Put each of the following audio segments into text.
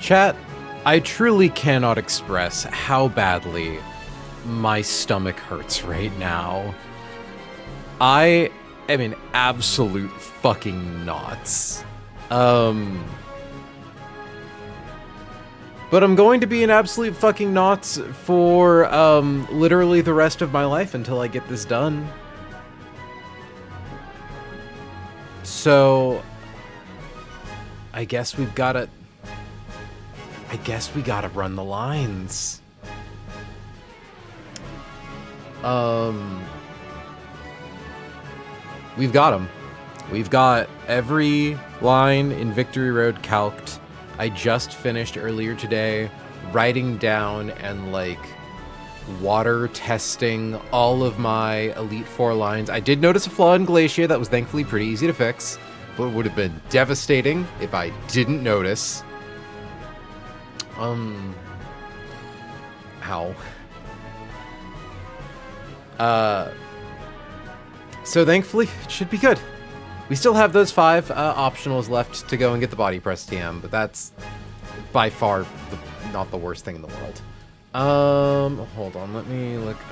Chat, I truly cannot express how badly my stomach hurts right now. I am in absolute fucking knots. But I'm going to be in absolute fucking knots for, literally the rest of my life until I get this done. So, I guess we gotta run the lines. We've got them. We've got every line in Victory Road calced. I just finished earlier today writing down and, like, water testing all of my Elite Four lines. I did notice a flaw in Glacier that was thankfully pretty easy to fix, but it would have been devastating if I didn't notice. Ow. So thankfully, it should be good. We still have those 5 optionals left to go and get the body press TM, but that's by far not the worst thing in the world. Hold on, let me look up.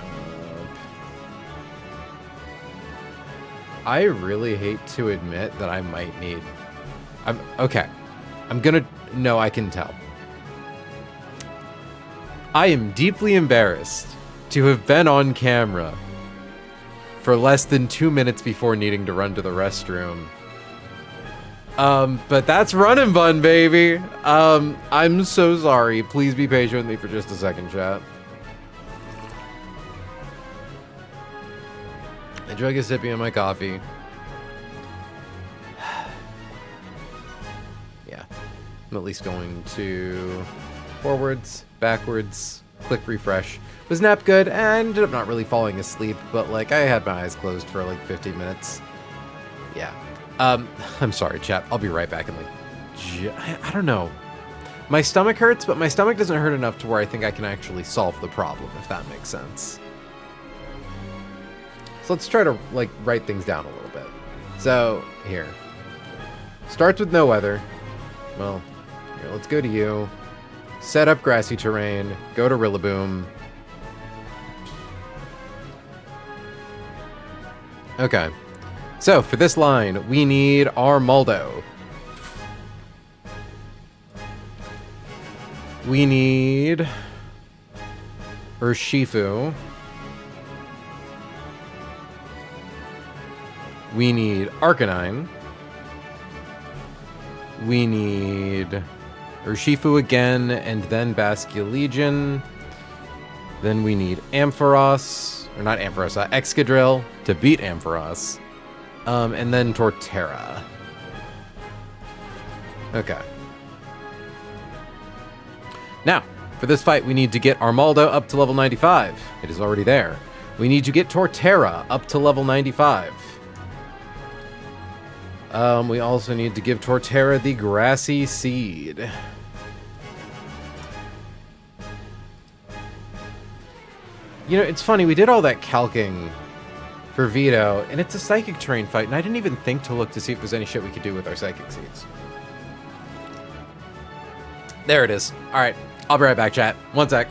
I really hate to admit that I might need... okay. No, I can tell. I am deeply embarrassed to have been on camera for less than 2 minutes before needing to run to the restroom. But that's run and bun, baby. I'm so sorry. Please be patient with me for just a second, chat. I drank a sippy of my coffee. Yeah. I'm at least going to forwards, backwards, click refresh. Was nap good, and I ended up not really falling asleep, but, like, I had my eyes closed for, like, 15 minutes. Yeah. I'm sorry, chat. I'll be right back in, like, I don't know. My stomach hurts, but my stomach doesn't hurt enough to where I think I can actually solve the problem, if that makes sense. So let's try to, like, write things down a little bit. So, here. Starts with no weather. Well, here, let's go to you. Set up grassy terrain. Go to Rillaboom. Okay. So, for this line, we need Armaldo. We need Urshifu. We need Arcanine. We need Urshifu again, and then Basculegion. Then we need Ampharos. Or not Ampharos, Excadrill to beat Ampharos. And then Torterra. Okay. Now, for this fight, we need to get Armaldo up to level 95. It is already there. We need to get Torterra up to level 95. We also need to give Torterra the Grassy Seed. You know, it's funny, we did all that calcing for Vito, and it's a Psychic Terrain fight, and I didn't even think to look to see if there's any shit we could do with our Psychic Seeds. There it is. Alright, I'll be right back, chat. One sec.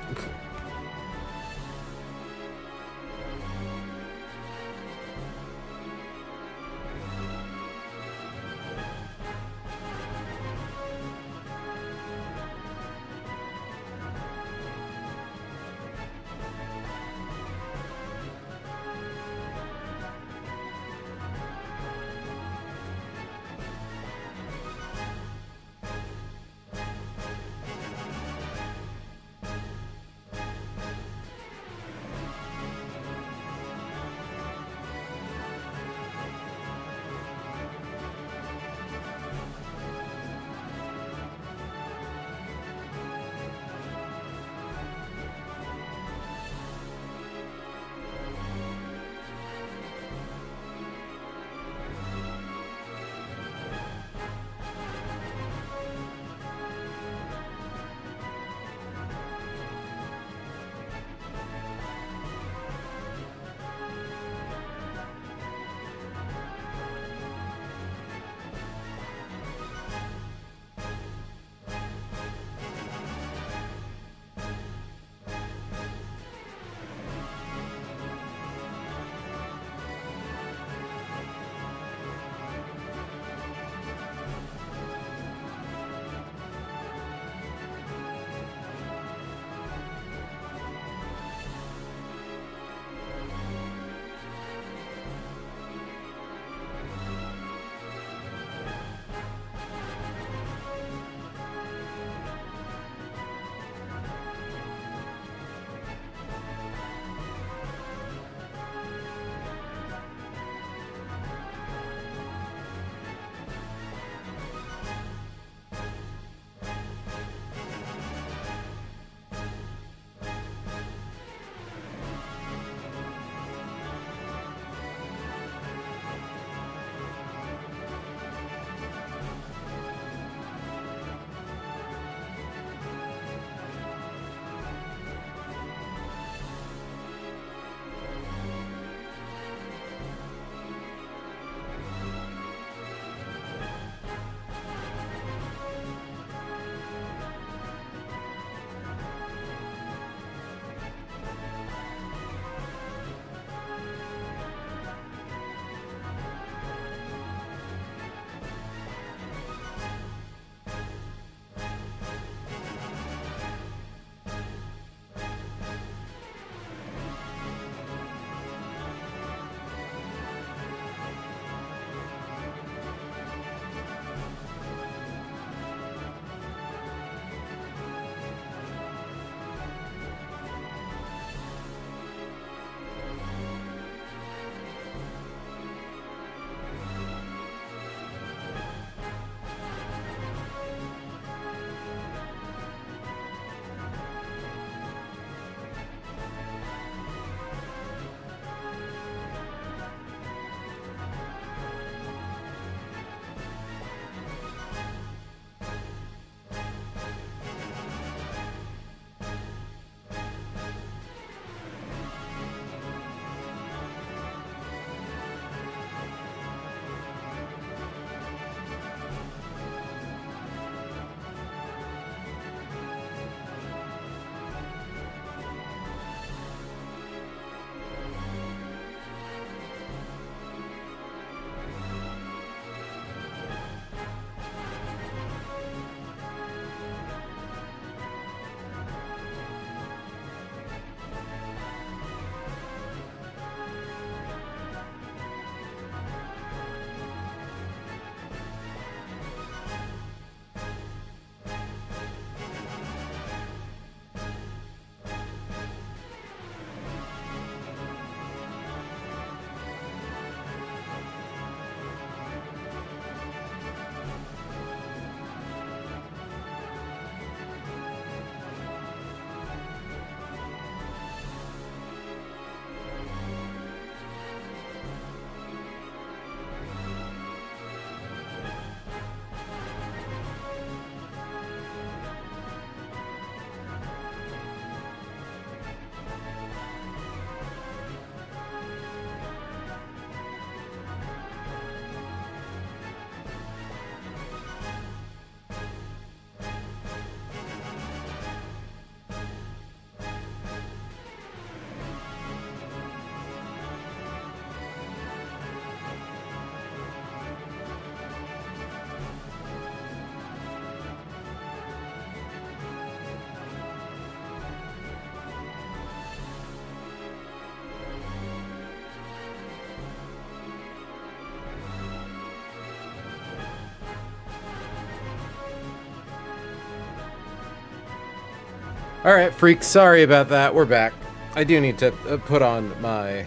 Alright, freaks, sorry about that. We're back. I do need to put on my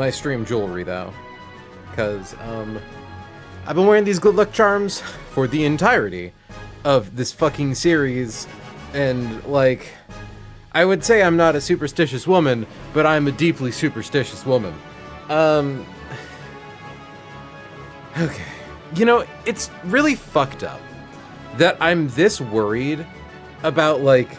stream jewelry, though. Because, I've been wearing these good luck charms for the entirety of this fucking series. And, like, I would say I'm not a superstitious woman, but I'm a deeply superstitious woman. Okay. You know, it's really fucked up that I'm this worried about, like,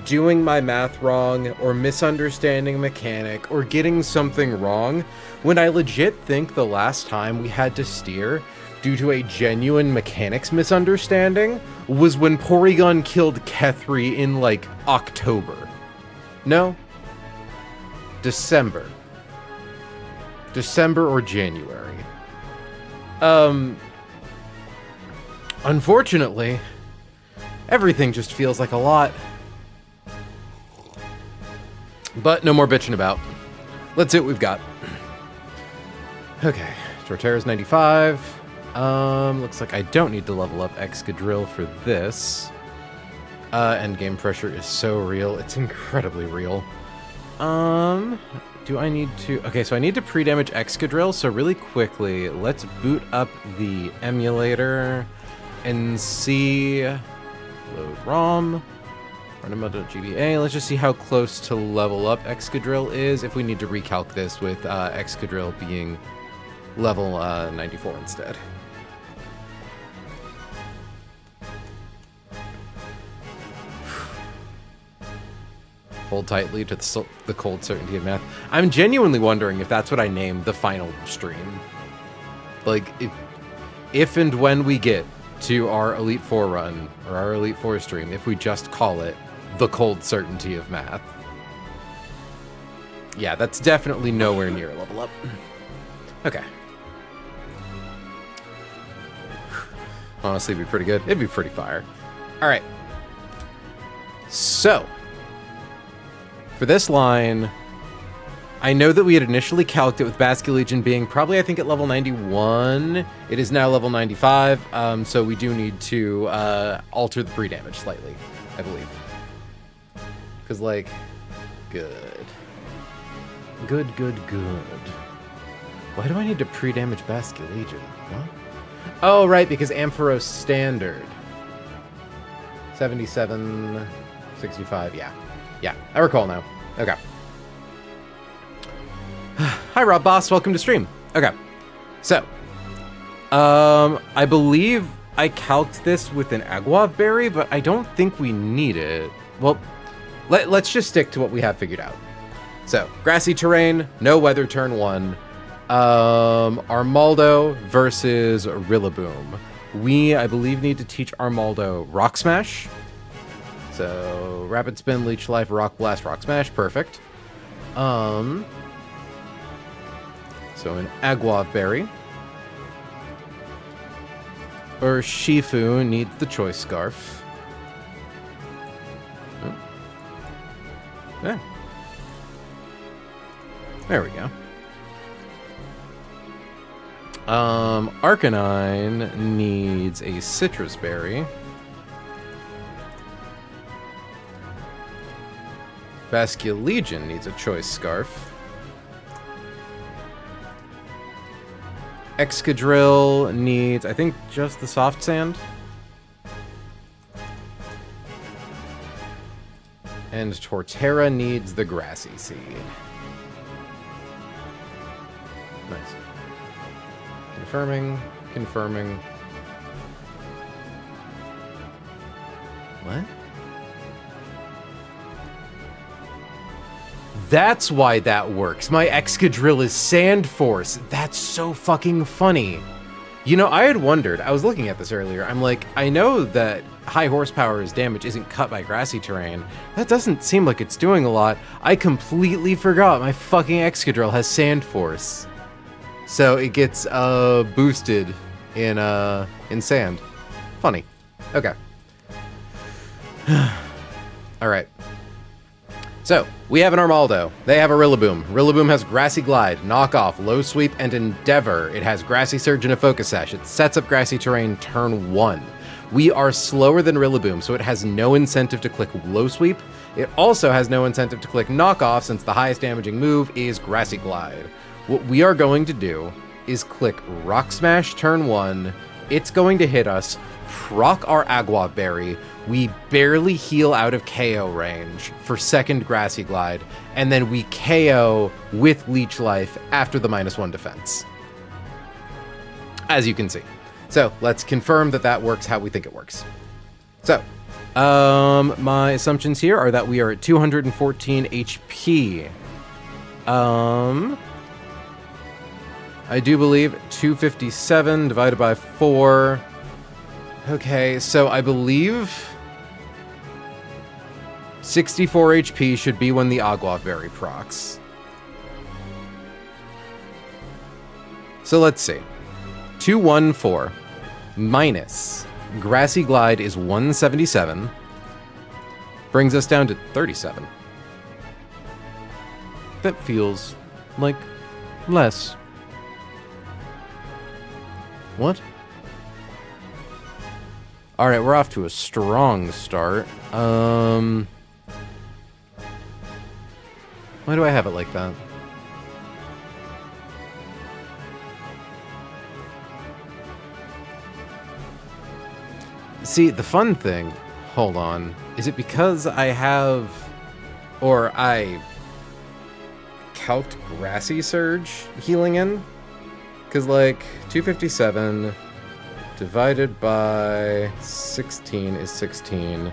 doing my math wrong, or misunderstanding a mechanic, or getting something wrong, when I legit think the last time we had to steer due to a genuine mechanics misunderstanding was when Porygon killed Kethri in, like, October. No? December. December or January. Unfortunately, everything just feels like a lot. But no more bitching about. Let's see what we've got. Okay, Torterra's 95. Looks like I don't need to level up Excadrill for this. Endgame pressure is so real. It's incredibly real. Do I need to... Okay, so I need to pre-damage Excadrill, so really quickly, let's boot up the emulator and see... Load ROM. runandbun.gba. Let's just see how close to level up Excadrill is, if we need to recalc this with Excadrill being level 94 instead. Hold tightly to the cold certainty of math. I'm genuinely wondering if that's what I name the final stream. Like, if and when we get to our Elite Four run, or our Elite Four stream, if we just call it the cold certainty of math. Yeah, that's definitely nowhere near level up. Okay. Honestly, it'd be pretty good. It'd be pretty fire. Alright. So, for this line, I know that we had initially calced it with Basculegion being probably, I think, at level 91. It is now level 95, so we do need to alter the pre-damage slightly, I believe. Because, like, good. Good. Why do I need to pre-damage Basculegion? What? Oh, right, because Ampharos Standard. 77, 65, yeah. Yeah, I recall now. Okay. Hi, Rob Boss. Welcome to stream. Okay. So, I believe I calced this with an Aguav Berry, but I don't think we need it. Well, let's just stick to what we have figured out. So, grassy terrain, no weather turn 1. Armaldo versus Rillaboom. We, I believe, need to teach Armaldo Rock Smash. So, Rapid Spin, Leech Life, Rock Blast, Rock Smash. Perfect. So an Aguav Berry. Or Shifu needs the Choice Scarf. Oh. Yeah. There we go. Arcanine needs a Citrus Berry. Basculegion needs a Choice Scarf. Excadrill needs, I think, just the Soft Sand. And Torterra needs the Grassy Seed. Nice. Confirming. What? That's why that works. My Excadrill is Sand Force. That's so fucking funny. You know, I had wondered, I was looking at this earlier, I'm like, I know that high horsepower's damage isn't cut by grassy terrain. That doesn't seem like it's doing a lot. I completely forgot my fucking Excadrill has Sand Force. So it gets boosted in sand. Funny. Okay. Alright. So, we have an Armaldo. They have a Rillaboom. Rillaboom has Grassy Glide, Knock Off, Low Sweep, and Endeavor. It has Grassy Surge and a Focus Sash. It sets up grassy terrain turn 1. We are slower than Rillaboom, so it has no incentive to click Low Sweep, It also has no incentive to click knockoff since the highest damaging move is Grassy Glide. What we are going to do is click Rock Smash turn 1. It's going to hit us, proc our Aguav Berry. We barely heal out of KO range for second Grassy Glide, and then we KO with Leech Life after the -1 defense. As you can see. So let's confirm that that works how we think it works. So, my assumptions here are that we are at 214 HP. I do believe 257 divided by 4. Okay, so I believe 64 HP should be when the Aguav Berry procs. So let's see. 214 minus Grassy Glide is 177. Brings us down to 37. That feels like less. What? Alright, we're off to a strong start. Why do I have it like that? See, the fun thing, hold on, is it because I have, or I calced Grassy Surge healing in? Because, like, 257 divided by 16 is 16.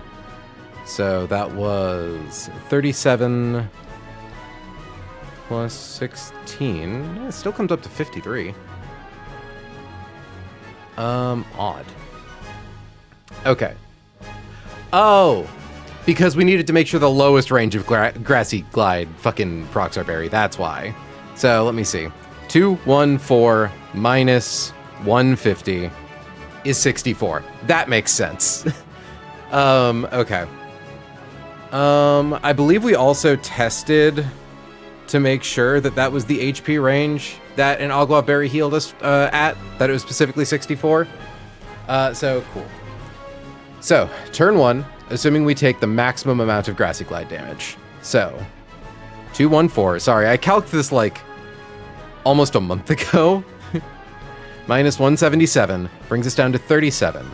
So that was 37 plus 16. It still comes up to 53. Odd. Okay. Oh! Because we needed to make sure the lowest range of Grassy Glide fucking procs our berry. That's why. So, let me see. 214 minus 150 is 64. That makes sense. Okay. I believe we also tested to make sure that that was the HP range that an Aguav Berry healed us at, that it was specifically 64. So, cool. So, turn 1, assuming we take the maximum amount of Grassy Glide damage. So, 214. Sorry, I calced this like almost a month ago. Minus 177 brings us down to 37.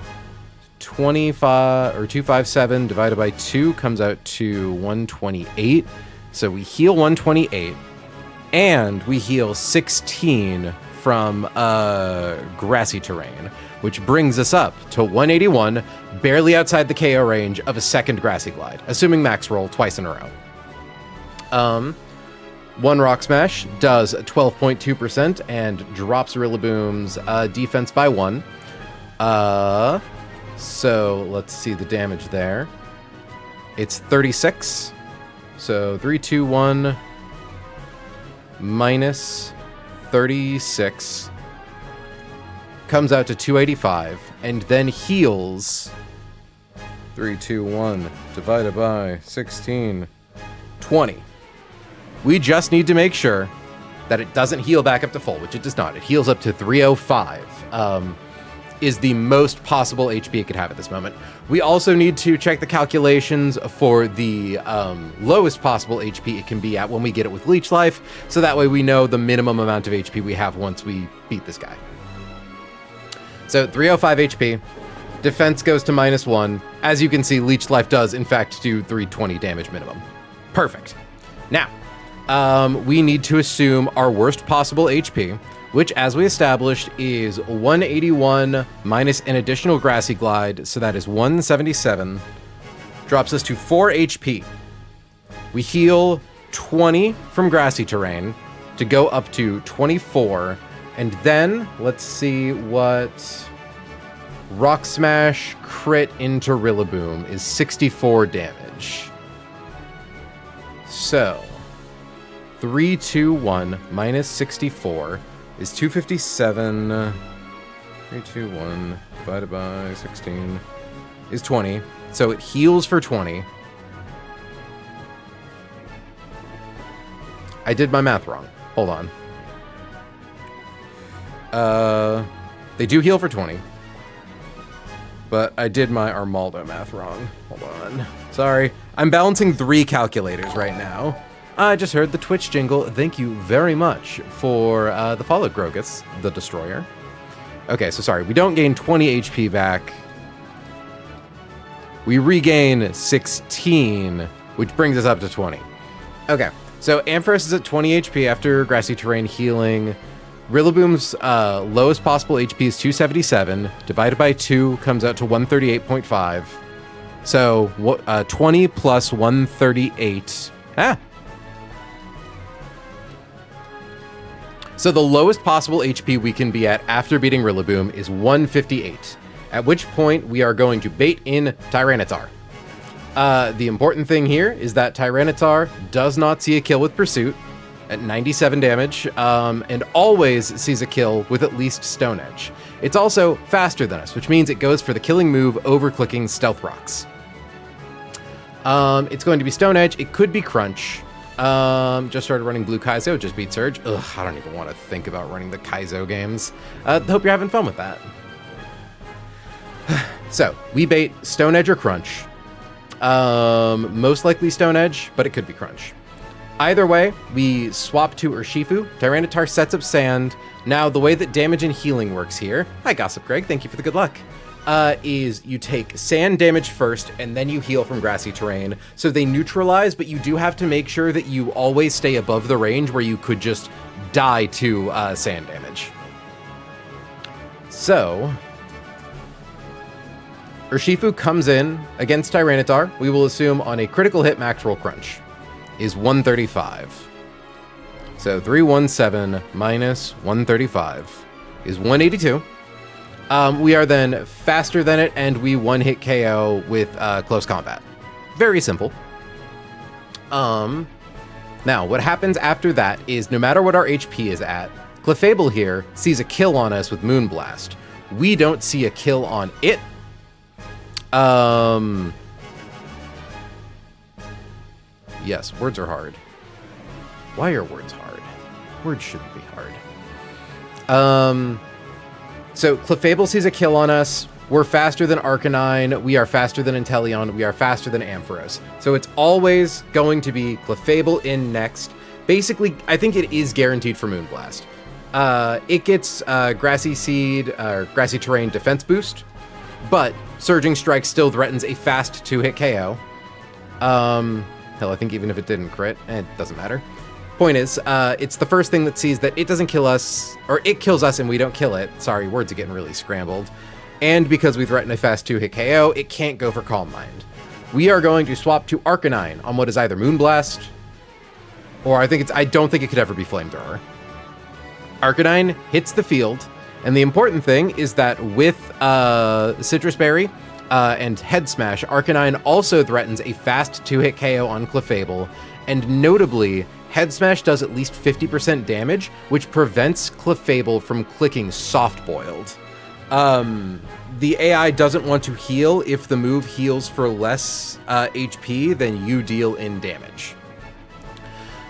25 or 257 divided by 2 comes out to 128. So we heal 128 and we heal 16 from grassy terrain, which brings us up to 181, barely outside the KO range of a second Grassy Glide, assuming max roll twice in a row. One Rock Smash does 12.2% and drops Rillaboom's defense by 1. So let's see the damage there. It's 36. So 3, 2, 1 minus 36 comes out to 285 and then heals 3, 2, 1 divided by 16, 20. We just need to make sure that it doesn't heal back up to full, which it does not. It heals up to 305, is the most possible HP it could have at this moment. We also need to check the calculations for the lowest possible HP it can be at when we get it with Leech Life, so that way we know the minimum amount of HP we have once we beat this guy. So 305 HP, defense goes to -1. As you can see, Leech Life does, in fact, do 320 damage minimum. Perfect. Now, we need to assume our worst possible HP, which, as we established, is 181 minus an additional Grassy Glide, so that is 177, drops us to 4 HP. We heal 20 from Grassy Terrain to go up to 24, and then let's see what Rock Smash crit into Rillaboom is 64 damage. So 321 minus 64 is 257. 321 divided by 16 is 20. So it heals for 20. I did my math wrong. Hold on. They do heal for 20. but I did my Armaldo math wrong. Hold on. Sorry. I'm balancing 3 calculators right now. I just heard the Twitch jingle. Thank you very much for the follow, Grogus, the Destroyer. Okay, so sorry. We don't gain 20 HP back. We regain 16, which brings us up to 20. Okay, so Ampharos is at 20 HP after Grassy Terrain healing. Rillaboom's lowest possible HP is 277. Divided by 2 comes out to 138.5. So 20 plus 138. So the lowest possible HP we can be at after beating Rillaboom is 158. At which point we are going to bait in Tyranitar. The important thing here is that Tyranitar does not see a kill with Pursuit at 97 damage, and always sees a kill with at least Stone Edge. It's also faster than us, which means it goes for the killing move over clicking Stealth Rocks. It's going to be Stone Edge. It could be Crunch. Just started running Blue Kaizo, just beat Surge. Ugh, I don't even want to think about running the Kaizo games. Hope you're having fun with that. So, we bait Stone Edge or Crunch. Most likely Stone Edge, but it could be Crunch. Either way, we swap to Urshifu. Tyranitar sets up Sand. Now, the way that damage and healing works here... Hi, Gossip Greg. Thank you for the good luck. Is you take Sand damage first, and then you heal from Grassy Terrain. So they neutralize, but you do have to make sure that you always stay above the range where you could just die to Sand damage. So... Urshifu comes in against Tyranitar. We will assume on a critical hit, max roll Crunch is 135. So 317 minus 135 is 182. We are then faster than it, and we one-hit KO with close combat. Very simple. Now, what happens after that is no matter what our HP is at, Clefable here sees a kill on us with Moonblast. We don't see a kill on it. Yes, words are hard. Why are words hard? Words shouldn't be hard. So Clefable sees a kill on us. We're faster than Arcanine. We are faster than Inteleon. We are faster than Ampharos. So it's always going to be Clefable in next. Basically, I think it is guaranteed for Moonblast. It gets Grassy Seed, or Grassy Terrain defense boost, but Surging Strike still threatens a fast 2-hit KO. Hell, I think even if it didn't crit, it doesn't matter. Point is, it's the first thing that sees that it doesn't kill us, or it kills us and we don't kill it. Sorry, words are getting really scrambled. And because we threaten a fast 2-hit KO, it can't go for Calm Mind. We are going to swap to Arcanine on what is either Moonblast, or I don't think it could ever be Flamethrower. Arcanine hits the field, and the important thing is that with Citrus Berry and Head Smash, Arcanine also threatens a fast 2-hit KO on Clefable, and notably, Head Smash does at least 50% damage, which prevents Clefable from clicking Soft Boiled. The AI doesn't want to heal if the move heals for less HP than you deal in damage.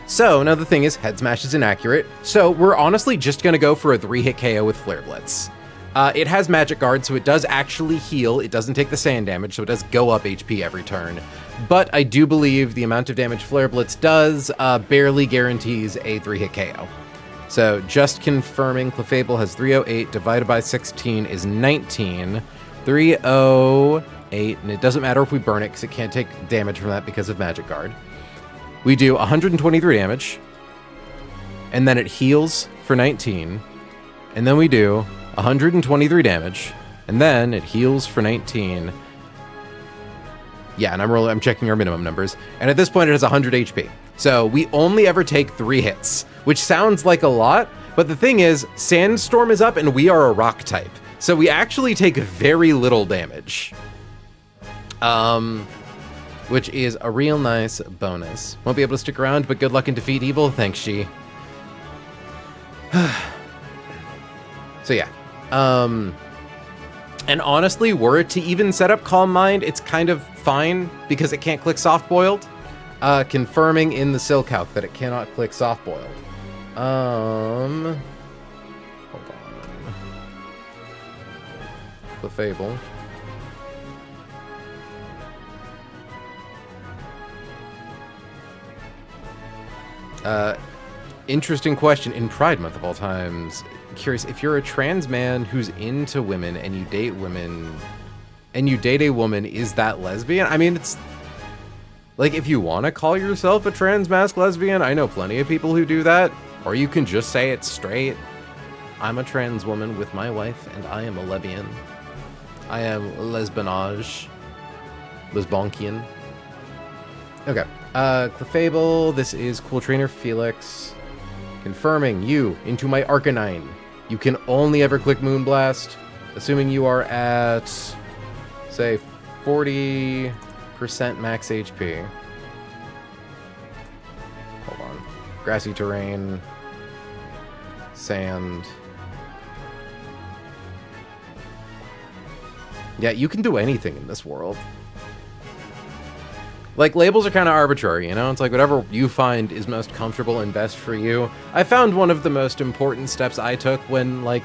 So, now the thing is, Head Smash is inaccurate, so we're honestly just going to go for a 3-hit KO with Flare Blitz. It has Magic Guard, so it does actually heal. It doesn't take the sand damage, so it does go up HP every turn. But I do believe the amount of damage Flare Blitz does barely guarantees a 3-hit KO. So, just confirming, Clefable has 308 divided by 16 is 19. 308, and it doesn't matter if we burn it, because it can't take damage from that because of Magic Guard. We do 123 damage, and then it heals for 19, and then we do 123 damage, and then it heals for 19. Yeah, and I'm checking our minimum numbers, and at this point it has 100 HP. So we only ever take 3 hits, which sounds like a lot, but the thing is, Sandstorm is up and we are a rock type, so we actually take very little damage. Which is a real nice bonus. Won't be able to stick around, but good luck and defeat evil. Thanks, She. So yeah. And honestly, were it to even set up Calm Mind, it's kind of fine because it can't click Soft Boiled. Confirming in the Silcout that it cannot click Soft Boiled. Hold on. Clefable. Interesting question. In Pride Month of all times, curious, if you're a trans man who's into women and you date women, and you date a woman, is that lesbian? I mean, it's like, if you want to call yourself a trans masc lesbian, I know plenty of people who do that. Or you can just say it's straight. I'm a trans woman with my wife, and I am a lesbian. I am lesbianage. Lesbonkian. Okay. Clefable, this is Cool Trainer Felix. Confirming you into my Arcanine. You can only ever click Moonblast, assuming you are at, say, 40% max HP. Hold on. Grassy terrain. Sand. Yeah, you can do anything in this world. Like, labels are kind of arbitrary, you know? It's like whatever you find is most comfortable and best for you. I found one of the most important steps I took when, like,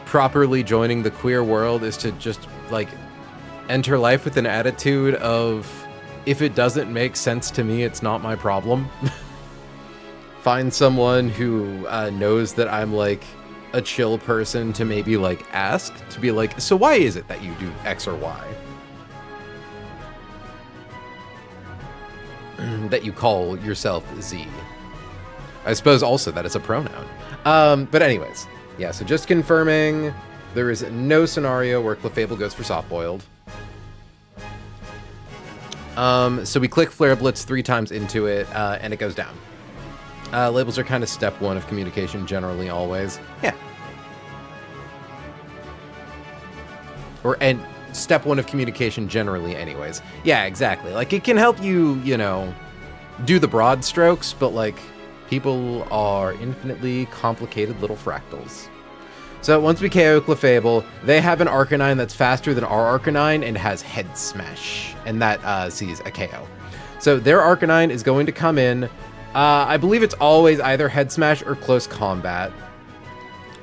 properly joining the queer world is to just, like, enter life with an attitude of, if it doesn't make sense to me, it's not my problem. Find someone who knows that I'm, like, a chill person to maybe, like, ask, to be like, so why is it that you do X or Y? That you call yourself Z. I suppose also that is a pronoun. But anyways, yeah, so just confirming, there is no scenario where Clefable goes for soft-boiled. So we click Flare Blitz 3 times into it, and it goes down. Labels are kind of step 1 of communication generally, always. Yeah. And step 1 of communication generally anyways. Yeah, exactly. Like, it can help you, you know, do the broad strokes, but, like, people are infinitely complicated little fractals. So once we KO Clefable, they have an Arcanine that's faster than our Arcanine and has Head Smash, and that sees a KO. So their Arcanine is going to come in. I believe it's always either Head Smash or Close Combat.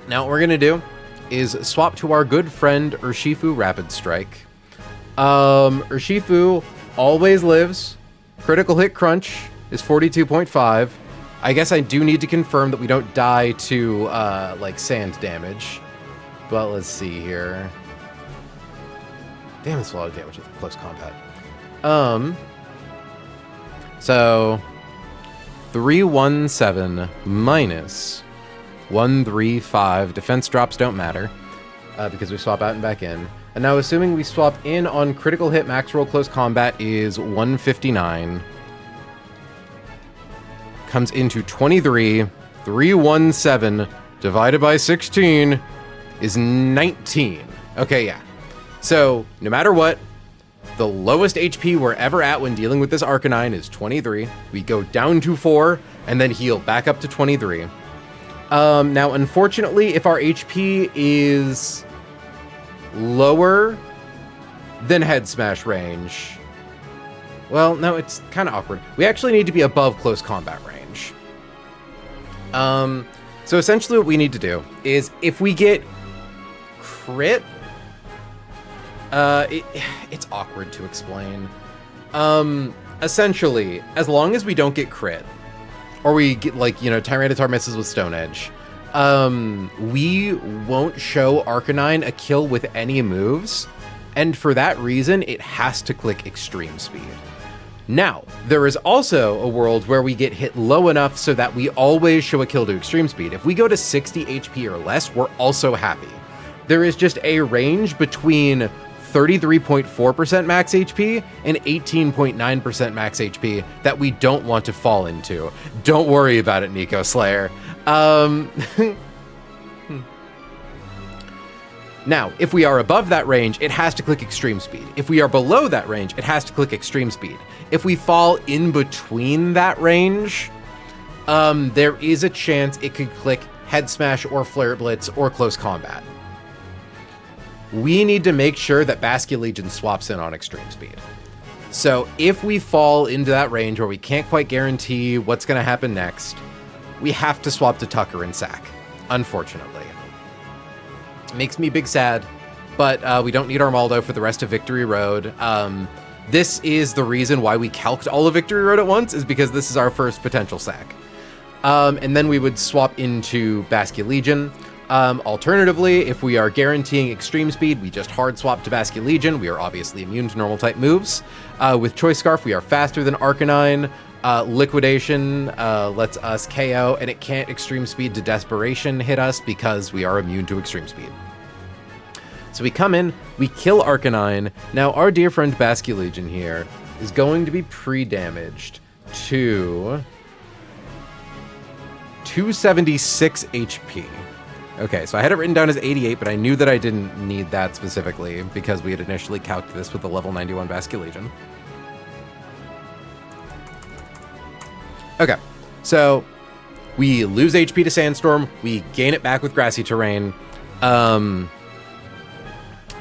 Now what we're going to do is swap to our good friend Urshifu Rapid Strike. Urshifu always lives. Critical hit crunch is 42.5. I guess I do need to confirm that we don't die to, like, sand damage. But let's see here. Damn, that's a lot of damage with Close Combat. So 317 minus 135. Defense drops don't matter, because we swap out and back in. And now, assuming we swap in on critical hit, max roll Close Combat is 159. Comes into 23. 317 divided by 16 is 19. Okay, yeah. So, no matter what, the lowest HP we're ever at when dealing with this Arcanine is 23. We go down to 4, and then heal back up to 23. Now, unfortunately, if our HP is lower than Head Smash range, well, no, it's kind of awkward. We actually need to be above Close Combat range. So essentially what we need to do is, if we get crit, it's awkward to explain. Essentially, as long as we don't get crit, or we get, like, you know, Tyranitar misses with Stone Edge, we won't show Arcanine a kill with any moves, and for that reason, it has to click Extreme Speed. Now, there is also a world where we get hit low enough so that we always show a kill to Extreme Speed. If we go to 60 HP or less, we're also happy. There is just a range between 33.4% max HP and 18.9% max HP that we don't want to fall into. Don't worry about it, Nico Slayer. Now, if we are above that range, it has to click Extreme Speed. If we are below that range, it has to click Extreme Speed. If we fall in between that range, there is a chance it could click Head Smash or Flare Blitz or Close Combat. We need to make sure that Basculegion swaps in on Extreme Speed. So if we fall into that range where we can't quite guarantee what's going to happen next, we have to swap to Tucker and Sack, unfortunately. It makes me big sad, but we don't need Armaldo for the rest of Victory Road. This is the reason why we calced all of Victory Road at once, is because this is our first potential Sack. And then we would swap into Basculegion. Alternatively, if we are guaranteeing extreme speed, we just hard swap to Basculegion. We are obviously immune to normal type moves. With Choice Scarf, we are faster than Arcanine. Liquidation lets us KO, and it can't extreme speed to Desperation hit us because we are immune to extreme speed. So we come in, we kill Arcanine. Now our dear friend Basculegion here is going to be pre-damaged to 276 HP. Okay, so I had it written down as 88, but I knew that I didn't need that specifically because we had initially calculated this with the level 91 Basculegion. Okay, so we lose HP to Sandstorm, we gain it back with Grassy Terrain.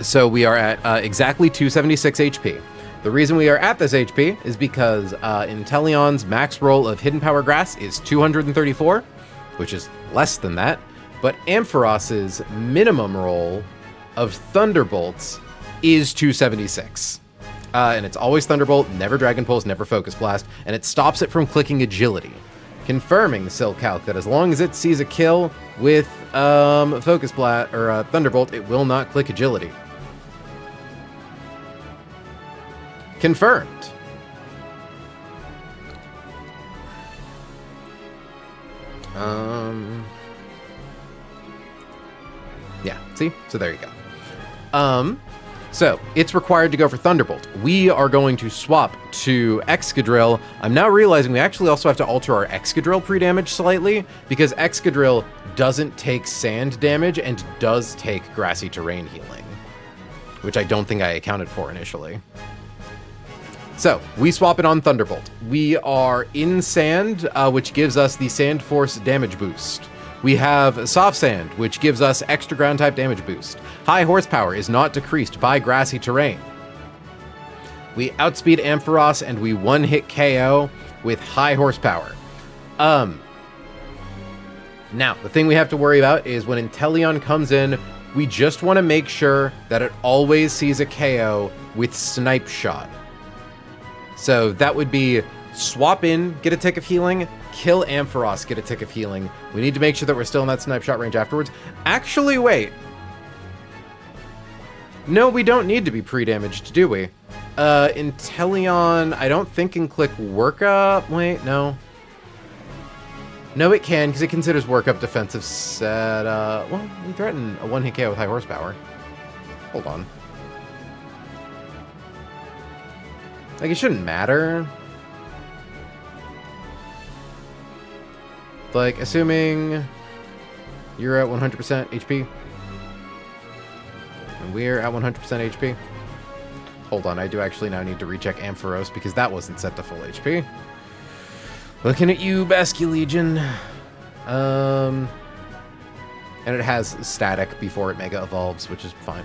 So we are at exactly 276 HP. The reason we are at this HP is because Inteleon's max roll of Hidden Power Grass is 234, which is less than that, but Amphiros's minimum roll of Thunderbolts is 276. And it's always Thunderbolt, never Dragon Pulse, never Focus Blast, and it stops it from clicking Agility, confirming Silcalc that as long as it sees a kill with Focus Blast or Thunderbolt, it will not click Agility. Confirmed. Yeah, see? So there you go. So it's required to go for Thunderbolt. We are going to swap to Excadrill. I'm now realizing we actually also have to alter our Excadrill pre-damage slightly because Excadrill doesn't take sand damage and does take Grassy Terrain healing, which I don't think I accounted for initially. So we swap it on Thunderbolt. We are in Sand, which gives us the Sand Force damage boost. We have Soft Sand, which gives us extra ground type damage boost. High Horsepower is not decreased by Grassy Terrain. We outspeed Ampharos and we one-hit KO with High Horsepower. Now, the thing we have to worry about is when Inteleon comes in, we just want to make sure that it always sees a KO with Snipe Shot. So that would be swap in, get a tick of healing, kill Ampharos, get a tick of healing. We need to make sure that we're still in that Snipe Shot range afterwards. Actually, wait. No, we don't need to be pre-damaged, do we? Inteleon, I don't think can click Workup. Wait, no. No, it can, because it considers Workup defensive set. Well, we threaten a one-hit KO with High Horsepower. Hold on. Like, it shouldn't matter. Like, assuming you're at 100% HP. And we're at 100% HP. Hold on, I do actually now need to recheck Ampharos because that wasn't set to full HP. Looking at you, Basculegion. And it has static before it Mega Evolves, which is fine.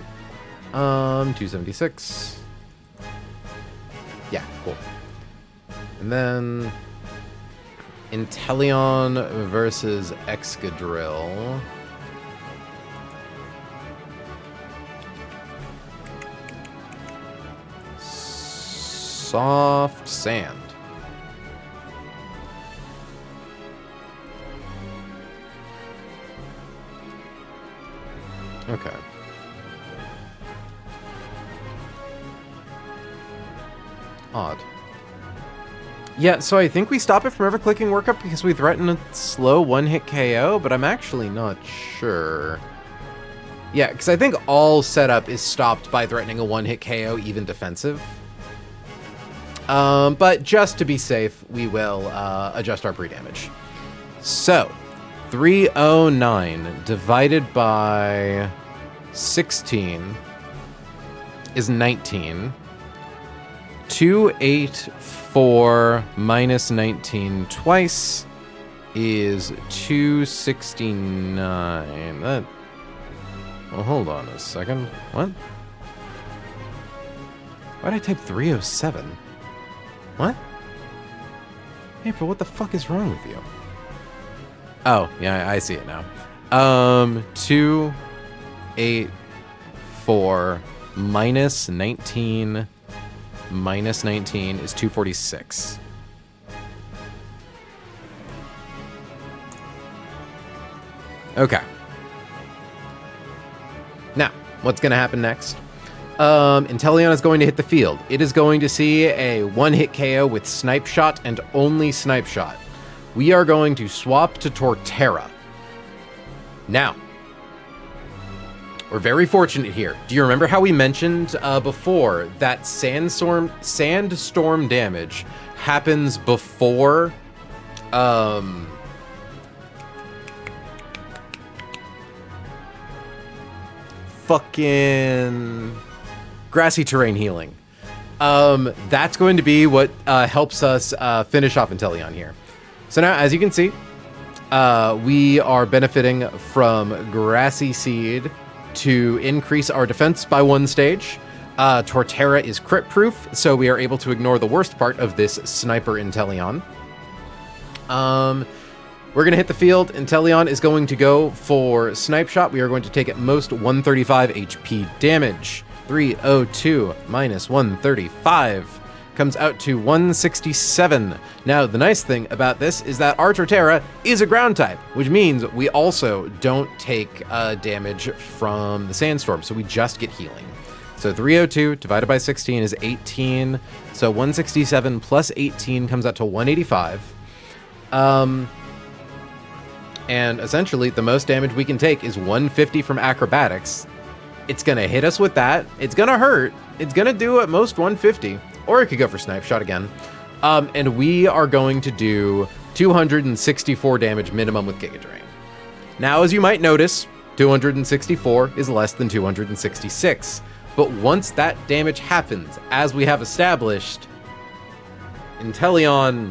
276. Yeah, cool. And then Inteleon versus Excadrill. Soft Sand. Okay. Odd. Yeah, so I think we stop it from ever clicking Workup because we threaten a slow one-hit KO, but I'm actually not sure. Yeah, because I think all setup is stopped by threatening a one-hit KO, even defensive. But just to be safe, we will adjust our pre-damage. So, 309 divided by 16 is 19. 284 minus 19 twice is 269. That. Well, hold on a second. What? Why'd I type 307? What? April, what the fuck is wrong with you? Oh, yeah, I see it now. 284 minus 19 minus 19 is 246. Okay. Now, what's going to happen next? Inteleon is going to hit the field. It is going to see a one-hit KO with Snipe Shot and only Snipe Shot. We are going to swap to Torterra. Now, we're very fortunate here. Do you remember how we mentioned before that sandstorm damage happens before fucking grassy terrain healing? That's going to be what helps us finish off Inteleon here. So now, as you can see, we are benefiting from Grassy Seed to increase our defense by 1 stage. Torterra is crit proof, so we are able to ignore the worst part of this Sniper Inteleon. We're going to hit the field. Inteleon is going to go for Snipe Shot. We are going to take at most 135 HP damage. 302 minus 135 comes out to 167. Now, the nice thing about this is that our Torterra is a ground type, which means we also don't take damage from the sandstorm, so we just get healing. So 302 divided by 16 is 18. So 167 plus 18 comes out to 185. And essentially, the most damage we can take is 150 from acrobatics. It's going to hit us with that. It's going to hurt. It's going to do at most 150. Or it could go for Snipe Shot again. And we are going to do 264 damage minimum with Giga Drain. Now, as you might notice, 264 is less than 266. But once that damage happens, as we have established, Inteleon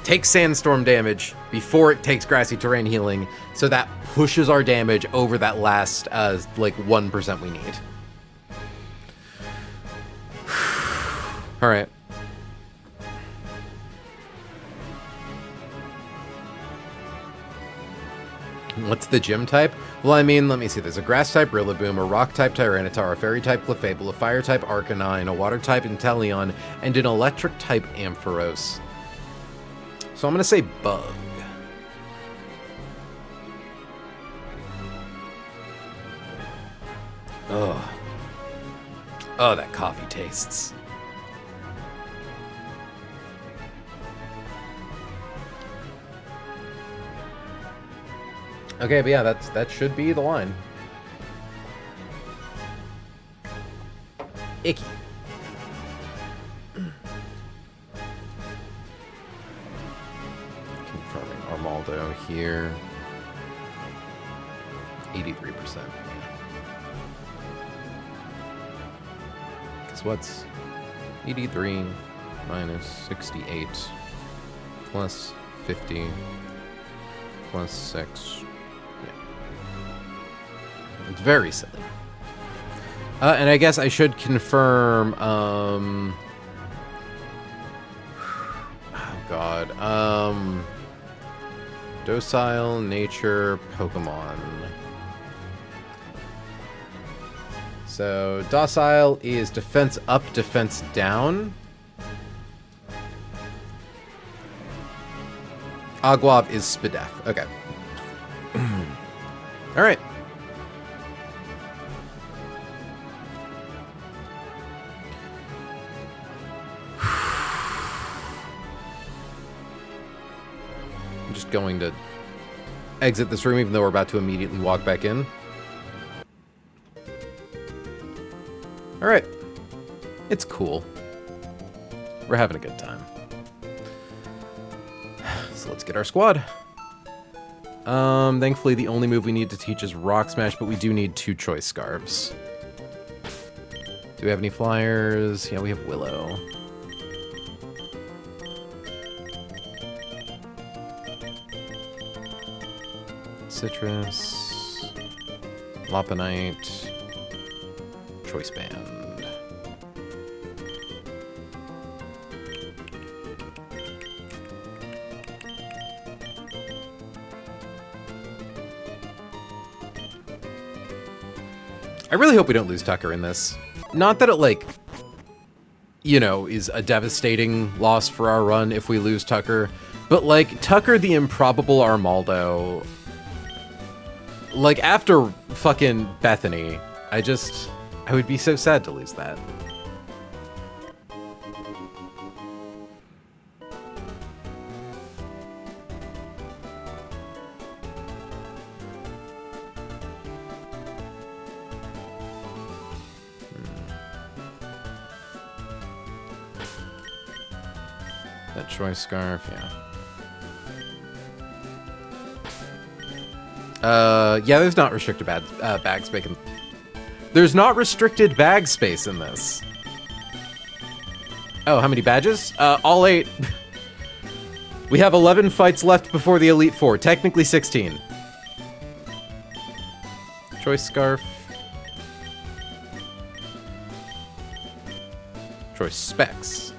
takes sandstorm damage before it takes grassy terrain healing, so that pushes our damage over that last like 1% we need. All right. What's the gym type? Well, I mean, let me see. There's a grass type Rillaboom, a rock type Tyranitar, a fairy type Clefable, a fire type Arcanine, a water type Inteleon, and an electric type Ampharos. So I'm going to say bug. Ugh. Oh, that coffee tastes. Okay, but yeah, that should be the line. Icky. Confirming Armaldo here. 83%. Because what's 83 minus 68 plus 50 plus 6? It's very silly. And I guess I should confirm, oh god, docile nature Pokemon. So, docile is defense up, defense down. Aguav is Spadef. Okay. Alright. Just going to exit this room, even though we're about to immediately walk back in. Alright. It's cool. We're having a good time. So let's get our squad. Thankfully the only move we need to teach is Rock Smash, but we do need 2 Choice Scarves. Do we have any flyers? Yeah, we have Willow. Citrus, Lopunite, Choice Band. I really hope we don't lose Tucker in this. Not that it, like, you know, is a devastating loss for our run if we lose Tucker, But, like, Tucker the Improbable Armaldo... Like, after fucking Bethany, I would be so sad to lose that. That choice scarf, yeah. Yeah, there's not restricted bag space. There's not restricted bag space in this. Oh, how many badges? All 8. We have 11 fights left before the Elite Four. Technically 16. Choice scarf. Choice specs.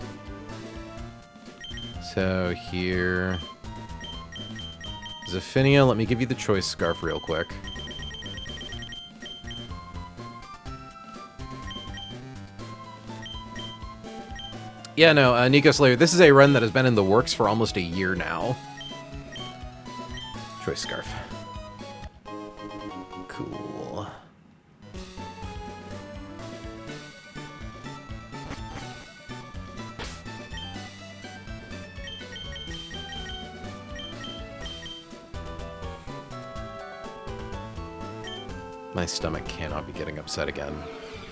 So here... Zephinia, let me give you the choice scarf real quick. Yeah, no, Nico Slayer, this is a run that has been in the works for almost a year now. Choice scarf. Cool. My stomach cannot be getting upset again.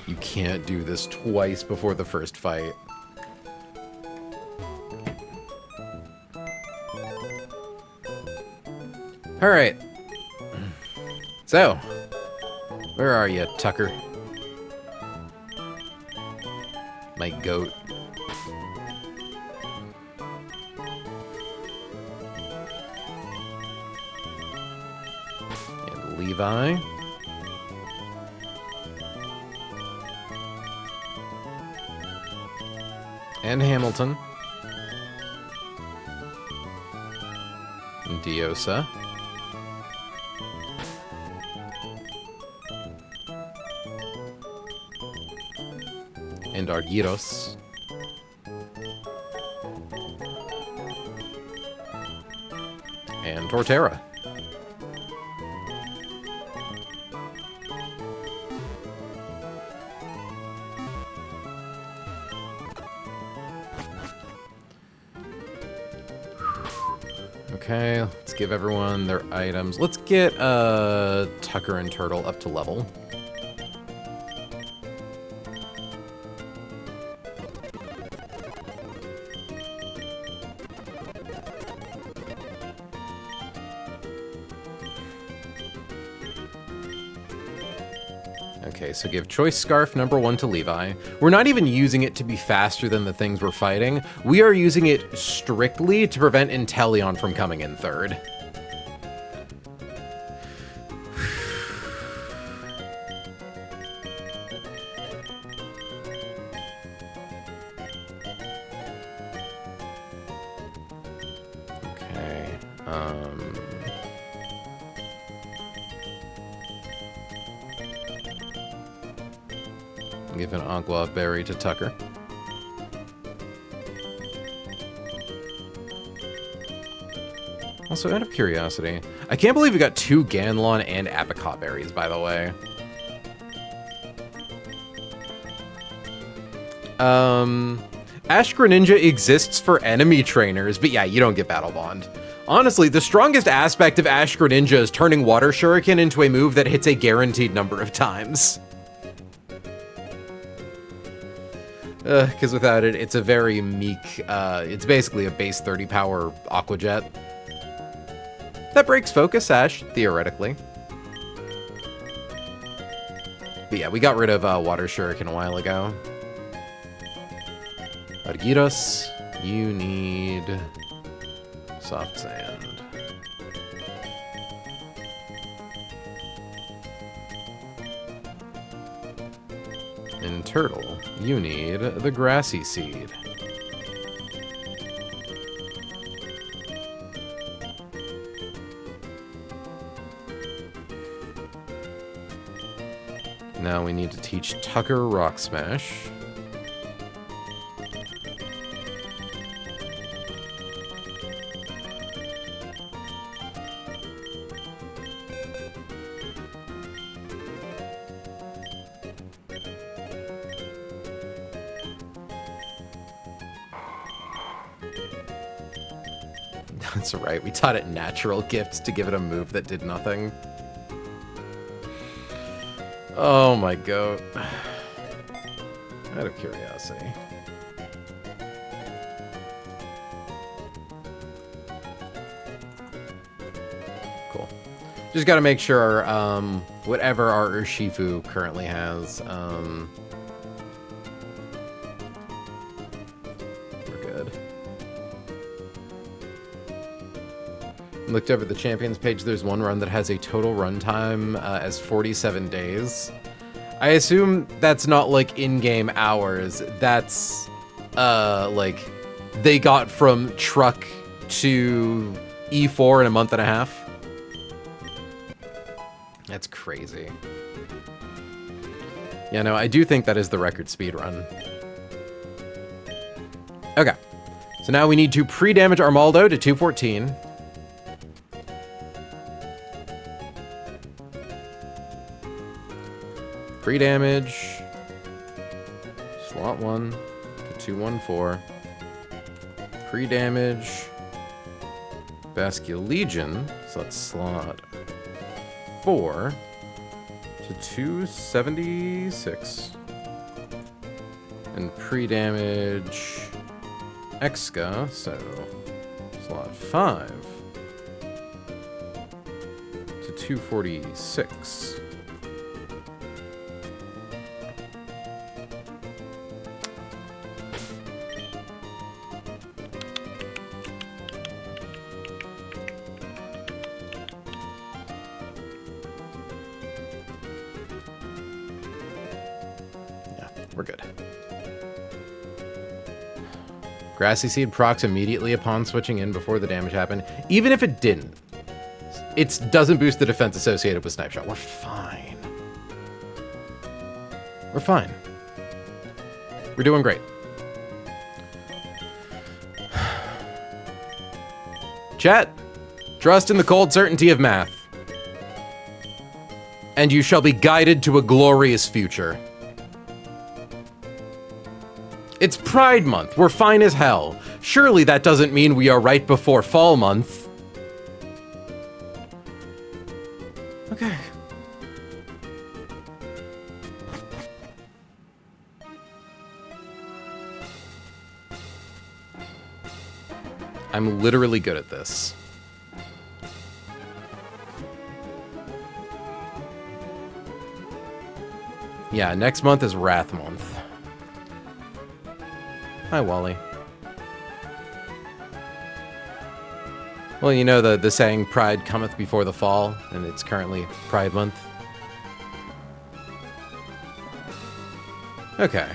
You can't do this twice before the first fight. Alright. So, where are you, Tucker? My goat. And Levi. And Hamilton. And Diosa. And Argyros. And Torterra. Okay, let's give everyone their items. Let's get Tucker and Turtle up to level. Okay, so give Choice Scarf #1 to Levi. We're not even using it to be faster than the things we're fighting. We are using it strictly to prevent Inteleon from coming in third. Okay, give an Agua Berry to Tucker. Also, out of curiosity, I can't believe we got 2 Ganlon and Apricot Berries, by the way. Ash Greninja exists for enemy trainers, but yeah, you don't get Battle Bond. Honestly, the strongest aspect of Ash Greninja is turning Water Shuriken into a move that hits a guaranteed number of times. Because without it, it's a very meek, it's basically a base 30 power Aqua Jet. That breaks focus, Ash, theoretically. But yeah, we got rid of Water Shuriken a while ago. Argyros, you need Soft Sand. And Turtle, you need the Grassy Seed. Now we need to teach Tucker Rock Smash. That's right. We taught it natural gifts to give it a move that did nothing. Oh my goat. Out of curiosity. Cool. Just got to make sure whatever our Urshifu currently has, we're good. Looked over the champions page. There's one run that has a total runtime as 47 days. I assume that's not like in-game hours. That's like they got from truck to E4 in a month and a half. That's crazy. Yeah, no, I do think that is the record speed run. Okay. So now we need to pre-damage Armaldo to 214. Pre-damage. Slot 1 to 214. Pre-damage. Basculegion. So that's slot 4 to 276. And pre-damage Exca, so slot 5 to 246. We're good. Grassy Seed procs immediately upon switching in before the damage happened. Even if it didn't, it doesn't boost the defense associated with Snipe Shot. We're fine. We're fine. We're doing great. Chat, trust in the cold certainty of math. And you shall be guided to a glorious future. It's Pride Month. We're fine as hell. Surely that doesn't mean we are right before Fall Month. Okay. I'm literally good at this. Yeah, next month is Wrath Month. Hi, Wally. Well, you know the saying, Pride cometh before the fall, and it's currently Pride Month. Okay.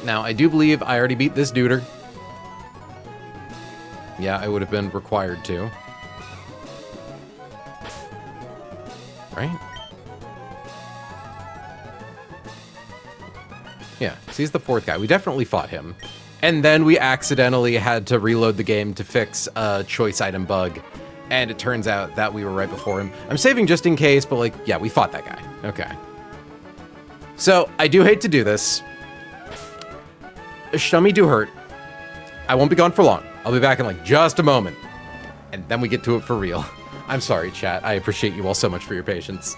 Now, I do believe I already beat this duder. Yeah, I would have been required to. Right? Yeah, so he's the fourth guy. We definitely fought him. And then we accidentally had to reload the game to fix a choice item bug. And it turns out that we were right before him. I'm saving just in case, but like, yeah, we fought that guy. Okay. So, I do hate to do this. Shummy do hurt. I won't be gone for long. I'll be back in like just a moment. And then we get to it for real. I'm sorry, chat. I appreciate you all so much for your patience.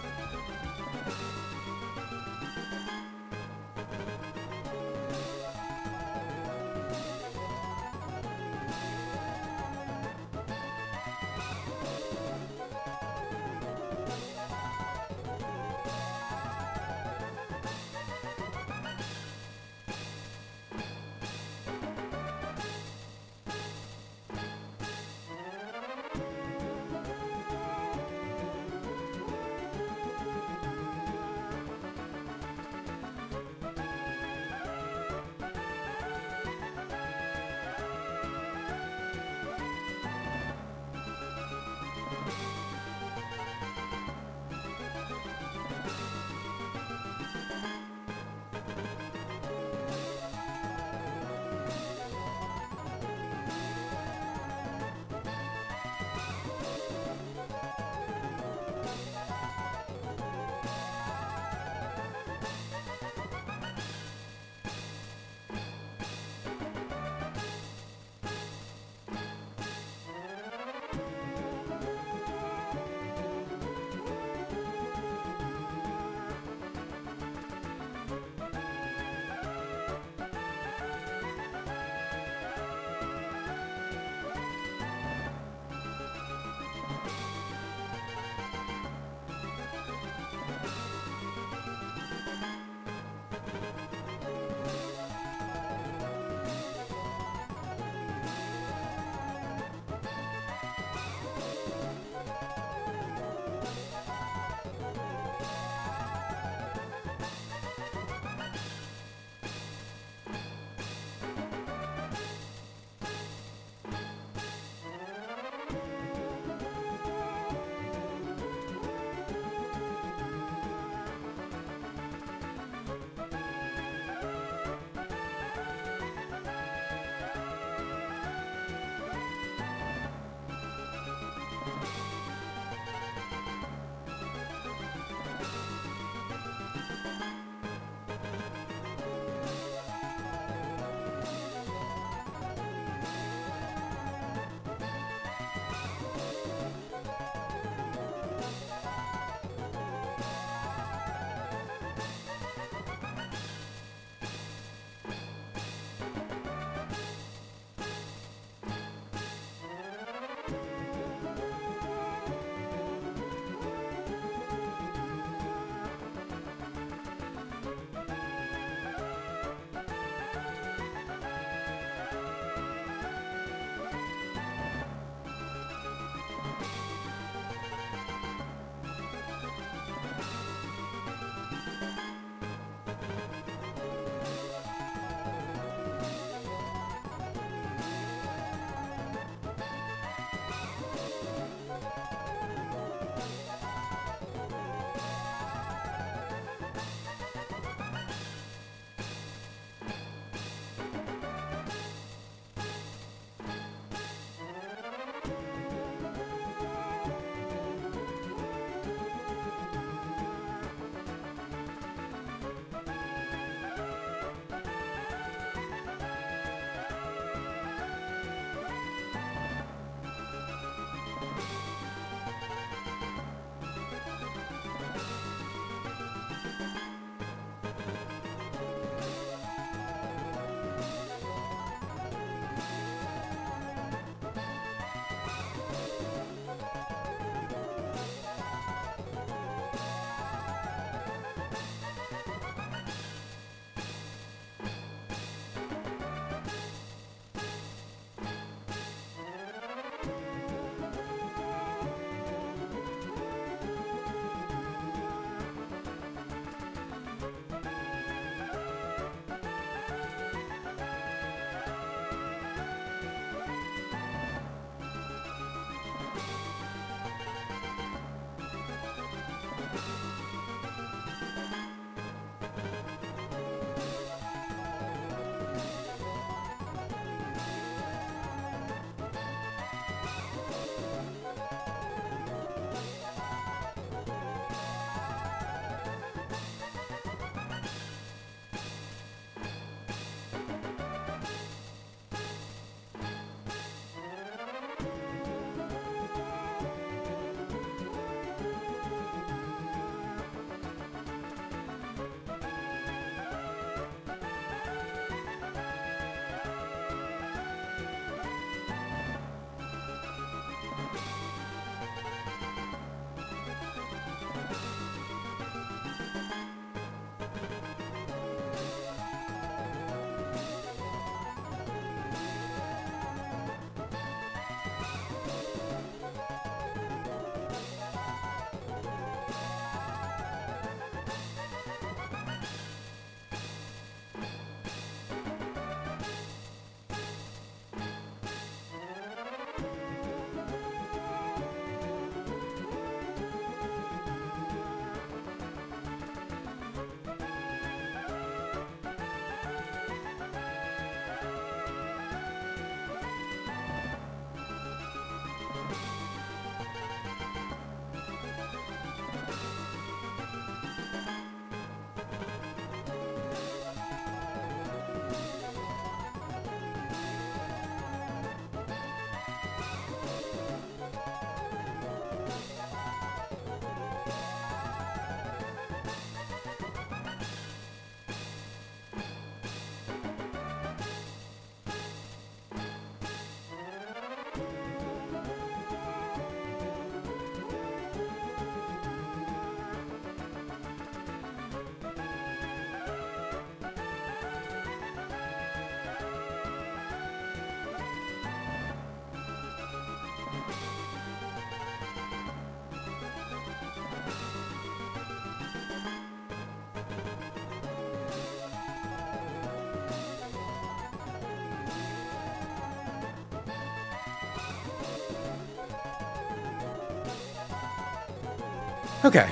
Okay.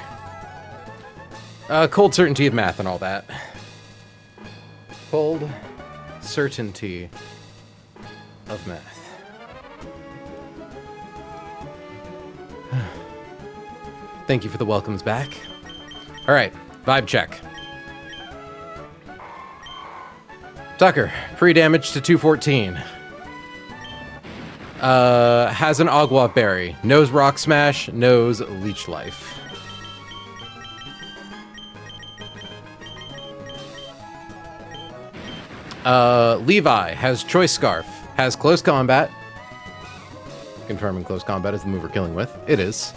Cold certainty of math and all that. Cold certainty of math. Thank you for the welcomes back. All right, vibe check. Tucker, pre-damage to 214. Has an Ogwav Berry. Knows Rock Smash, knows Leech Life. Levi has Choice Scarf. Has Close Combat. Confirming Close Combat is the move we're killing with. It is.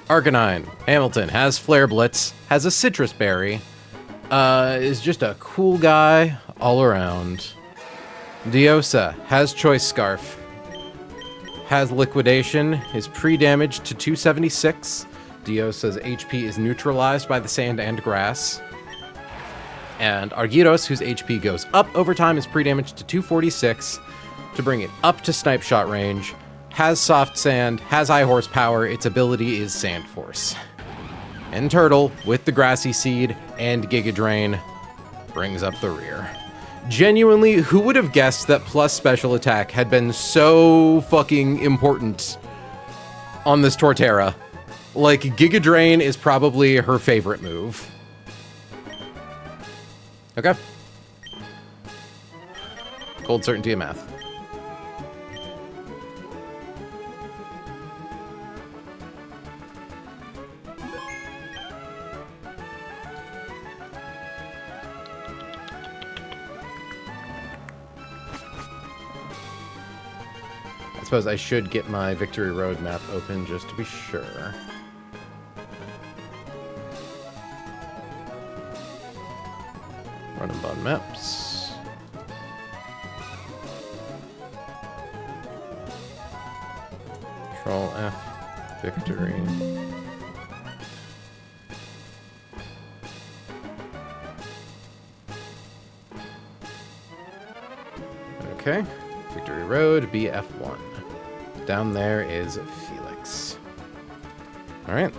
Arcanine, Hamilton, has Flare Blitz, has a Citrus Berry, is just a cool guy all around. Diosa has Choice Scarf, has Liquidation, is pre-damaged to 276. Diosa's HP is neutralized by the sand and grass. And Argyros, whose HP goes up over time, is pre-damaged to 246 to bring it up to Snipe Shot range. Has Soft Sand, has high horsepower, its ability is Sand Force. And Turtle, with the Grassy Seed and Giga Drain, brings up the rear. Genuinely, who would have guessed that plus special attack had been so fucking important on this Torterra? Like, Giga Drain is probably her favorite move. Okay. Cold certainty of math. I suppose I should get my Victory Road map open just to be sure. Run and bun maps. Control F, Victory. Okay, Victory Road, BF1. Down there is Felix. All right.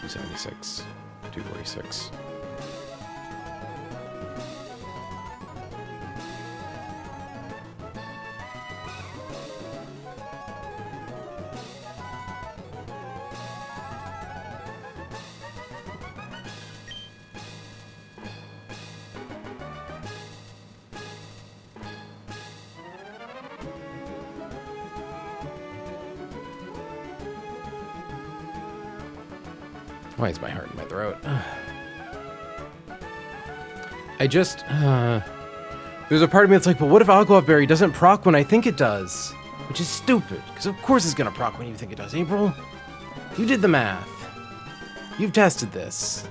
$214, $276, $246. Why is my heart in my throat? I just, there's a part of me that's like, but what if Ogwav Berry doesn't proc when I think it does? Which is stupid, because of course it's gonna proc when you think it does, April. You did the math. You've tested this.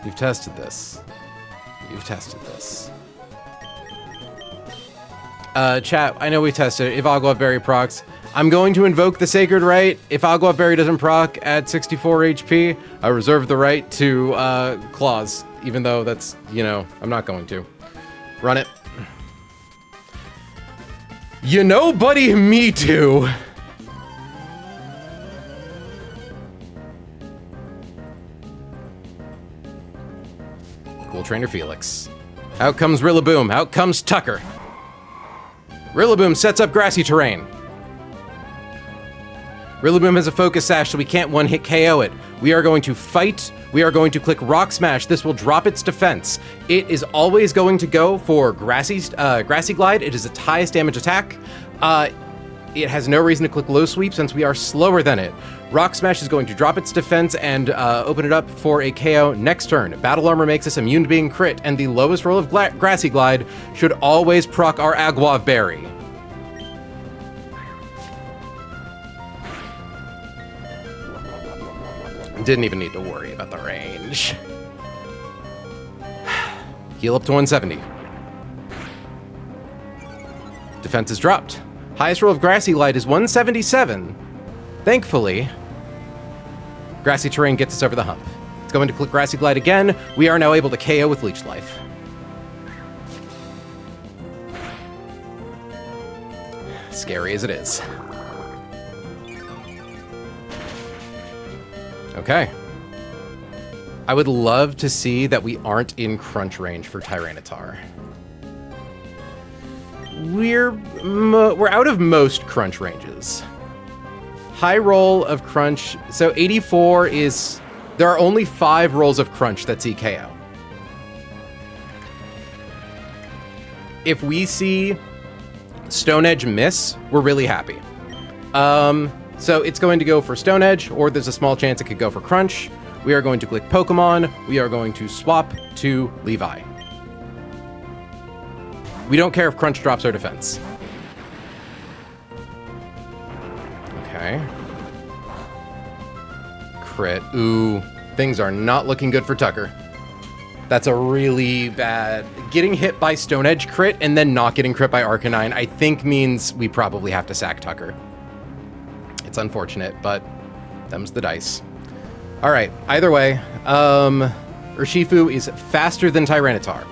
You've tested this. You've tested this. Chat, I know we tested it. If Ogwav Berry procs, I'm going to invoke the Sacred Right. If Ogwav Berry doesn't proc at 64 HP, I reserve the right to Claws, even though that's, you know, I'm not going to. Run it. You know, buddy, me too. Cool Trainer Felix. Out comes Rillaboom. Out comes Tucker. Rillaboom sets up grassy terrain. Rillaboom has a focus sash, so we can't one-hit KO it. We are going to fight. We are going to click Rock Smash. This will drop its defense. It is always going to go for Grassy Glide. It is its highest damage attack. It has no reason to click Low Sweep since we are slower than it. Rock Smash is going to drop its defense and open it up for a KO next turn. Battle Armor makes us immune to being crit, and the lowest roll of Grassy Glide should always proc our Ogwav Berry. Didn't even need to worry about the range. Heal up to 170. Defense is dropped. Highest roll of Grassy Glide is 177. Thankfully, Grassy Terrain gets us over the hump. It's going to click Grassy Glide again. We are now able to KO with Leech Life. Scary as it is. Okay. I would love to see that we aren't in crunch range for Tyranitar. We're out of most crunch ranges. High roll of crunch. So 84 is... There are only 5 rolls of crunch that see KO. If we see Stone Edge miss, we're really happy. So it's going to go for Stone Edge, or there's a small chance it could go for crunch. We are going to click Pokemon. We are going to swap to Levi. We don't care if crunch drops our defense. Okay. Crit. Ooh, things are not looking good for Tucker. That's a really bad... Getting hit by Stone Edge crit and then not getting crit by Arcanine, I think means we probably have to sack Tucker. It's unfortunate, but them's the dice. All right, either way, Urshifu is faster than Tyranitar.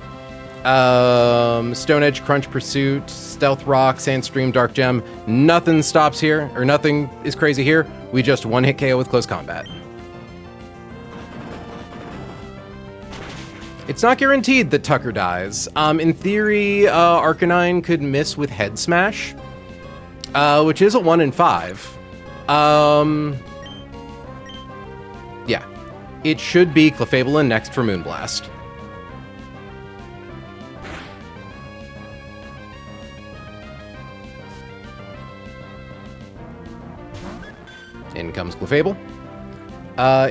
Stone Edge, Crunch, Pursuit, Stealth Rock, Sandstream, Dark Gem. Nothing stops here, or nothing is crazy here. We just one-hit KO with Close Combat. It's not guaranteed that Tucker dies. In theory, Arcanine could miss with Head Smash, which is a 1 in 5. Yeah. It should be Clefabulin next for Moonblast. In comes Clefable.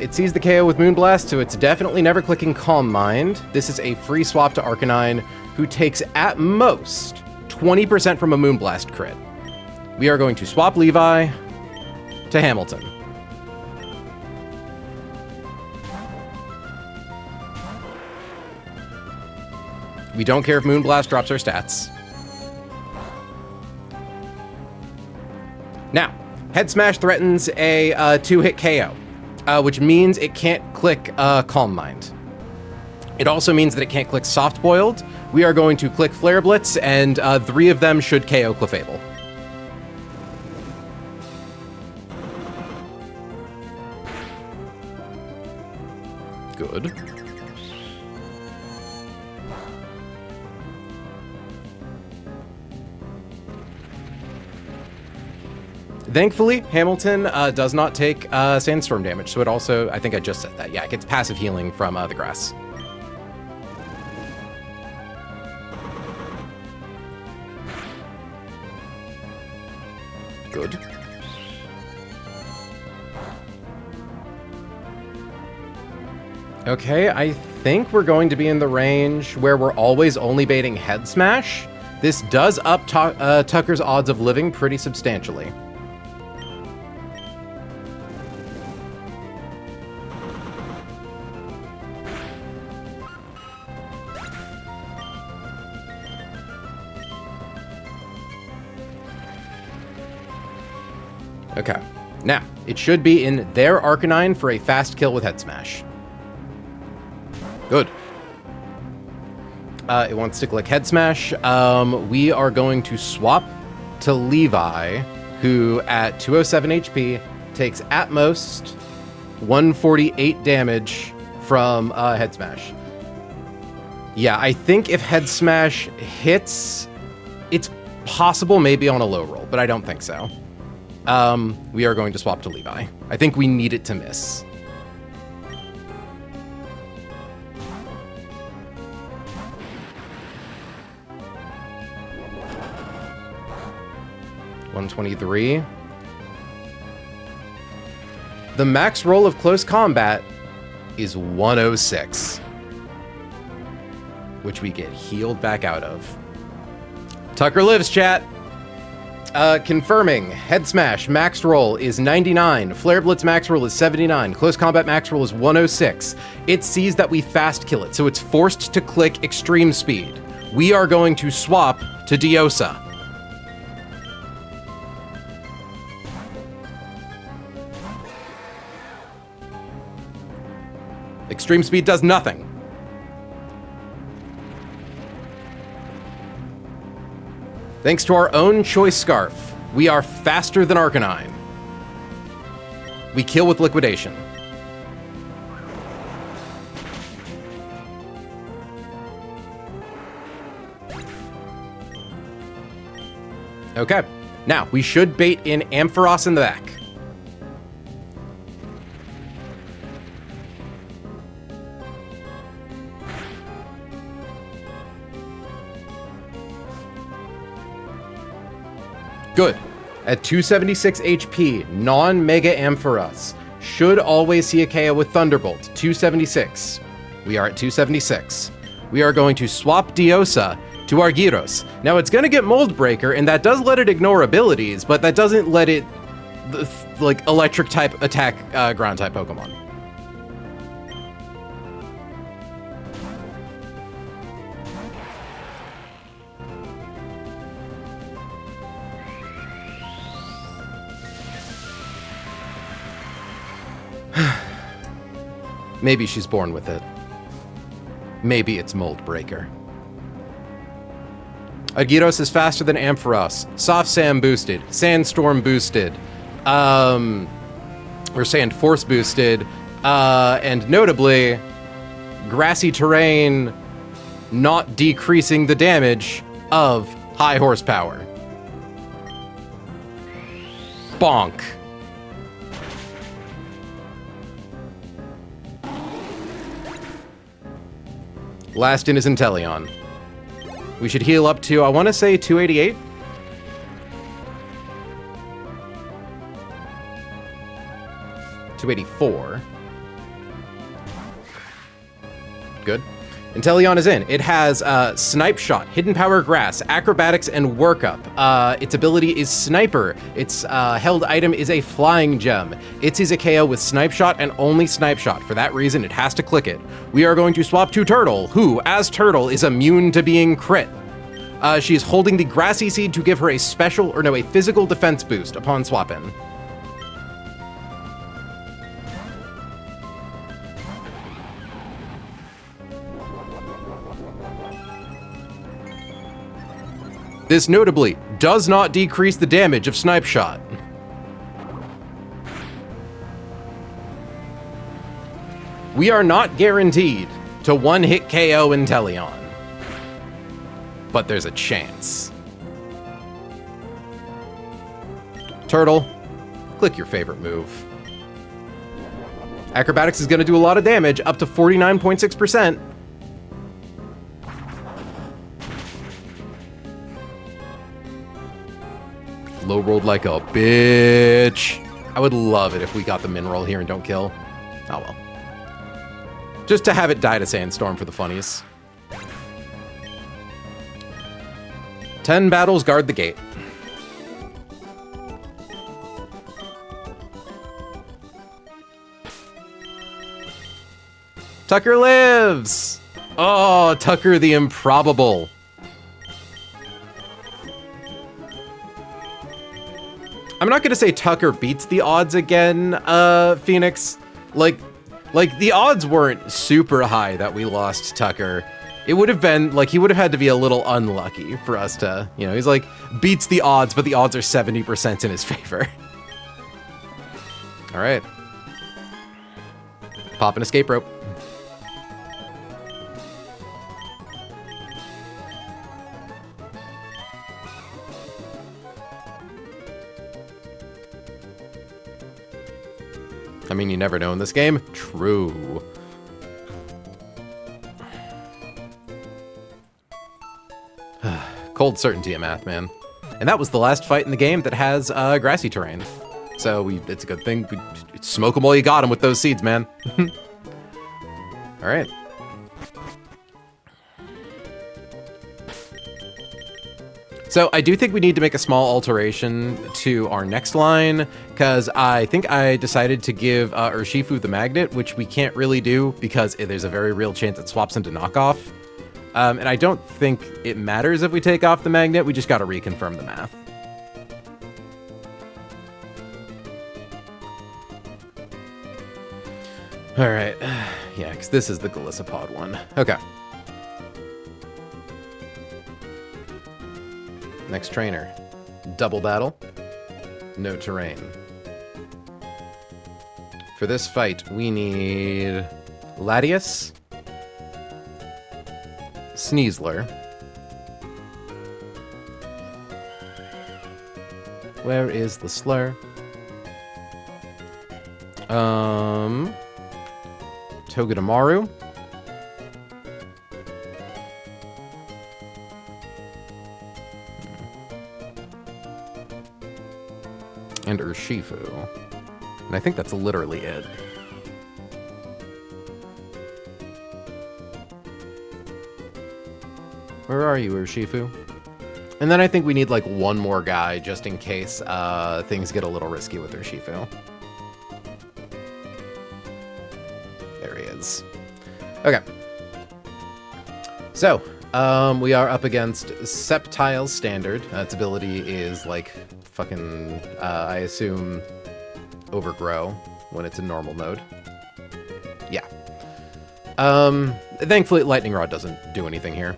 It sees the KO with Moonblast, so it's definitely never clicking Calm Mind. This is a free swap to Arcanine, who takes at most 20% from a Moonblast crit. We are going to swap Levi to Hamilton. We don't care if Moonblast drops our stats. Now, Head Smash threatens a 2-hit KO, which means it can't click Calm Mind. It also means that it can't click Soft Boiled. We are going to click Flare Blitz, and 3 of them should KO Clefable. Good. Thankfully, Hamilton does not take Sandstorm damage, so it also, I think I just said that. Yeah, it gets passive healing from the grass. Good. Okay, I think we're going to be in the range where we're always only baiting Head Smash. This does up Tucker's odds of living pretty substantially. Okay, now, it should be in their Arcanine for a fast kill with Head Smash. Good. It wants to click Head Smash. We are going to swap to Levi, who at 207 HP takes at most 148 damage from Head Smash. Yeah, I think if Head Smash hits, it's possible maybe on a low roll, but I don't think so. We are going to swap to Levi. I think we need it to miss. $123. The max roll of Close Combat is 106, which we get healed back out of. Tucker lives, chat. Confirming, Head Smash max roll is 99, Flare Blitz max roll is 79, Close Combat max roll is 106. It sees that we fast kill it, so it's forced to click Extreme Speed. We are going to swap to Diosa. Extreme speed does nothing. Thanks to our own choice scarf, we are faster than Arcanine. We kill with liquidation. Okay, now we should bait in Ampharos in the back. Good. At 276 HP, non-Mega Ampharos should always see a KO with Thunderbolt. 276. We are at 276. We are going to swap Diosa to Argyros. Now it's going to get Mold Breaker, and that does let it ignore abilities, but that doesn't let it, like, electric type attack ground type Pokemon. Maybe she's born with it. Maybe it's Mold Breaker. Argyros is faster than Ampharos. Soft Sand boosted. Sandstorm boosted. Or Sand Force boosted. And notably, Grassy Terrain not decreasing the damage of High Horsepower. Bonk. Last in is Inteleon. We should heal up to, I want to say, 288? $284. Good. Inteleon is in. It has Snipe Shot, Hidden Power Grass, Acrobatics, and Workup. Its ability is Sniper. Its held item is a Flying Gem. It sees a KO with Snipe Shot and only Snipe Shot. For that reason, it has to click it. We are going to swap to Turtle, who, as Turtle, is immune to being crit. She is holding the Grassy Seed to give her a a physical defense boost upon swap-in. This notably does not decrease the damage of Snipe Shot. We are not guaranteed to one-hit KO Inteleon, but there's a chance. Turtle, click your favorite move. Acrobatics is going to do a lot of damage, up to 49.6%. Low rolled like a bitch. I would love it if we got the min roll here and don't kill. Oh well. Just to have it die to Sandstorm for the funnies. 10 battles guard the gate. Tucker lives! Oh, Tucker the Improbable. I'm not gonna say Tucker beats the odds again, Phoenix. Like the odds weren't super high that we lost Tucker. It would have been, like, he would have had to be a little unlucky for us to, you know, he's like, beats the odds, but the odds are 70% in his favor. All right. Pop an escape rope. I mean, you never know in this game. True. Cold certainty at math, man. And that was the last fight in the game that has grassy terrain. So it's a good thing. Smoke them while you got them with those seeds, man. All right. So I do think we need to make a small alteration to our next line, because I think I decided to give Urshifu the magnet, which we can't really do because there's a very real chance it swaps into knockoff. And I don't think it matters if we take off the magnet, we just gotta reconfirm the math. Alright. Yeah, because this is the Golisopod one. Okay. Next trainer. Double battle. No terrain. For this fight, we need Latias, Sneasler. Where is the slur? Togedemaru. And Urshifu. And I think that's literally it. Where are you, Urshifu? And then I think we need like one more guy just in case things get a little risky with Urshifu. There he is. Okay. So, we are up against Sceptile's standard. Its ability is like fucking, I assume, overgrow when it's in normal mode. Yeah. Thankfully, Lightning Rod doesn't do anything here.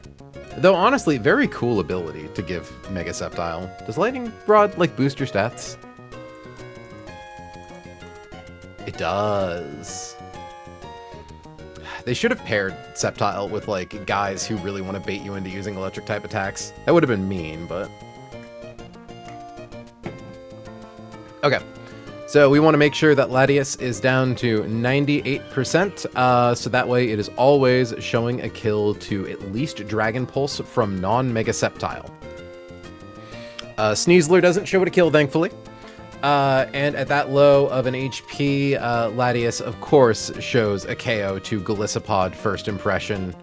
Though, honestly, very cool ability to give Mega Sceptile. Does Lightning Rod, like, boost your stats? It does. They should have paired Sceptile with, like, guys who really want to bait you into using electric-type attacks. That would have been mean, but... Okay. So we want to make sure that Latias is down to 98%, so that way it is always showing a kill to at least Dragon Pulse from non-Mega Sceptile. Sneasler doesn't show it a kill, thankfully. And at that low of an HP, Latias, of course, shows a KO to Golisopod First Impression,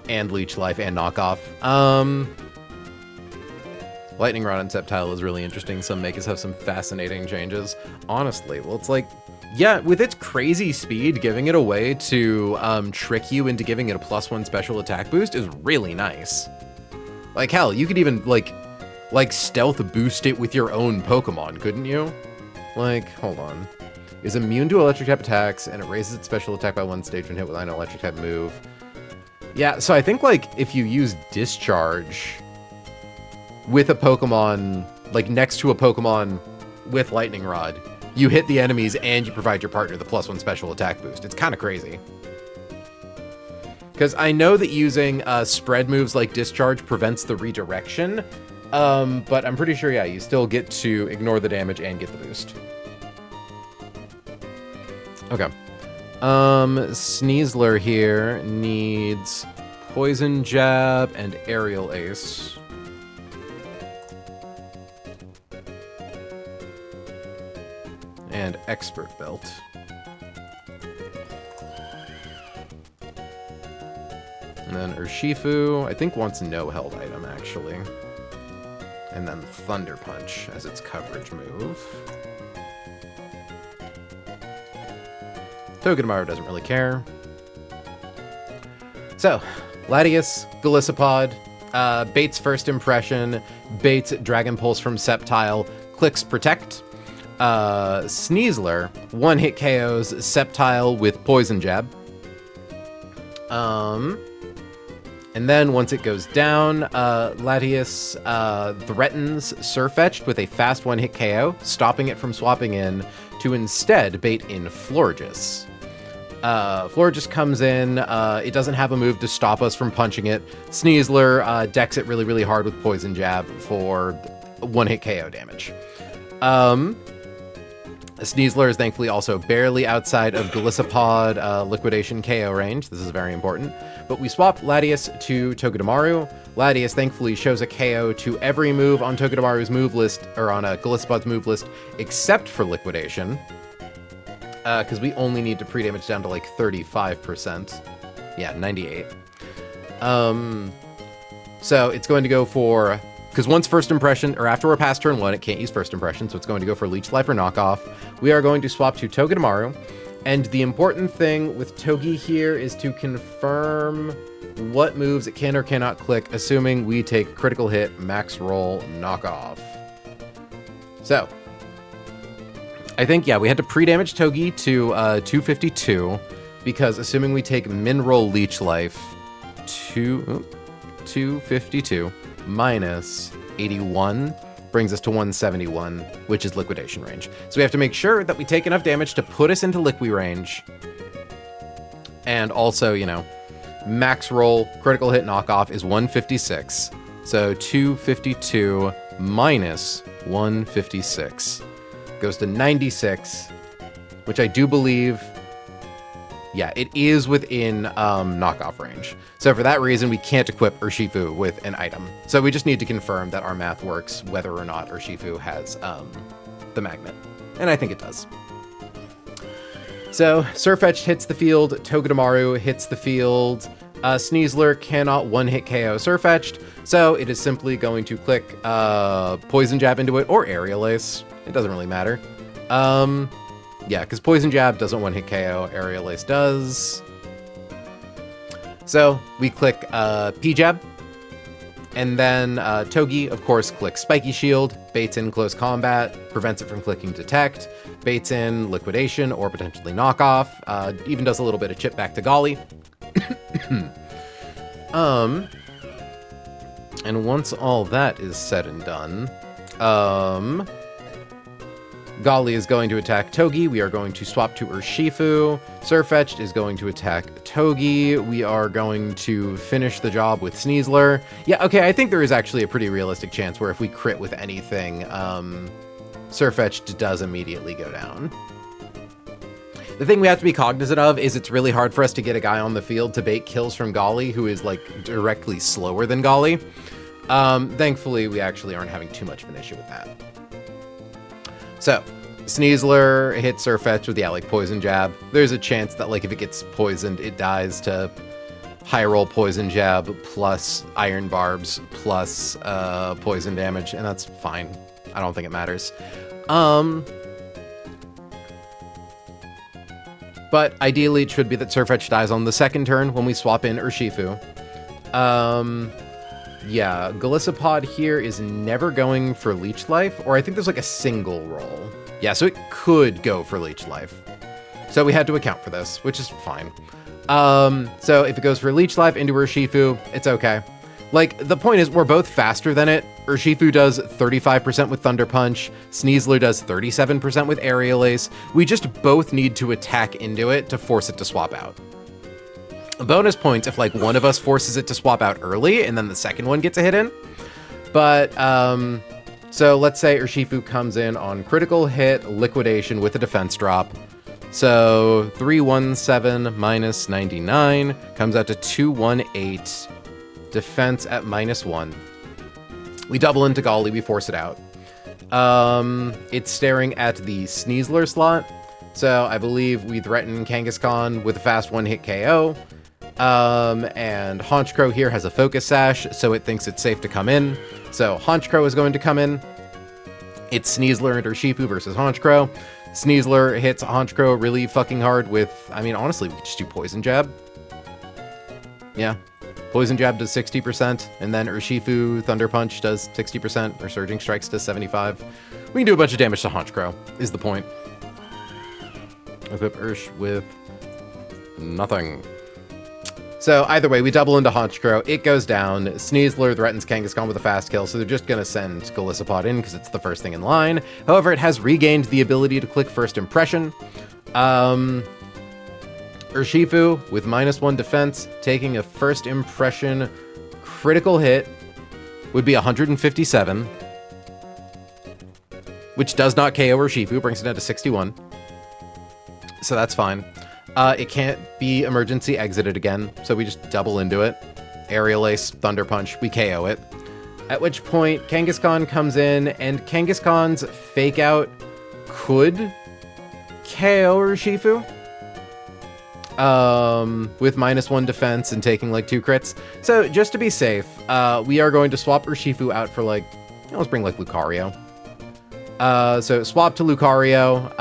and Leech Life, and Knockoff. Lightning Rod and Sceptile is really interesting. Some Megas have some fascinating changes. Honestly, well, it's like, yeah, with its crazy speed, giving it a way to trick you into giving it a +1 special attack boost is really nice. Like, hell, you could even, like stealth boost it with your own Pokemon, couldn't you? Like, hold on. Is immune to electric type attacks, and it raises its special attack by 1 stage when hit with an electric type move. Yeah, so I think, like, if you use Discharge with a Pokemon, like, next to a Pokemon with Lightning Rod, you hit the enemies and you provide your partner the +1 special attack boost. It's kind of crazy. Because I know that using spread moves like Discharge prevents the redirection, but I'm pretty sure, yeah, you still get to ignore the damage and get the boost. Okay. Sneasler here needs Poison Jab and Aerial Ace. And Expert Belt. And then Urshifu, I think, wants no held item, actually. And then Thunder Punch as its coverage move. Togedemaru doesn't really care. So, Latias, Golisopod, baits First Impression, baits Dragon Pulse from Sceptile, clicks Protect. Sneasler, 1-hit KOs Sceptile with Poison Jab. And then once it goes down, Latias threatens Surfetched with a fast 1-hit KO, stopping it from swapping in to instead bait in Florges. Florges comes in, it doesn't have a move to stop us from punching it. Sneasler decks it really, really hard with Poison Jab for 1-hit KO damage. Sneasler is thankfully also barely outside of Golisopod liquidation KO range. This is very important. But we swap Latias to Togedemaru. Latias thankfully shows a KO to every move on Togedemaru's move list, or on Golisopod's move list, except for liquidation. Because we only need to pre-damage down to like 35%. Yeah, 98. So it's going to go for... Because once First Impression, or after we're past turn 1, it can't use First Impression, so it's going to go for Leech Life or Knockoff. We are going to swap to Togedemaru, and the important thing with Togi here is to confirm what moves it can or cannot click, assuming we take critical hit, max roll, Knockoff. So, I think, yeah, we had to pre-damage Togi to 252, because assuming we take Mineral Leech Life, 252 minus 81 brings us to 171, which is liquidation range. So we have to make sure that we take enough damage to put us into liqui range. And also, you know, max roll, critical hit knockoff is 156. So 252 minus 156 goes to 96, which I do believe, yeah, it is within knockoff range. So for that reason, we can't equip Urshifu with an item. So we just need to confirm that our math works whether or not Urshifu has the magnet. And I think it does. So Surfetch'd hits the field, Togedemaru hits the field, Sneasler cannot one-hit KO Surfetch'd, so it is simply going to click Poison Jab into it, or Aerial Ace. It doesn't really matter. Yeah, because Poison Jab doesn't one-hit KO, Aerial Ace does. So we click P-Jab, and then Togi, of course, clicks Spiky Shield, baits in Close Combat, prevents it from clicking Detect, baits in Liquidation or potentially Knockoff, even does a little bit of chip back to Golly. And once all that is said and done, Golly is going to attack Togi. We are going to swap to Urshifu. Surfetch'd is going to attack Togi. We are going to finish the job with Sneasler. Yeah, okay, I think there is actually a pretty realistic chance where if we crit with anything, Surfetch'd does immediately go down. The thing we have to be cognizant of is it's really hard for us to get a guy on the field to bait kills from Golly, who is, like, directly slower than Golly. Thankfully, we actually aren't having too much of an issue with that. So, Sneasler hits Surfetch'd with the like Poison Jab. There's a chance that, like, if it gets poisoned, it dies to high roll Poison Jab plus Iron Barbs plus poison damage, and that's fine. I don't think it matters. But ideally, it should be that Surfetch'd dies on the second turn when we swap in Urshifu. Yeah, Golisopod here is never going for Leech Life, or I think there's like a single roll. Yeah, so it could go for Leech Life. So we had to account for this, which is fine. So if it goes for Leech Life into Urshifu, it's okay. Like, the point is, we're both faster than it. Urshifu does 35% with Thunder Punch. Sneasler does 37% with Aerial Ace. We just both need to attack into it to force it to swap out. Bonus points if, like, one of us forces it to swap out early, and then the second one gets a hit in. But, so let's say Urshifu comes in on critical hit, liquidation with a defense drop. So 317 minus 99 comes out to 218. Defense at -1. We double into Golly, we force it out. It's staring at the Sneasler slot. So I believe we threaten Kangaskhan with a fast one-hit KO. And Honchkrow here has a Focus Sash, so it thinks it's safe to come in. So Honchkrow is going to come in. It's Sneasler and Urshifu versus Honchkrow. Sneasler hits Honchkrow really fucking hard with, I mean, honestly, we could just do Poison Jab. Yeah. Poison Jab does 60%, and then Urshifu Thunder Punch does 60%, or Surging Strikes does 75%. We can do a bunch of damage to Honchkrow, is the point. Equip Ursh with nothing. So either way, we double into Honchkrow, it goes down, Sneasler threatens Kangaskhan with a fast kill, so they're just going to send Golisopod in because it's the first thing in line. However, it has regained the ability to click First Impression. Urshifu with -1 defense, taking a First Impression critical hit would be 157, which does not KO Urshifu, brings it down to 61. So that's fine. It can't be emergency exited again, so we just double into it. Aerial Ace, Thunder Punch, we KO it. At which point, Kangaskhan comes in, and Kangaskhan's Fake Out could KO Urshifu. With -1 defense and taking like 2 crits. So just to be safe, we are going to swap Urshifu out for like, let's bring like Lucario. So swap to Lucario,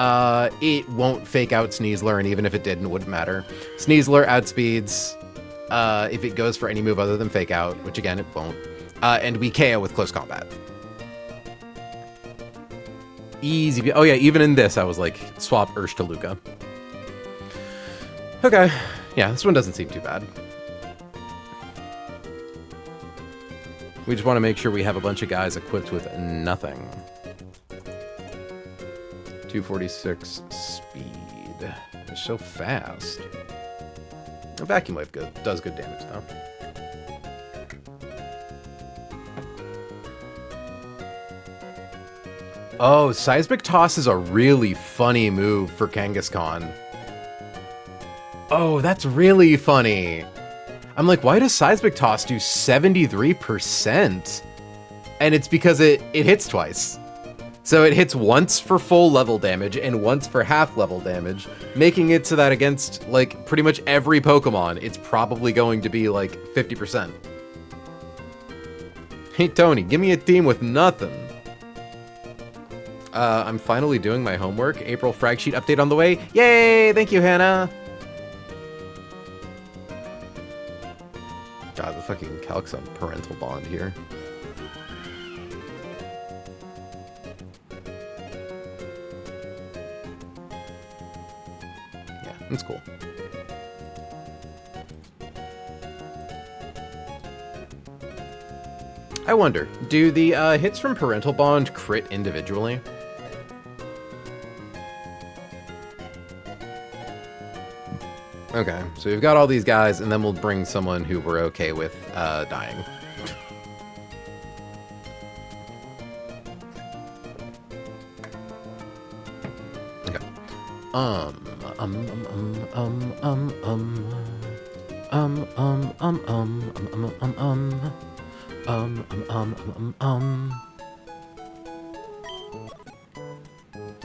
it won't Fake Out Sneasler, and even if it didn't, it wouldn't matter. Sneasler outspeeds, if it goes for any move other than Fake Out, which again, it won't. And we KO with Close Combat. Easy. Oh yeah, even in this, I was like, swap Ursh to Luca. Okay. Yeah, this one doesn't seem too bad. We just want to make sure we have a bunch of guys equipped with nothing. 246 speed. They're so fast. A vacuum wave does good damage, though. Oh, Seismic Toss is a really funny move for Kangaskhan. Oh, that's really funny. I'm like, why does Seismic Toss do 73%? And it's because it hits twice. So it hits once for full level damage and once for half level damage, making it so that against, like, pretty much every Pokemon, it's probably going to be, like, 50%. Hey, Tony, give me a team with nothing. I'm finally doing my homework. April frag sheet update on the way. Yay! Thank you, Hannah. God, the fucking calc's on parental bond here. Yeah, that's cool. I wonder, do the hits from parental bond crit individually? Okay, so we've got all these guys, and then we'll bring someone who we're okay with dying. Okay.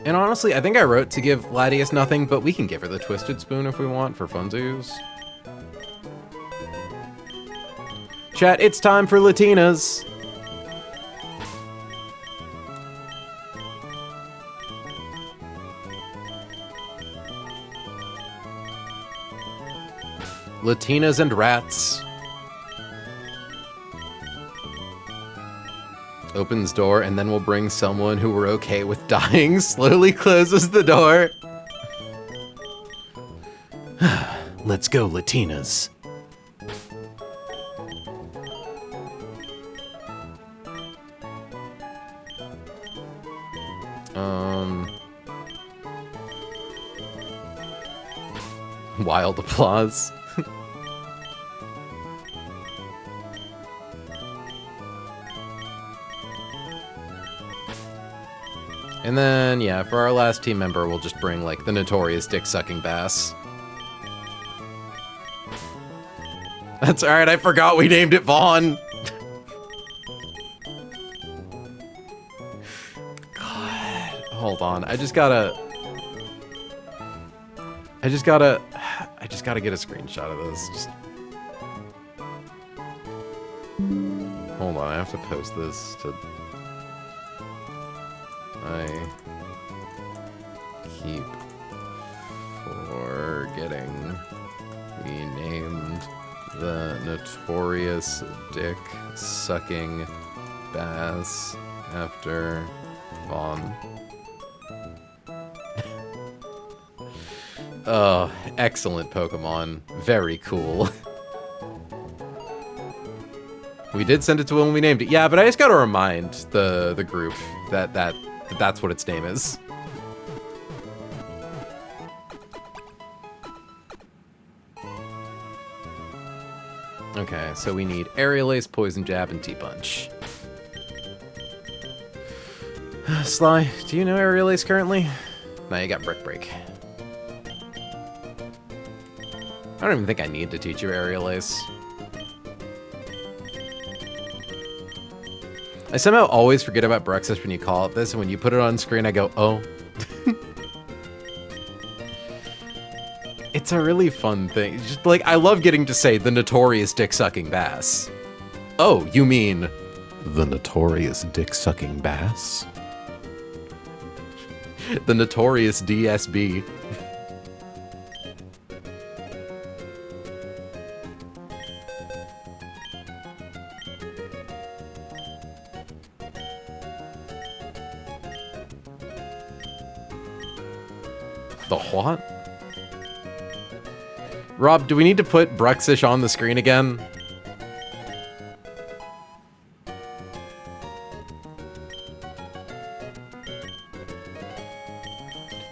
And honestly, I think I wrote to give Latias nothing, but we can give her the Twisted Spoon if we want for funsies. Chat, it's time for Latinas. Latinas and rats. Opens door, and then we'll bring someone who we're okay with dying. Slowly closes the door. Let's go, Latinas. Wild applause. And then, yeah, for our last team member, we'll just bring, like, the notorious dick-sucking bass. That's alright, I forgot we named it Vaughn! God, hold on, I just gotta get a screenshot of this, just... Hold on, I have to post this to... I keep forgetting we named the notorious dick-sucking bass after Vaughn. Oh, excellent Pokemon. Very cool. We did send it to when we named it. Yeah, but I just gotta remind the group that's what its name is. Okay, so we need Aerial Ace, Poison Jab, and T-Punch. Sly, do you know Aerial Ace currently? No, you got Brick Break. I don't even think I need to teach you Aerial Ace. I somehow always forget about Bruxus when you call it this, and when you put it on screen, I go, oh. It's a really fun thing. Just like, I love getting to say the notorious dick-sucking bass. Oh, you mean the notorious dick-sucking bass? The notorious DSB. The what? Rob, do we need to put Bruxish on the screen again?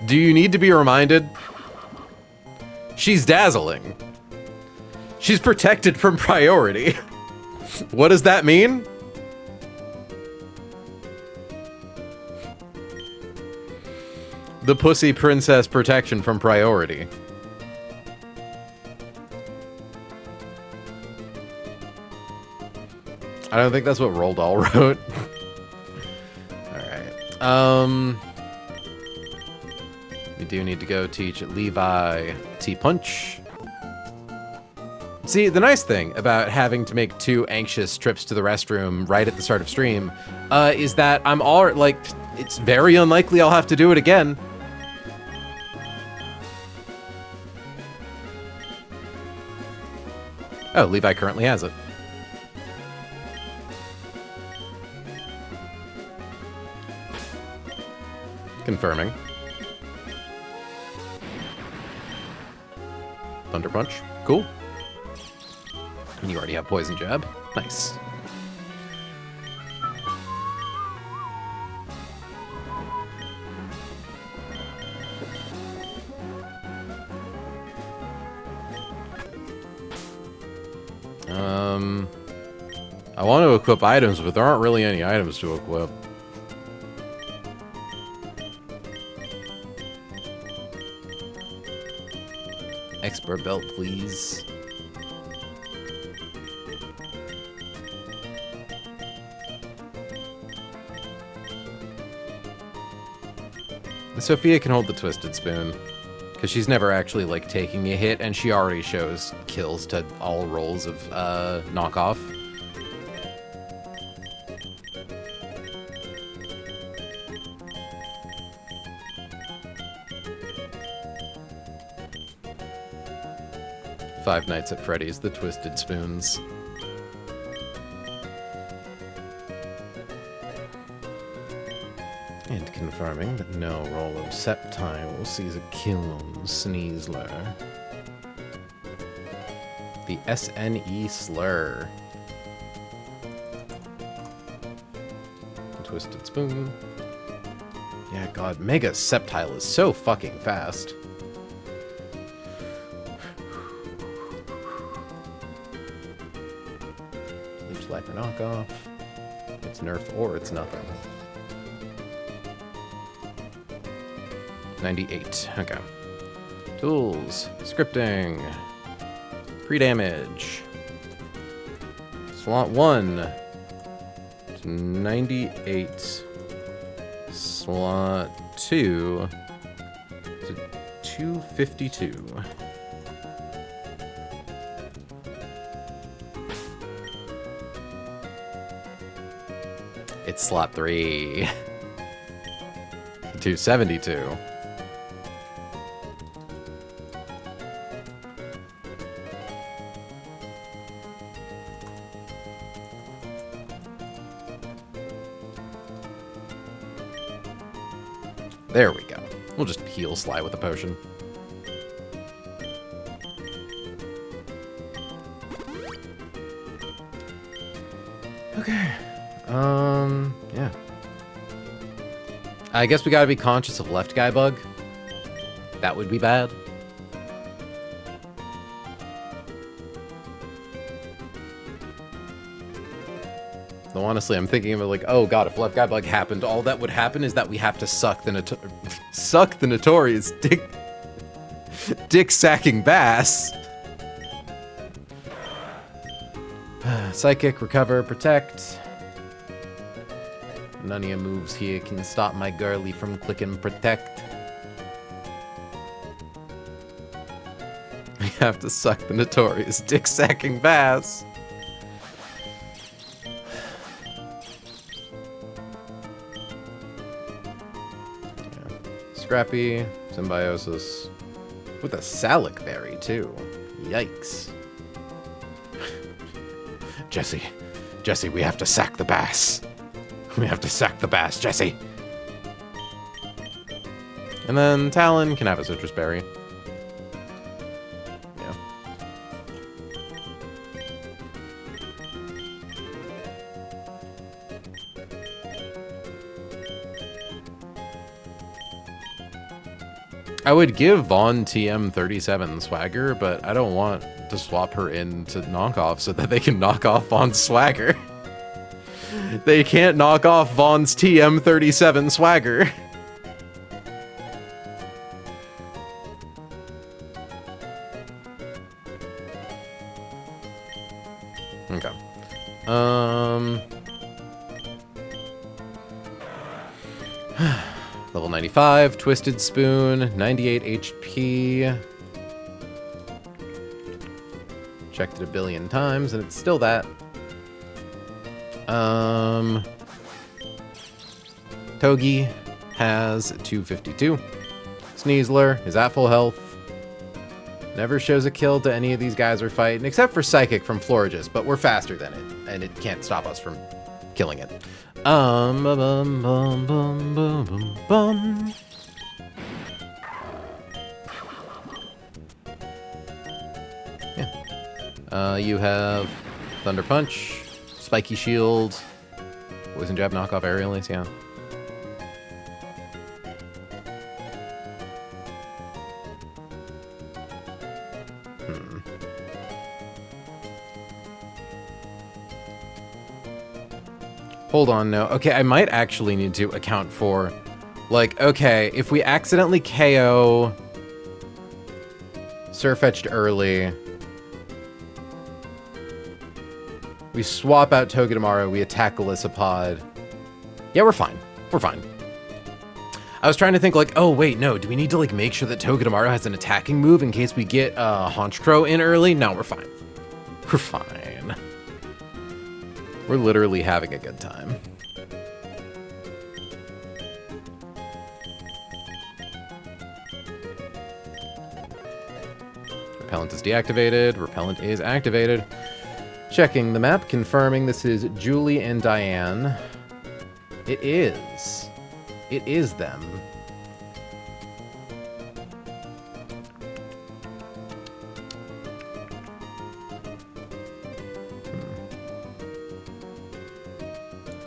Do you need to be reminded? She's dazzling. She's protected from priority. What does that mean? The pussy princess protection from priority. I don't think that's what Roald Dahl wrote. Alright. We do need to go teach Levi T-Punch. See, the nice thing about having to make 2 anxious trips to the restroom right at the start of stream is that I'm all like, it's very unlikely I'll have to do it again. Oh, Levi currently has it. Confirming. Thunder Punch. Cool. And you already have Poison Jab. Nice. I want to equip items, but there aren't really any items to equip. Expert belt, please. Sophia can hold the Twisted Spoon, because she's never actually, like, taking a hit, and she already shows kills to all rolls of, knockoff. Five Nights at Freddy's, the Twisted Spoons. And confirming that no roll of Sceptile sees a kill on Sneasler. The SNE Slur. Twisted Spoon. Yeah, God, Mega Sceptile is so fucking fast. Leech Life or knockoff. It's nerf or it's nothing. 98. Okay. Tools. Scripting. Pre-damage. Slot 1 to 98. Slot 2 to 252. It's slot 3. 272. There we go. We'll just heal Sly with a potion. Okay. Yeah. I guess we gotta be conscious of left guy bug. That would be bad. Though honestly, I'm thinking of it like, oh god, if left guy bug happened, all that would happen is that we have to suck the notorious dick sacking bass. Psychic, recover, protect. None of your moves here can stop my girly from clicking protect. We have to suck the notorious dick sacking bass. Scrappy, Symbiosis, with a Salic Berry, too. Yikes. Jesse, we have to sack the bass. We have to sack the bass, Jesse. And then Talon can have a citrus berry. Yeah. I would give Vaughn TM37 swagger, but I don't want to swap her into knockoff so that they can knock off Vaughn's swagger. They can't knock off Vaughn's TM37 swagger. Okay. Level 95, Twisted Spoon, 98 HP. Checked it a billion times, and it's still that. Togi has 252. Sneasler is at full health. Never shows a kill to any of these guys we're fighting, except for Psychic from Florigis, but we're faster than it, and it can't stop us from killing it. Bum, bum, bum, bum, bum, bum. Yeah. You have Thunder Punch, Spiky Shield, Poison Jab, knockoff Aerial Ace, yeah. Hold on, no. Okay, I might actually need to account for, like, okay, if we accidentally KO Surfetched early, we swap out Togedemaru, we attack Golisopod. Yeah, we're fine. We're fine. I was trying to think, like, oh, wait, no, do we need to, like, make sure that Togedemaru has an attacking move in case we get Honchkrow in early? No, we're fine. We're fine. We're literally having a good time. Repellent is deactivated. Repellent is activated. Checking the map, confirming this is Julie and Diane. It is. It is them.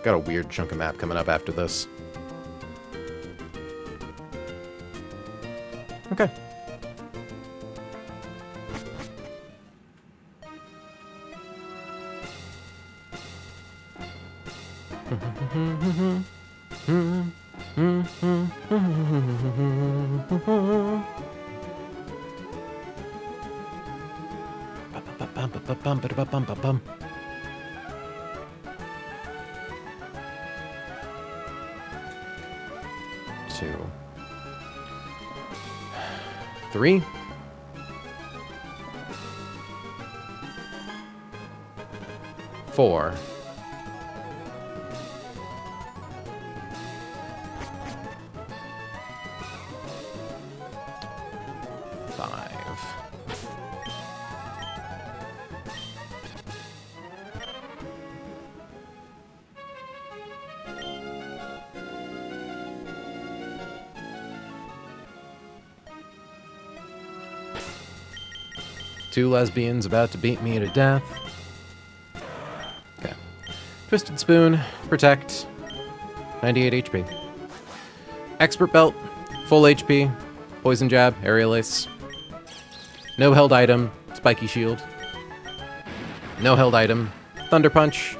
Got a weird chunk of map coming up after this. Okay. Two, 3, 4, 5. Two lesbians about to beat me to death. Okay. Twisted Spoon, Protect, 98 HP. Expert Belt, full HP, Poison Jab, Aerial Ace. No held item, Spiky Shield. No held item, Thunder Punch,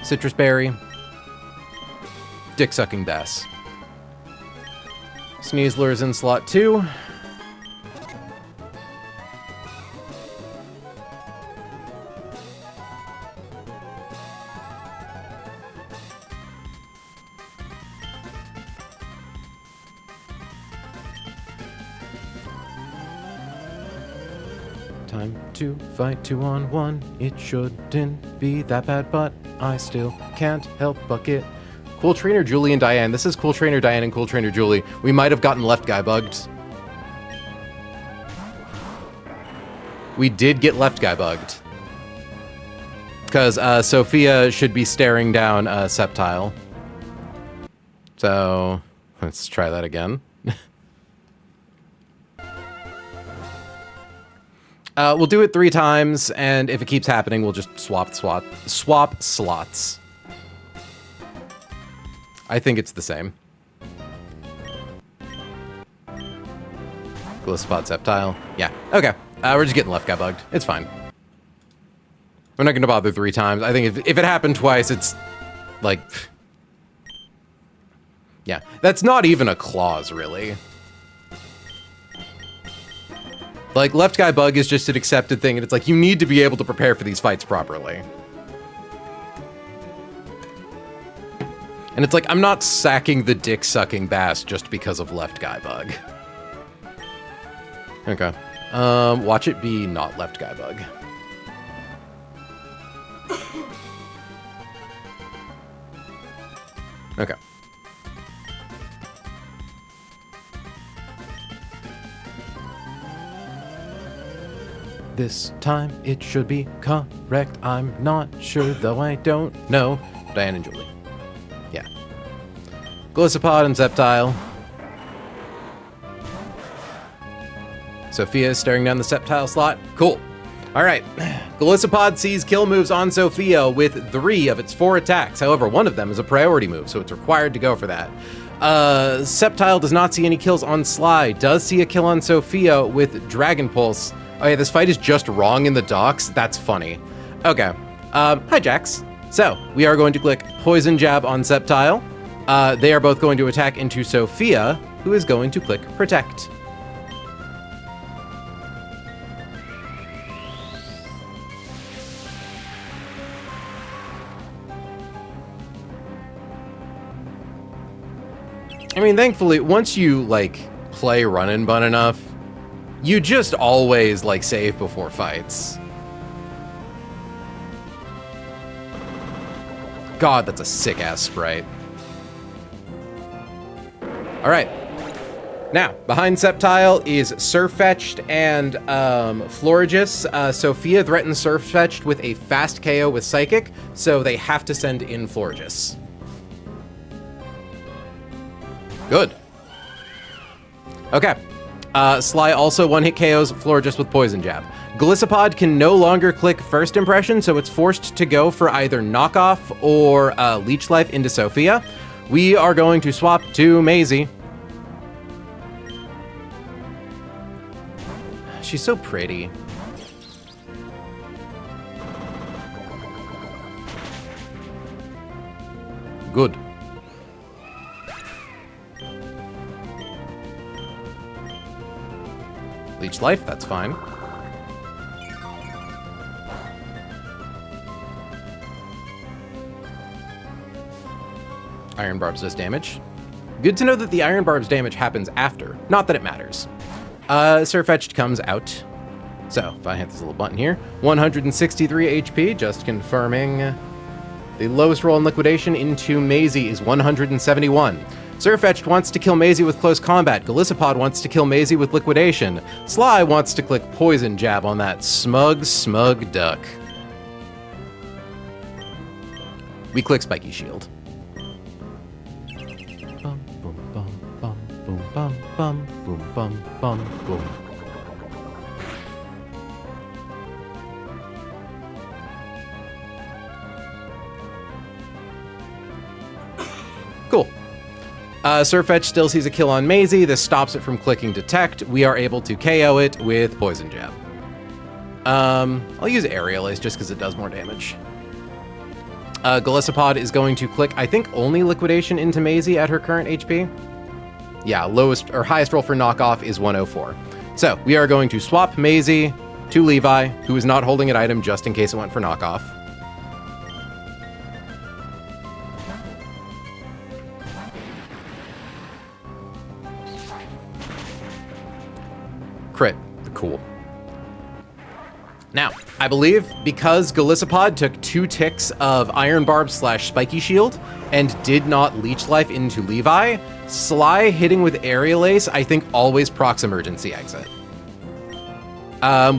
Citrus Berry, Dick Sucking Bass. Sneasler is in slot 2. Time to fight 2-on-1. It shouldn't be that bad, but I still can't help but get. Cool Trainer Julie and Diane. This is Cool Trainer Diane and Cool Trainer Julie. We might have gotten left guy bugged. We did get left guy bugged. Because Sophia should be staring down Sceptile. So, let's try that again. We'll do it 3 times, and if it keeps happening, we'll just swap slots. I think it's the same. Gliscopod Sceptile. Yeah, okay. We're just getting left guy bugged. It's fine. We're not gonna bother 3 times. I think if it happened twice, it's like... Yeah, that's not even a clause, really. Like, left guy bug is just an accepted thing, and it's like, you need to be able to prepare for these fights properly. And it's like, I'm not sacking the dick-sucking bass just because of left guy bug. Okay. Watch it be not left guy bug. Okay. This time it should be correct. I'm not sure, though I don't know. Diane and Julie. Yeah. Gliscopod and Sceptile. Sophia is staring down the Sceptile slot. Cool. Alright. Gliscopod sees kill moves on Sophia with 3 of its 4 attacks. However, one of them is a priority move, so it's required to go for that. Sceptile does not see any kills on Sly. Does see a kill on Sophia with Dragon Pulse. Oh yeah, this fight is just wrong in the docks? That's funny. Okay. Hi, Jax. So, we are going to click Poison Jab on Sceptile. They are both going to attack into Sophia, who is going to click Protect. I mean, thankfully, once you, like, play Run and Bun enough, you just always, like, save before fights. God, that's a sick-ass sprite. Alright. Now, behind Sceptile is Surfetched and Florigis. Sophia threatens Surfetched with a fast KO with Psychic, so they have to send in Florigis. Good. Okay. Sly also one-hit KOs Florigis with Poison Jab. Gliscopod can no longer click First Impression, so it's forced to go for either Knockoff or Leech Life into Sophia. We are going to swap to Maisie. She's so pretty. Good. Leech Life, that's fine. Iron Barbs does damage. Good to know that the Iron Barbs damage happens after. Not that it matters. Surfetched comes out. So, if I hit this little button here, 163 HP, just confirming. The lowest roll in liquidation into Maisie is 171. Surfetched wants to kill Maisie with close combat. Gliscopod wants to kill Maisie with liquidation. Sly wants to click Poison Jab on that smug duck. We click Spiky Shield. Bum, boom, bum, bum, boom, bum, bum, boom, bum, bum, boom. Cool. Surfetch still sees a kill on Maisie. This stops it from clicking Detect. We are able to KO it with Poison Jab. I'll use Aerial Ace just because it does more damage. Gliscopod is going to click, I think, only Liquidation into Maisie at her current HP. Yeah, lowest or highest roll for knockoff is 104. So we are going to swap Maisie to Levi, who is not holding an item just in case it went for knockoff. Crit. Cool. Now, I believe because Gliscopod took 2 ticks of Iron Barb / Spiky Shield and did not Leech Life into Levi, Sly hitting with Aerial Ace, I think, always procs Emergency Exit.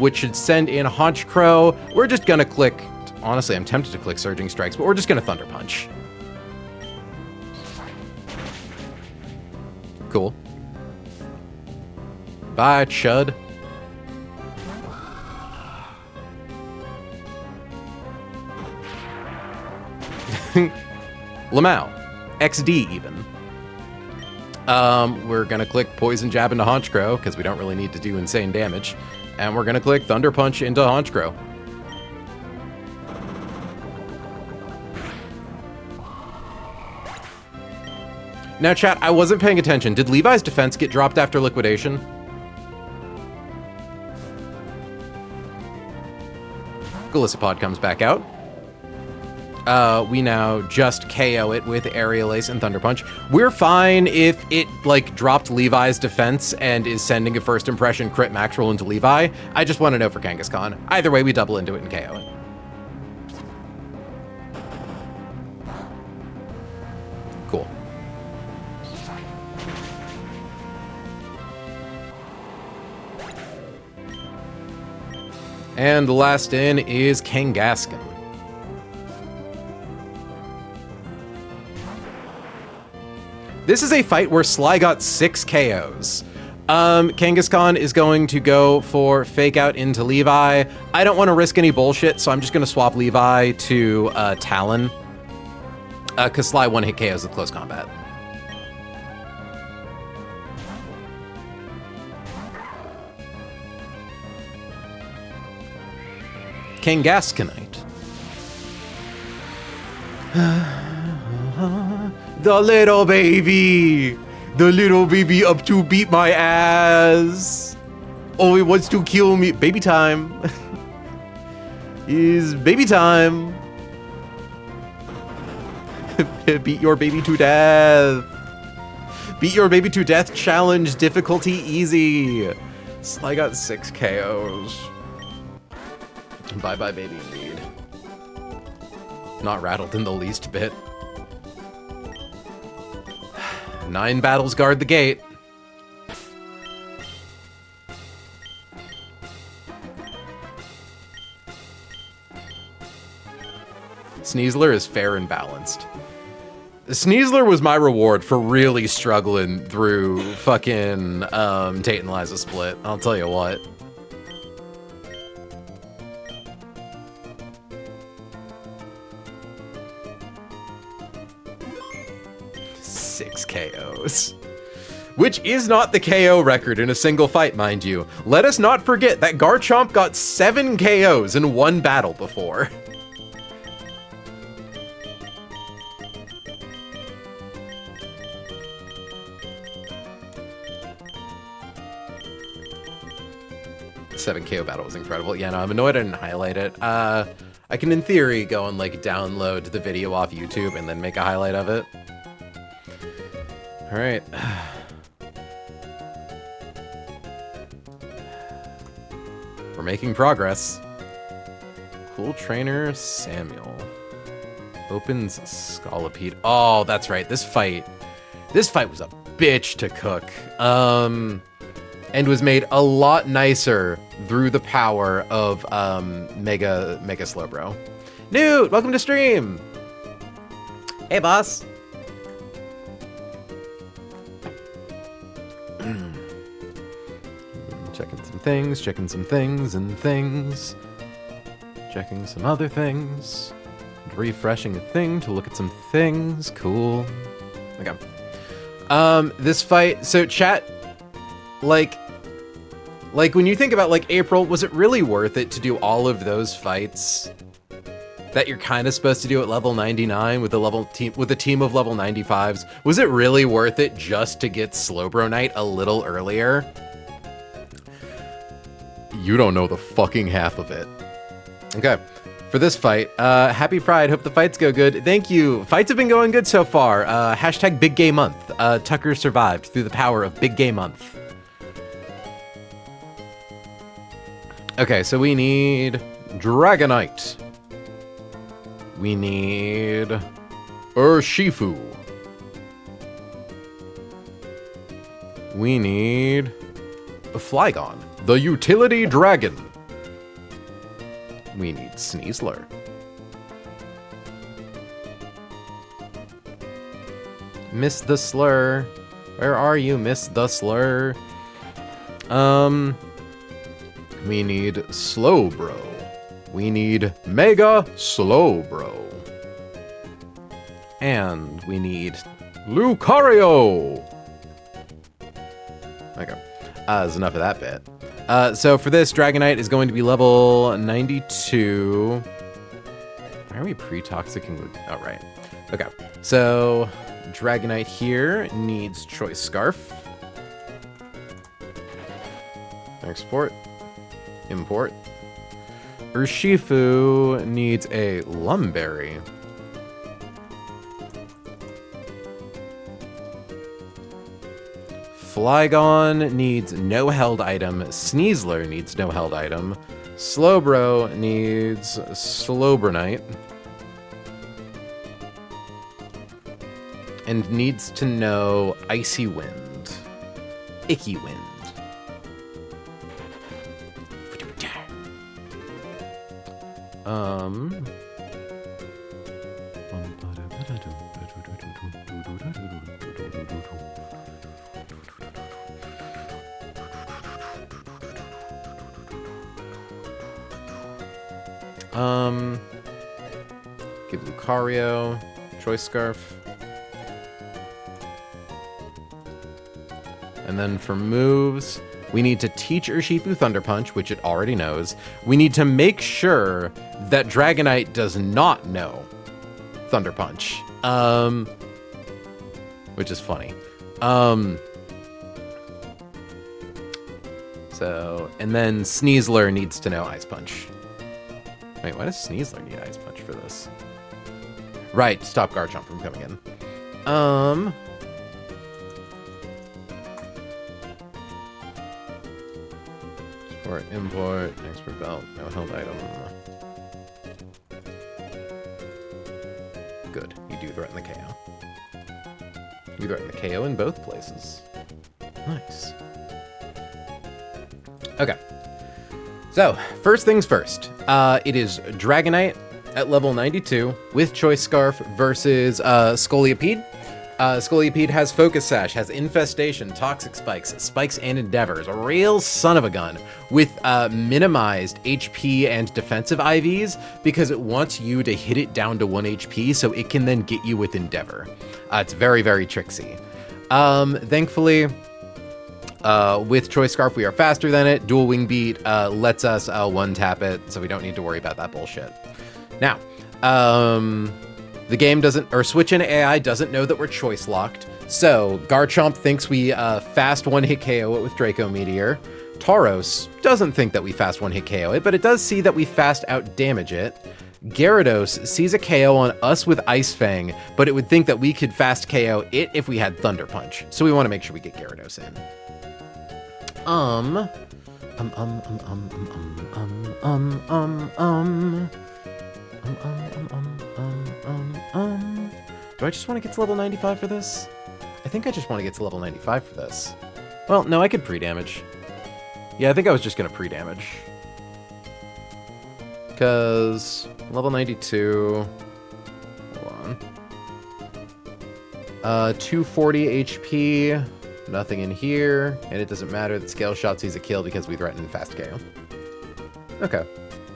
Which should send in Haunch Crow. We're just gonna click... Honestly, I'm tempted to click Surging Strikes, but we're just gonna Thunder Punch. Cool. Bye, Chud. Lamau. XD even. We're gonna click Poison Jab into Honchkrow, because we don't really need to do insane damage. And we're gonna click Thunder Punch into Honchkrow. Now chat, I wasn't paying attention. Did Levi's defense get dropped after liquidation? Golisopod comes back out. We now just KO it with Aerial Ace and Thunder Punch. We're fine if it, like, dropped Levi's defense and is sending a first impression crit max roll into Levi. I just want to know for Kangaskhan. Either way, we double into it and KO it. Cool. And the last in is Kangaskhan. This is a fight where Sly got 6 KOs. Kangaskhan is going to go for Fake Out into Levi. I don't want to risk any bullshit, so I'm just going to swap Levi to Talon. Because Sly one-hit KOs with close combat. Kangaskhanite. The little baby up to beat my ass. Oh, he wants to kill me. Baby time. Is baby time. Beat your baby to death. Beat your baby to death challenge, difficulty easy. Sly got 6 KOs. Bye-bye, baby, indeed. Not rattled in the least bit. 9 battles guard the gate. Sneasler is fair and balanced. Sneasler was my reward for really struggling through fucking Tate and Liza split. I'll tell you what. KOs. Which is not the KO record in a single fight, mind you. Let us not forget that Garchomp got 7 KOs in one battle before. The 7 KO battle was incredible. Yeah, no, I'm annoyed I didn't highlight it. I can, in theory, go and like download the video off YouTube and then make a highlight of it. All right. We're making progress. Cool Trainer Samuel. Opens Scolipede. Oh, that's right. This fight was a bitch to cook. And was made a lot nicer through the power of Mega Slowbro. Newt, welcome to stream. Hey, boss. Checking some things and things. Checking some other things. And refreshing a thing to look at some things. Cool. Okay. This fight, so chat, like when you think about like April, was it really worth it to do all of those fights that you're kind of supposed to do at level 99 with a team of level 95s? Was it really worth it just to get Slowbro Knight a little earlier? You don't know the fucking half of it. Okay, for this fight, happy Pride, hope the fights go good. Thank you, fights have been going good so far. Hashtag Big Gay Month. Tucker survived through the power of Big Gay Month. Okay, so we need Dragonite. We need Urshifu. We need a Flygon. The Utility Dragon. We need Sneasler. Miss the Slur. Where are you, Miss the Slur? We need Slowbro. We need Mega Slowbro. And we need Lucario! Okay. There's enough of that bit. So for this, Dragonite is going to be level 92. Why are we pre-toxic and... Oh, right. Okay. So Dragonite here needs Choice Scarf. Export. Import. Urshifu needs a Lumberry. Flygon needs no held item. Sneasler needs no held item. Slowbro needs Slowbronite. And needs to know Icy Wind. Icky Wind. Give Lucario Choice Scarf. And then for moves, we need to teach Urshifu Thunder Punch, which it already knows. We need to make sure that Dragonite does not know Thunder Punch. Which is funny. So, and then Sneasler needs to know Ice Punch. Wait, why does Sneasler need Ice Punch for this? Right, stop Garchomp from coming in. Or import, expert belt, no held item. Good, you do threaten the KO. You threaten the KO in both places. Nice. Okay. So, first things first. It is Dragonite at level 92 with Choice Scarf versus Scolipede. Scolipede has Focus Sash, has Infestation, Toxic Spikes, Spikes and Endeavors. A real son of a gun with minimized HP and defensive IVs because it wants you to hit it down to 1 HP so it can then get you with Endeavor. It's very, very tricksy. Thankfully, with Choice Scarf, we are faster than it. Dual Wing Beat lets us one-tap it, so we don't need to worry about that bullshit. Now, the game doesn't, or Switch in AI doesn't know that we're choice locked. So Garchomp thinks we fast one-hit KO it with Draco Meteor. Tauros doesn't think that we fast one-hit KO it, but it does see that we fast out damage it. Gyarados sees a KO on us with Ice Fang, but it would think that we could fast KO it if we had Thunder Punch. So we want to make sure we get Gyarados in. Do I just want to get to level 95 for this? I think I just want to get to level 95 for this. Well, no, I could pre-damage. Yeah, I think I was just going to pre-damage. Because level 92... Hold on. 240 HP. Nothing in here. And it doesn't matter that Scale Shot sees a kill because we threaten fast KO. Okay.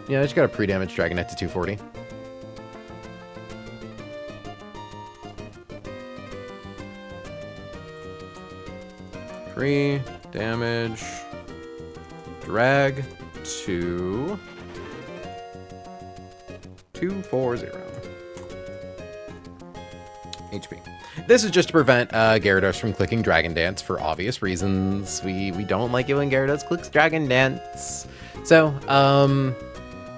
Yeah, I just got to pre-damage Dragonite to 240. Damage, drag to 240 HP. This is just to prevent Gyarados from clicking Dragon Dance for obvious reasons. We don't like it when Gyarados clicks Dragon Dance. So,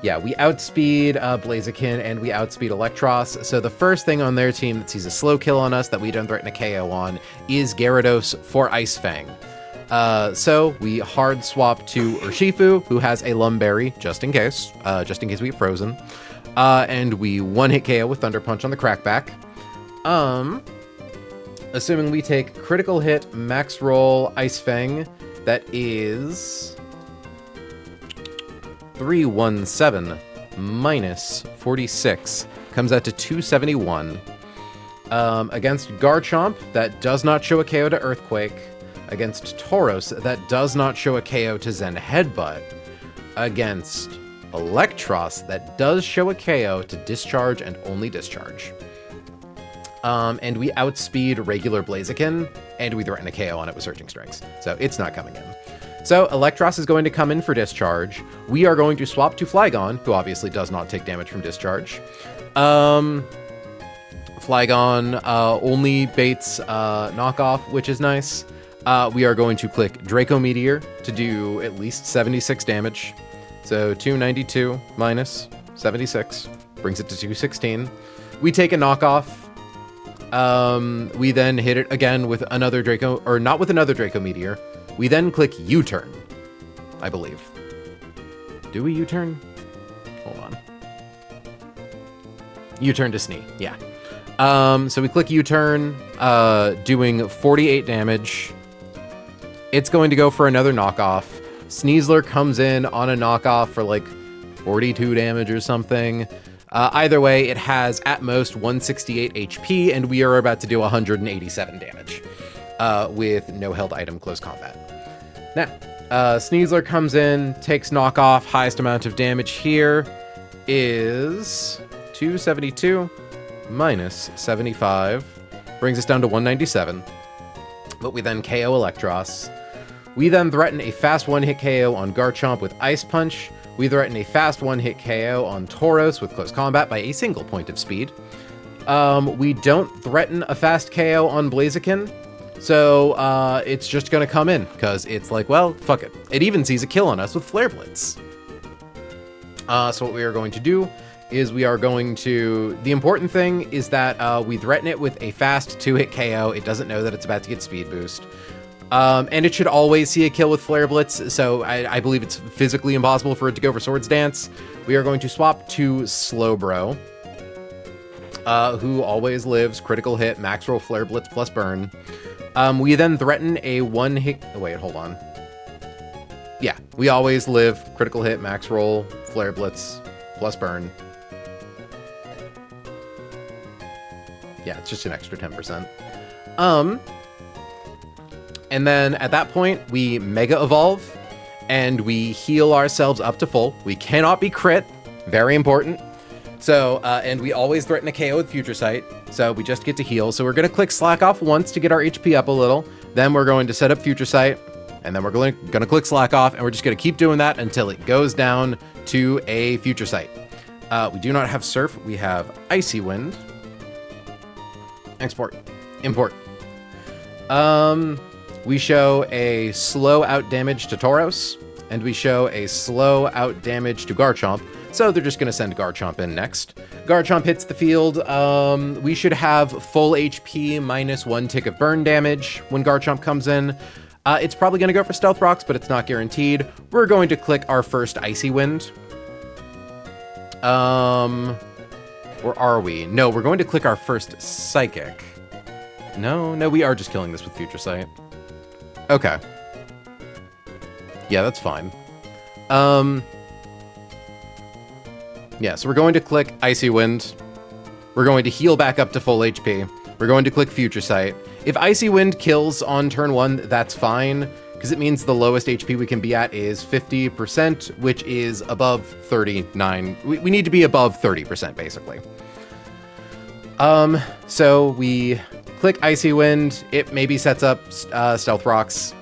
yeah, we outspeed Blaziken and we outspeed Electros. So the first thing on their team that sees a slow kill on us that we don't threaten a KO on is Gyarados for Ice Fang. So we hard swap to Urshifu, who has a Lumberry, just in case we get frozen. And we one-hit KO with Thunder Punch on the Crackback. Assuming we take critical hit, max roll, Ice Fang, that is 317 minus 46, comes out to 271. Against Garchomp, that does not show a KO to Earthquake. Against Tauros, that does not show a KO to Zen Headbutt. Against Electros, that does show a KO to Discharge and only Discharge. and we outspeed regular Blaziken, and we threaten a KO on it with Surging Strengths. So it's not coming in. So Electros is going to come in for Discharge. We are going to swap to Flygon, who obviously does not take damage from Discharge. Flygon only baits knockoff, which is nice. We are going to click Draco Meteor to do at least 76 damage. So 292 minus 76 brings it to 216. We take a knockoff. We then hit it again with another Draco, or not with another Draco Meteor. We then click U-turn, I believe. Do we U-turn? Hold on. U-turn to Snee, yeah. So we click U-turn, doing 48 damage. It's going to go for another knockoff. Sneasler comes in on a knockoff for like 42 damage or something. Either way, it has at most 168 HP, and we are about to do 187 damage with no held item close combat. Now, Sneasler comes in, takes knockoff. Highest amount of damage here is 272 minus 75. Brings us down to 197. But we then KO Electros. We then threaten a fast one-hit KO on Garchomp with Ice Punch. We threaten a fast one-hit KO on Tauros with Close Combat by a single point of speed. We don't threaten a fast KO on Blaziken, so it's just going to come in, because it's like, well, fuck it. It even sees a kill on us with Flare Blitz. So what we are going to do is we are going to... The important thing is that we threaten it with a fast two-hit KO. It doesn't know that it's about to get Speed Boost. And it should always see a kill with Flare Blitz, so I believe it's physically impossible for it to go for Swords Dance. We are going to swap to Slowbro, who always lives critical hit, max roll, Flare Blitz plus burn. We then threaten a one-hit... Oh, wait, hold on. Yeah, we always live critical hit, max roll, Flare Blitz plus burn. Yeah, it's just an extra 10%. And then at that point, we Mega Evolve, and we heal ourselves up to full. We cannot be crit, very important. So, and we always threaten a KO with Future Sight, so we just get to heal. So we're going to click Slack Off once to get our HP up a little. Then we're going to set up Future Sight, and then we're going to click Slack Off, and we're just going to keep doing that until it goes down to a Future Sight. We do not have Surf. We have Icy Wind. Export. Import. We show a slow out damage to Tauros, and we show a slow out damage to Garchomp. So they're just going to send Garchomp in next. Garchomp hits the field. We should have full HP minus 1 tick of burn damage when Garchomp comes in. It's probably going to go for Stealth Rocks, but it's not guaranteed. We're going to click our first Icy Wind. Or are we? No, we're going to click our first Psychic. No, we are just killing this with Future Sight. Okay. Yeah, that's fine. Yeah, so we're going to click Icy Wind. We're going to heal back up to full HP. We're going to click Future Sight. If Icy Wind kills on turn 1, that's fine, because it means the lowest HP we can be at is 50%, which is above 39. We need to be above 30%, basically. So we click Icy Wind. It maybe sets up Stealth Rocks.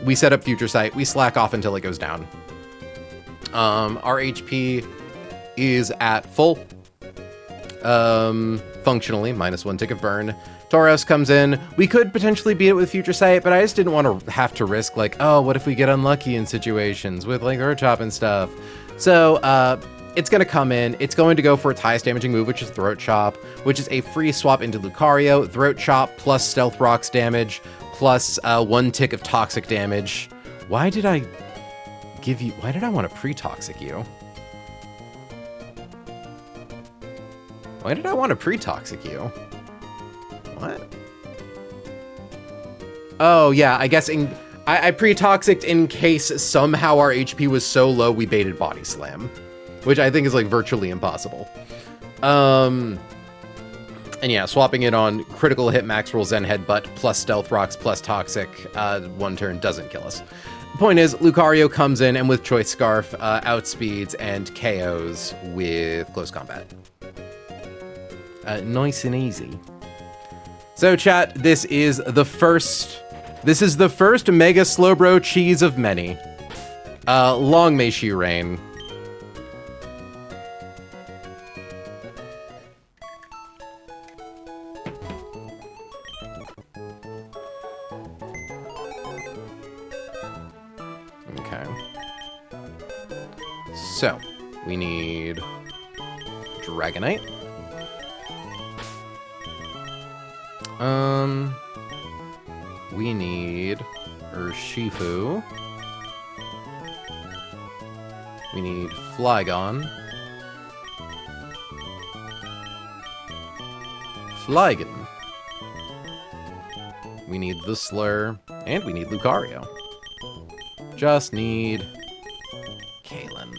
We set up Future Sight. We slack off until it goes down. Our HP is at full. Functionally, minus 1 tick of burn. Tauros comes in. We could potentially beat it with Future Sight, but I just didn't want to have to risk, like, oh, what if we get unlucky in situations with, like, Throat Chop and stuff. So, it's going to come in. It's going to go for its highest damaging move, which is Throat Chop, which is a free swap into Lucario. Throat Chop plus Stealth Rocks damage, plus 1 tick of toxic damage. Why did I want to pre-toxic you? Why did I want to pre-toxic you? What? Oh, yeah, I guess I pre-toxiced in case somehow our HP was so low we baited Body Slam, which I think is, like, virtually impossible. And yeah, swapping it on critical hit, max roll, Zen Headbutt, plus Stealth Rocks, plus Toxic, 1 turn doesn't kill us. Point is, Lucario comes in and with Choice Scarf, outspeeds and KOs with Close Combat. Nice and easy. So chat, this is the first Mega Slowbro cheese of many. Long may she reign. Okay. So, we need Dragonite. We need Urshifu. We need Flygon. Flygon. We need the Slur. And we need Lucario. Just need Kalen.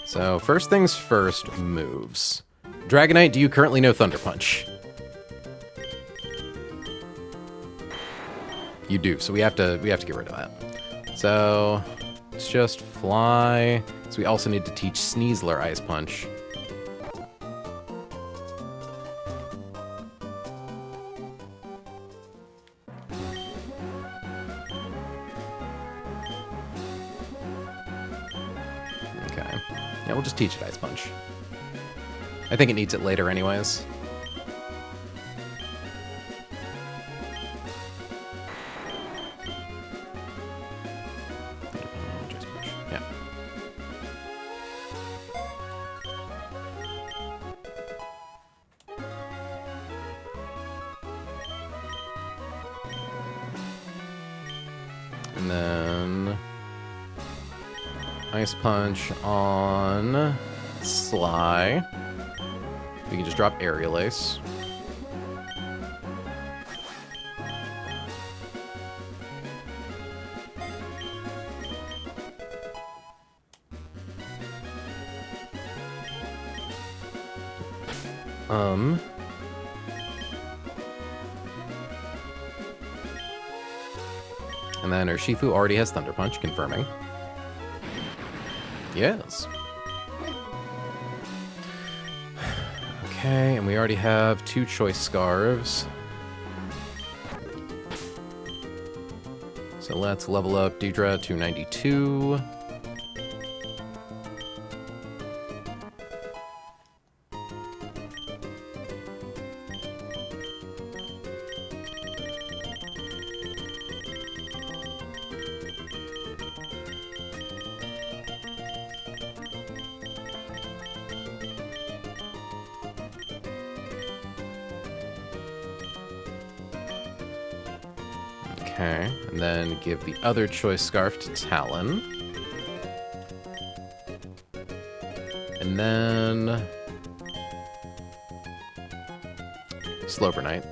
So, first things first, moves. Dragonite, do you currently know Thunder Punch? You do, so we have to get rid of that. So, let's just fly. So we also need to teach Sneasler Ice Punch. Yeah, we'll just teach it Ice Punch. I think it needs it later anyways. Yeah. And then Ice Punch on Sly. We can just drop Aerial Ace. And then Urshifu already has Thunder Punch, confirming. Yes. Okay, and we already have 2 Choice Scarves. So let's level up Deidre to 92. Okay, and then give the other Choice Scarf to Talon. And then Slowbro.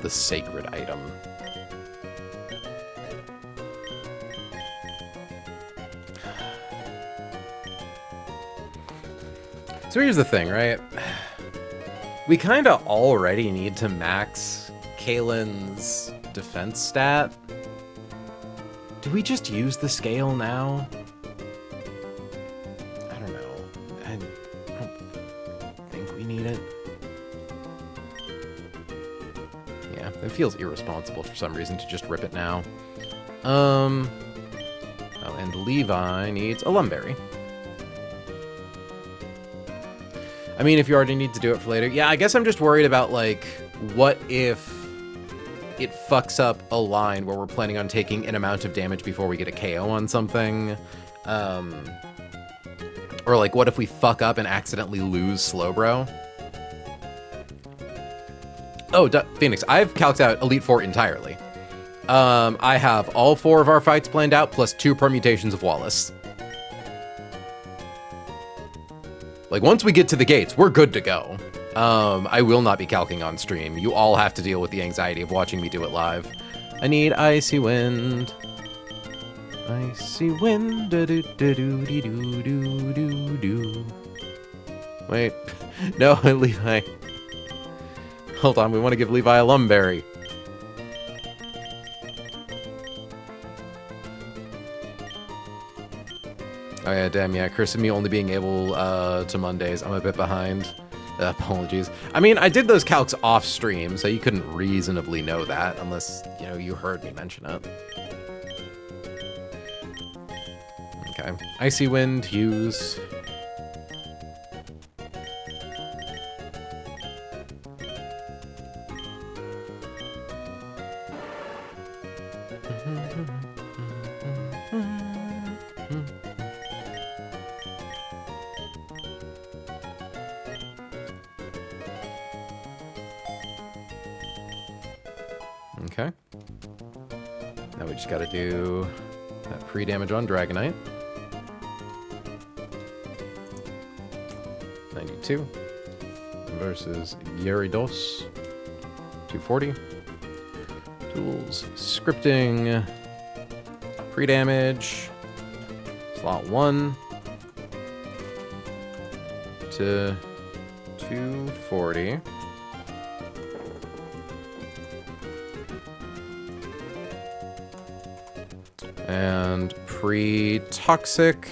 The sacred item. So here's the thing, right? We kind of already need to max Kalen's defense stat. Do we just use the scale now? I don't know. I don't think we need it. Yeah, it feels irresponsible for some reason to just rip it now. Oh, and Levi needs a Lumberry. I mean, if you already need to do it for later. Yeah, I guess I'm just worried about, like, what if it fucks up a line where we're planning on taking an amount of damage before we get a KO on something? Or, like, what if we fuck up and accidentally lose Slowbro? Oh, Phoenix, I've calced out Elite Four entirely. I have all 4 of our fights planned out, plus 2 permutations of Wallace. Like, once we get to the gates, we're good to go. I will not be calcing on stream. You all have to deal with the anxiety of watching me do it live. I need Icy Wind. Icy Wind. Do do do do do do do do. Wait. No, Levi. Hold on, we want to give Levi a Lumberry. Oh yeah, damn, yeah. Curse of me only being able to Mondays. I'm a bit behind. Apologies. I mean, I did those calcs off stream, so you couldn't reasonably know that unless, you know, you heard me mention it. Okay. Icy Wind, Hughes. Okay. Now we just gotta do that pre-damage on Dragonite. 92 versus Gyarados. 240. Tools. Scripting. Pre-damage. Slot 1 to 240. And pre-toxic.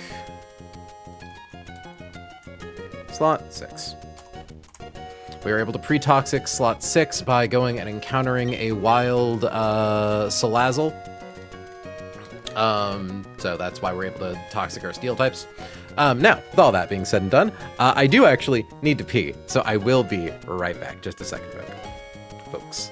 Slot 6. We were able to pre-toxic slot 6 by going and encountering a wild Salazzle. So that's why we're able to toxic our steel types. Now, with all that being said and done, I do actually need to pee, so I will be right back. Just a second, folks.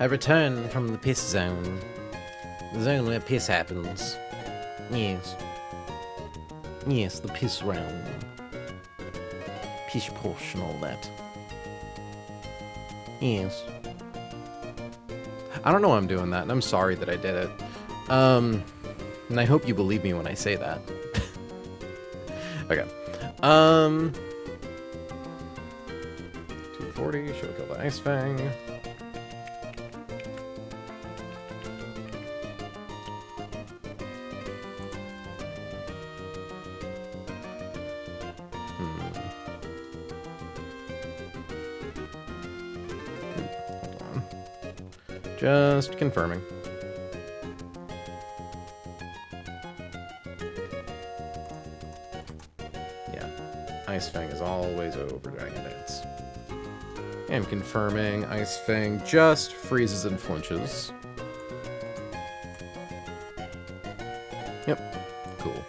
I return from the piss zone. The zone where piss happens. Yes. Yes, the piss round. Piss portion, all that. Yes. I don't know why I'm doing that, and I'm sorry that I did it. And I hope you believe me when I say that. Okay. 240, should kill the Ice Fang. Just confirming. Yeah, Ice Fang is always over Dragon Dance. And confirming, Ice Fang just freezes and flinches. Yep, cool.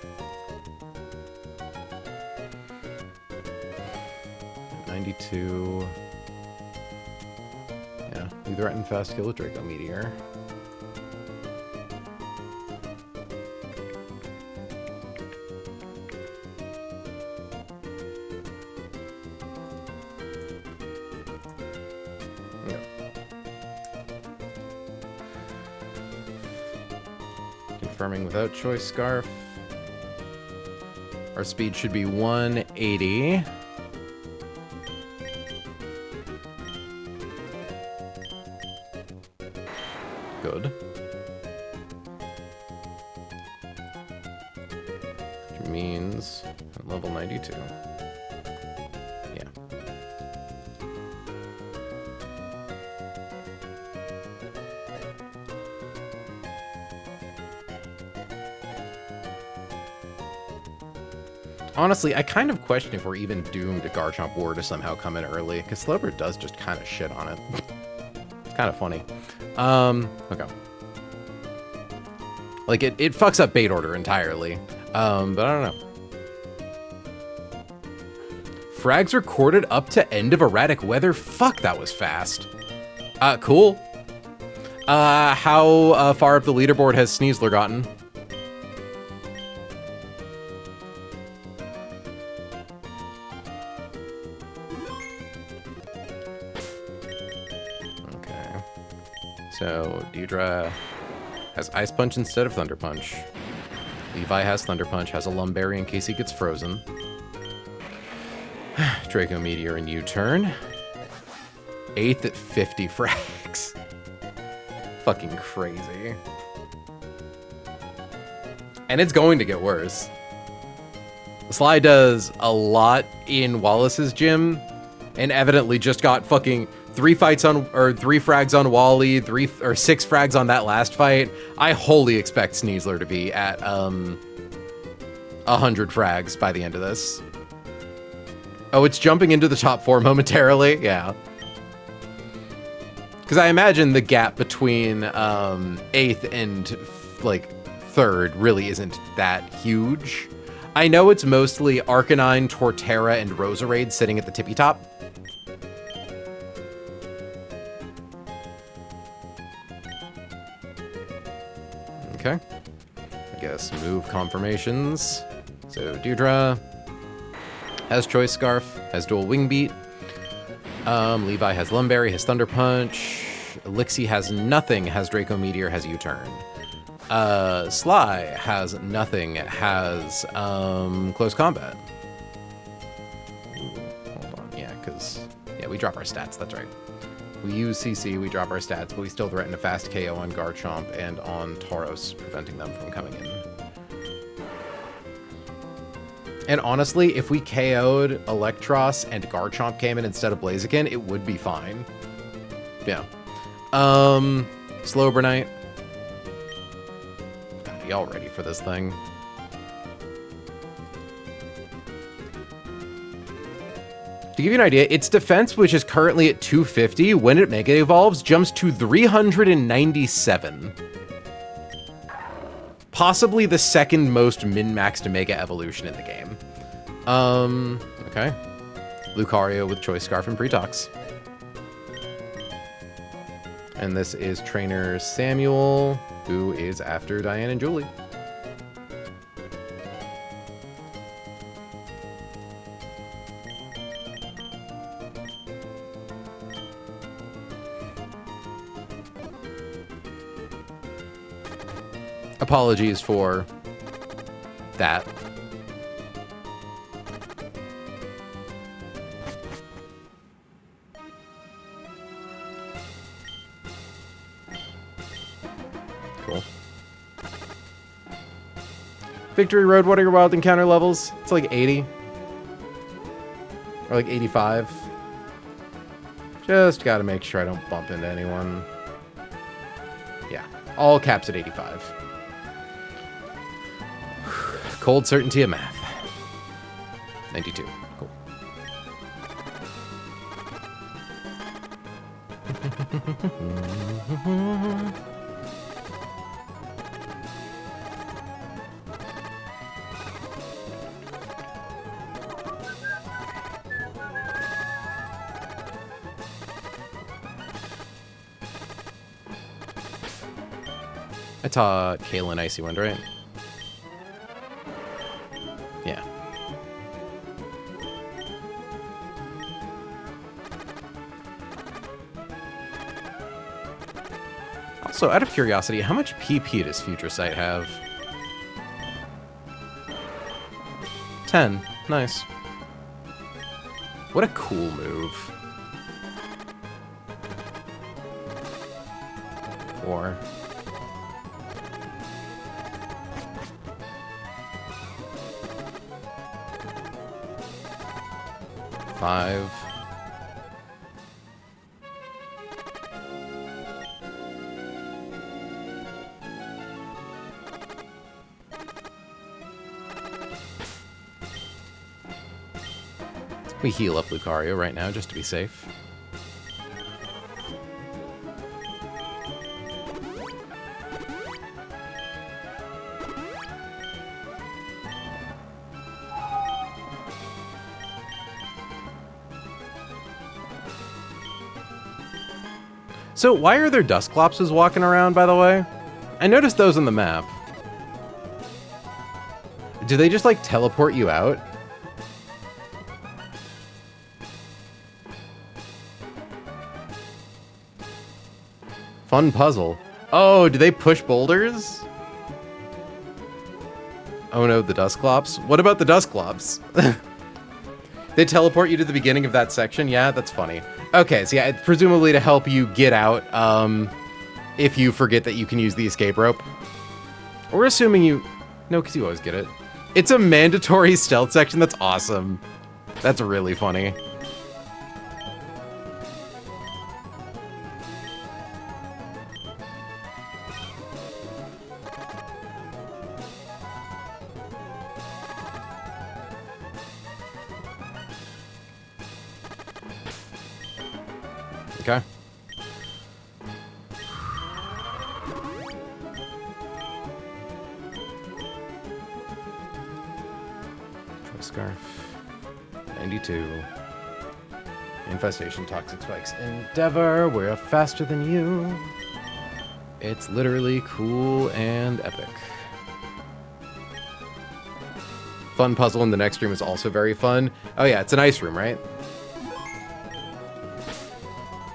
92. Yeah, we threaten fast kill with Draco Meteor. Confirming without Choice Scarf. Our speed should be 180. Good. Which means at level 92. Yeah. Honestly, I kind of question if we're even doomed to Garchomp War to somehow come in early, because Slowbro does just kind of shit on it. It's kind of funny. Okay. Like, it fucks up bait order entirely. But I don't know. Frags recorded up to end of erratic weather? Fuck, that was fast. Cool. How far up the leaderboard has Sneasler gotten? So, Deidre has Ice Punch instead of Thunder Punch. Levi has Thunder Punch, has a Lumberry in case he gets frozen. Draco Meteor and U-turn. 8th at 50 frags. Fucking crazy. And it's going to get worse. Sly does a lot in Wallace's gym, and evidently just got fucking 3 frags on Wally, 6 frags on that last fight. I wholly expect Sneasler to be at 100 frags by the end of this. Oh, it's jumping into the top 4 momentarily? Yeah. Because I imagine the gap between 8th and, like, 3rd really isn't that huge. I know it's mostly Arcanine, Torterra, and Roserade sitting at the tippy top. Okay. I guess move confirmations. So Deirdre has Choice Scarf, has Dual Wing Beat. Levi has Lumberry, has Thunder Punch. Elixir has nothing, has Draco Meteor, has U-turn. Sly has nothing, has Close Combat. Ooh, hold on, yeah, because we drop our stats, that's right. We use CC, we drop our stats, but we still threaten a fast KO on Garchomp and on Tauros, preventing them from coming in. And honestly, if we KO'd Electros and Garchomp came in instead of Blaziken, it would be fine. Yeah. Slowbro. God, y'all ready for this thing? To give you an idea, its defense, which is currently at 250, when it Mega Evolves, jumps to 397. Possibly the second most min-maxed Mega Evolution in the game. Okay. Lucario with Choice Scarf and Pretox. And this is Trainer Samuel, who is after Diane and Julie. Apologies for that. Cool. Victory Road, what are your wild encounter levels? It's like 80. Or like 85. Just gotta make sure I don't bump into anyone. All caps at 85. Cold certainty of math. 92. Cool. I taught Kaylin Icy Wind, right? Yeah. Also, out of curiosity, how much PP does Future Sight have? 10. Nice. What a cool move. 4. 5. We heal up Lucario right now just to be safe. So why are there Dusclopses walking around, by the way? I noticed those on the map. Do they just, like, teleport you out? Fun puzzle. Oh, do they push boulders? Oh no, the Dusclops. What about the Dusclops? They teleport you to the beginning of that section? Yeah, that's funny. Okay, so yeah, it's presumably to help you get out, if you forget that you can use the escape rope. We're assuming you... No, because you always get it. It's a mandatory stealth section? That's awesome. That's really funny. Okay. Scarf. 92. Infestation, Toxic Spikes. Endeavor, we're faster than you. It's literally cool and epic. Fun puzzle in the next room is also very fun. Oh yeah, it's an ice room, right?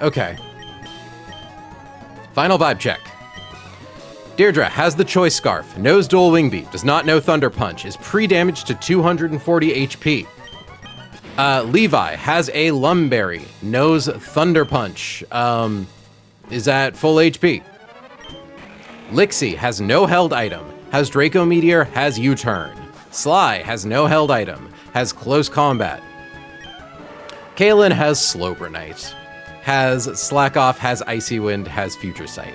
Okay. Final vibe check. Deirdre has the Choice Scarf, knows Dual Wing Beat, does not know Thunder Punch, is pre-damaged to 240 HP. Levi has a Lumberry, knows Thunder Punch, is at full HP. Lixie has no held item, has Draco Meteor, has U-Turn. Sly has no held item, has Close Combat. Kaylin has Slowbro Knight, has Slack Off, has Icy Wind, has Future Sight.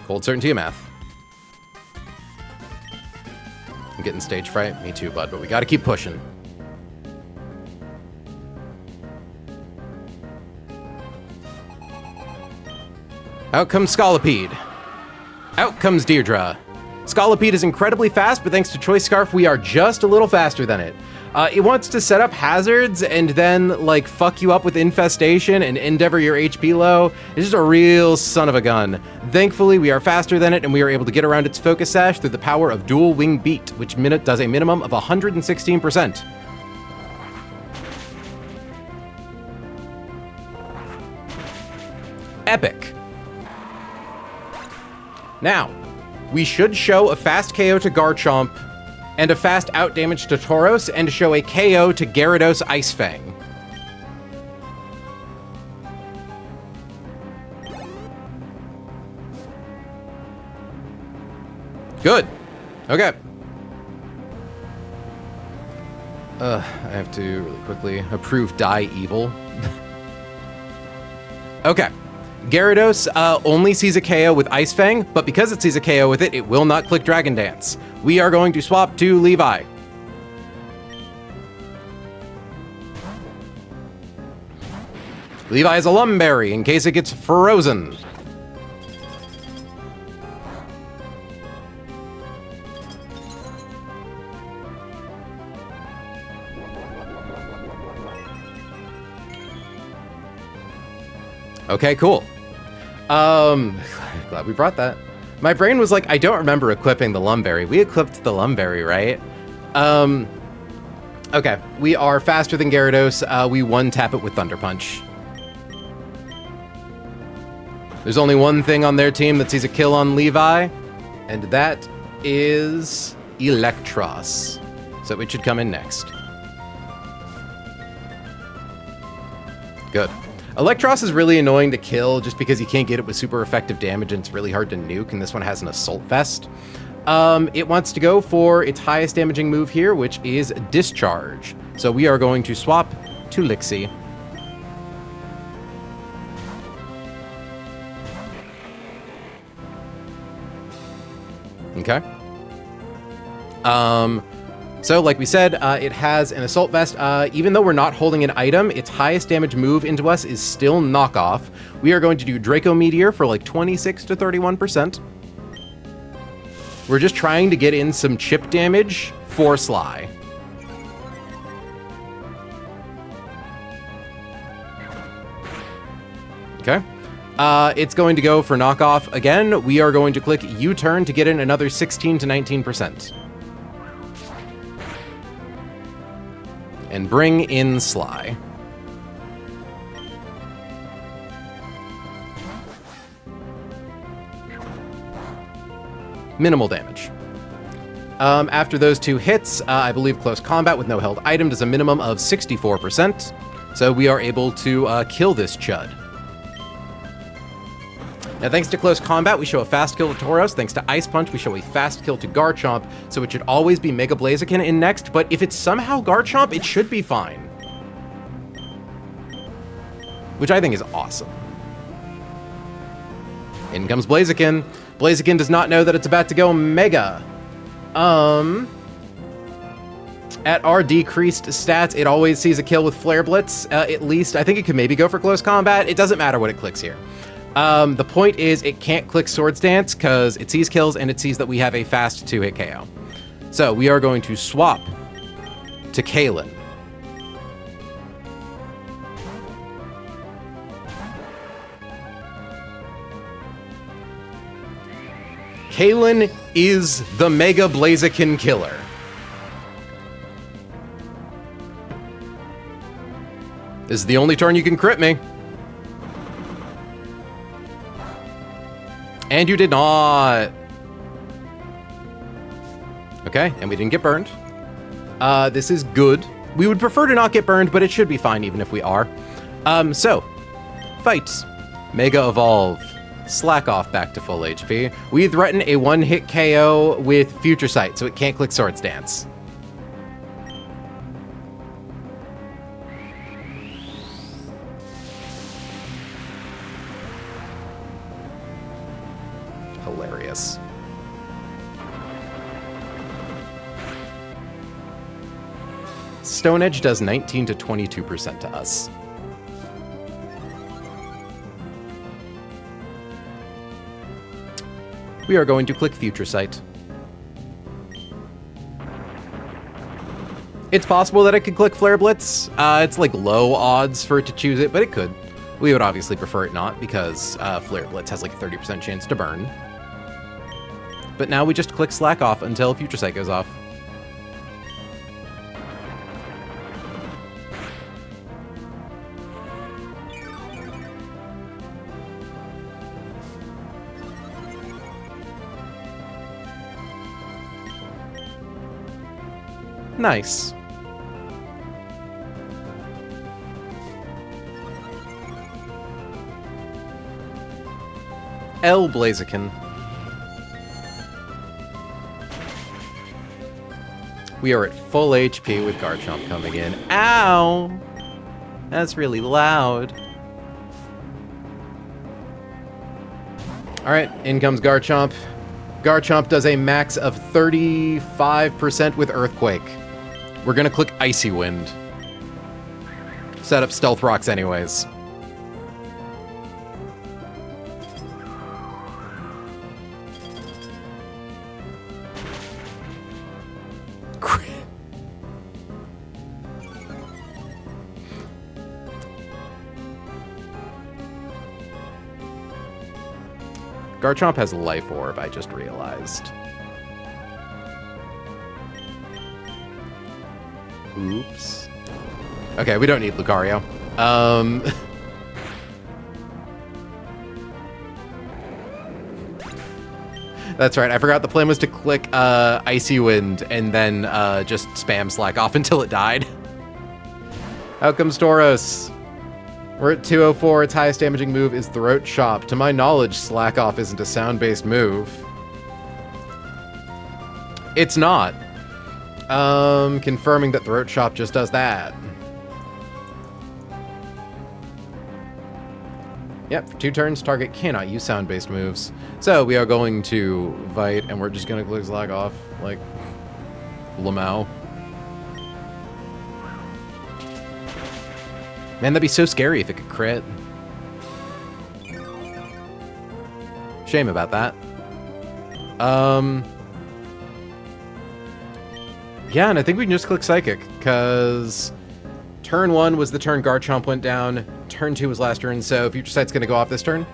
Cold certainty of math. I'm getting stage fright. Me too, bud, but we gotta keep pushing. Out comes Scolipede. Out comes Deirdre. Scolipede is incredibly fast, but thanks to Choice Scarf, we are just a little faster than it. It wants to set up hazards and then, like, fuck you up with Infestation and Endeavor your HP low. It's just a real son of a gun. Thankfully, we are faster than it, and we are able to get around its Focus Sash through the power of Dual Wing Beat, which does a minimum of 116%. Epic. Now, we should show a fast KO to Garchomp, and a fast out damage to Tauros, and show a KO to Gyarados Ice Fang. Good. Okay. I have to really quickly approve Die Evil. Okay. Gyarados only sees a KO with Ice Fang, but because it sees a KO with it, it will not click Dragon Dance. We are going to swap to Levi. Levi is a Lumberry in case it gets frozen. Okay, cool. Glad we brought that. My brain was like, I don't remember equipping the Lumberry. We equipped the Lumberry, right? Okay, we are faster than Gyarados. We one-tap it with Thunder Punch. There's only one thing on their team that sees a kill on Levi, and that is Electros. So it should come in next. Good. Electros is really annoying to kill just because you can't get it with super effective damage and it's really hard to nuke, and this one has an Assault Vest. It wants to go for its highest damaging move here, which is Discharge. So we are going to swap to Lixie. Okay. So like we said, it has an Assault Vest. Even though we're not holding an item, its highest damage move into us is still Knockoff. We are going to do Draco Meteor for like 26 to 31%. We're just trying to get in some chip damage for Sly. Okay. It's going to go for Knockoff again. We are going to click U-turn to get in another 16 to 19%. And bring in Sly. Minimal damage. After those two hits, I believe Close Combat with no held item does a minimum of 64%. So we are able to kill this Chud. Now, thanks to Close Combat, we show a fast kill to Tauros. Thanks to Ice Punch, we show a fast kill to Garchomp. So it should always be Mega Blaziken in next, but if it's somehow Garchomp, it should be fine. Which I think is awesome. In comes Blaziken. Blaziken does not know that it's about to go Mega. At our decreased stats, it always sees a kill with Flare Blitz. At least, I think it could maybe go for Close Combat. It doesn't matter what it clicks here. The point is, it can't click Swords Dance because it sees kills and it sees that we have a fast 2-hit KO. So we are going to swap to Kalen. Kalen is the Mega Blaziken killer. This is the only turn you can crit me. And you did not. Okay, and we didn't get burned. This is good. We would prefer to not get burned, but it should be fine even if we are. So, fights. Mega Evolve. Slack off back to full HP. We threaten a one-hit KO with Future Sight, so it can't click Swords Dance. Hilarious. Stone Edge does 19 to 22% to us. We are going to click Future Sight. It's possible that it could click Flare Blitz. It's like low odds for it to choose it, but it could. We would obviously prefer it not because Flare Blitz has like a 30% chance to burn. But now we just click Slack off until Future Sight goes off. Nice. L Blaziken. We are at full HP with Garchomp coming in. Ow! That's really loud. Alright, in comes Garchomp. Garchomp does a max of 35% with Earthquake. We're gonna click Icy Wind. Set up Stealth Rocks anyways. Garchomp has Life Orb, I just realized. Oops. Okay, we don't need Lucario. That's right, I forgot the plan was to click Icy Wind and then just spam Slack Off until it died. Out comes Tauros. We're at 204, its highest damaging move is Throat Chop. To my knowledge, Slack Off isn't a sound-based move. It's not. Confirming that Throat Chop just does that. Yep, for 2 turns, target cannot use sound-based moves. So we are going to Vite, and we're just gonna click Slack Off, like Lamau. Man, that'd be so scary if it could crit. Shame about that. Yeah, and I think we can just click Psychic, because turn 1 was the turn Garchomp went down, turn 2 was last turn, so Future Sight's gonna go off this turn.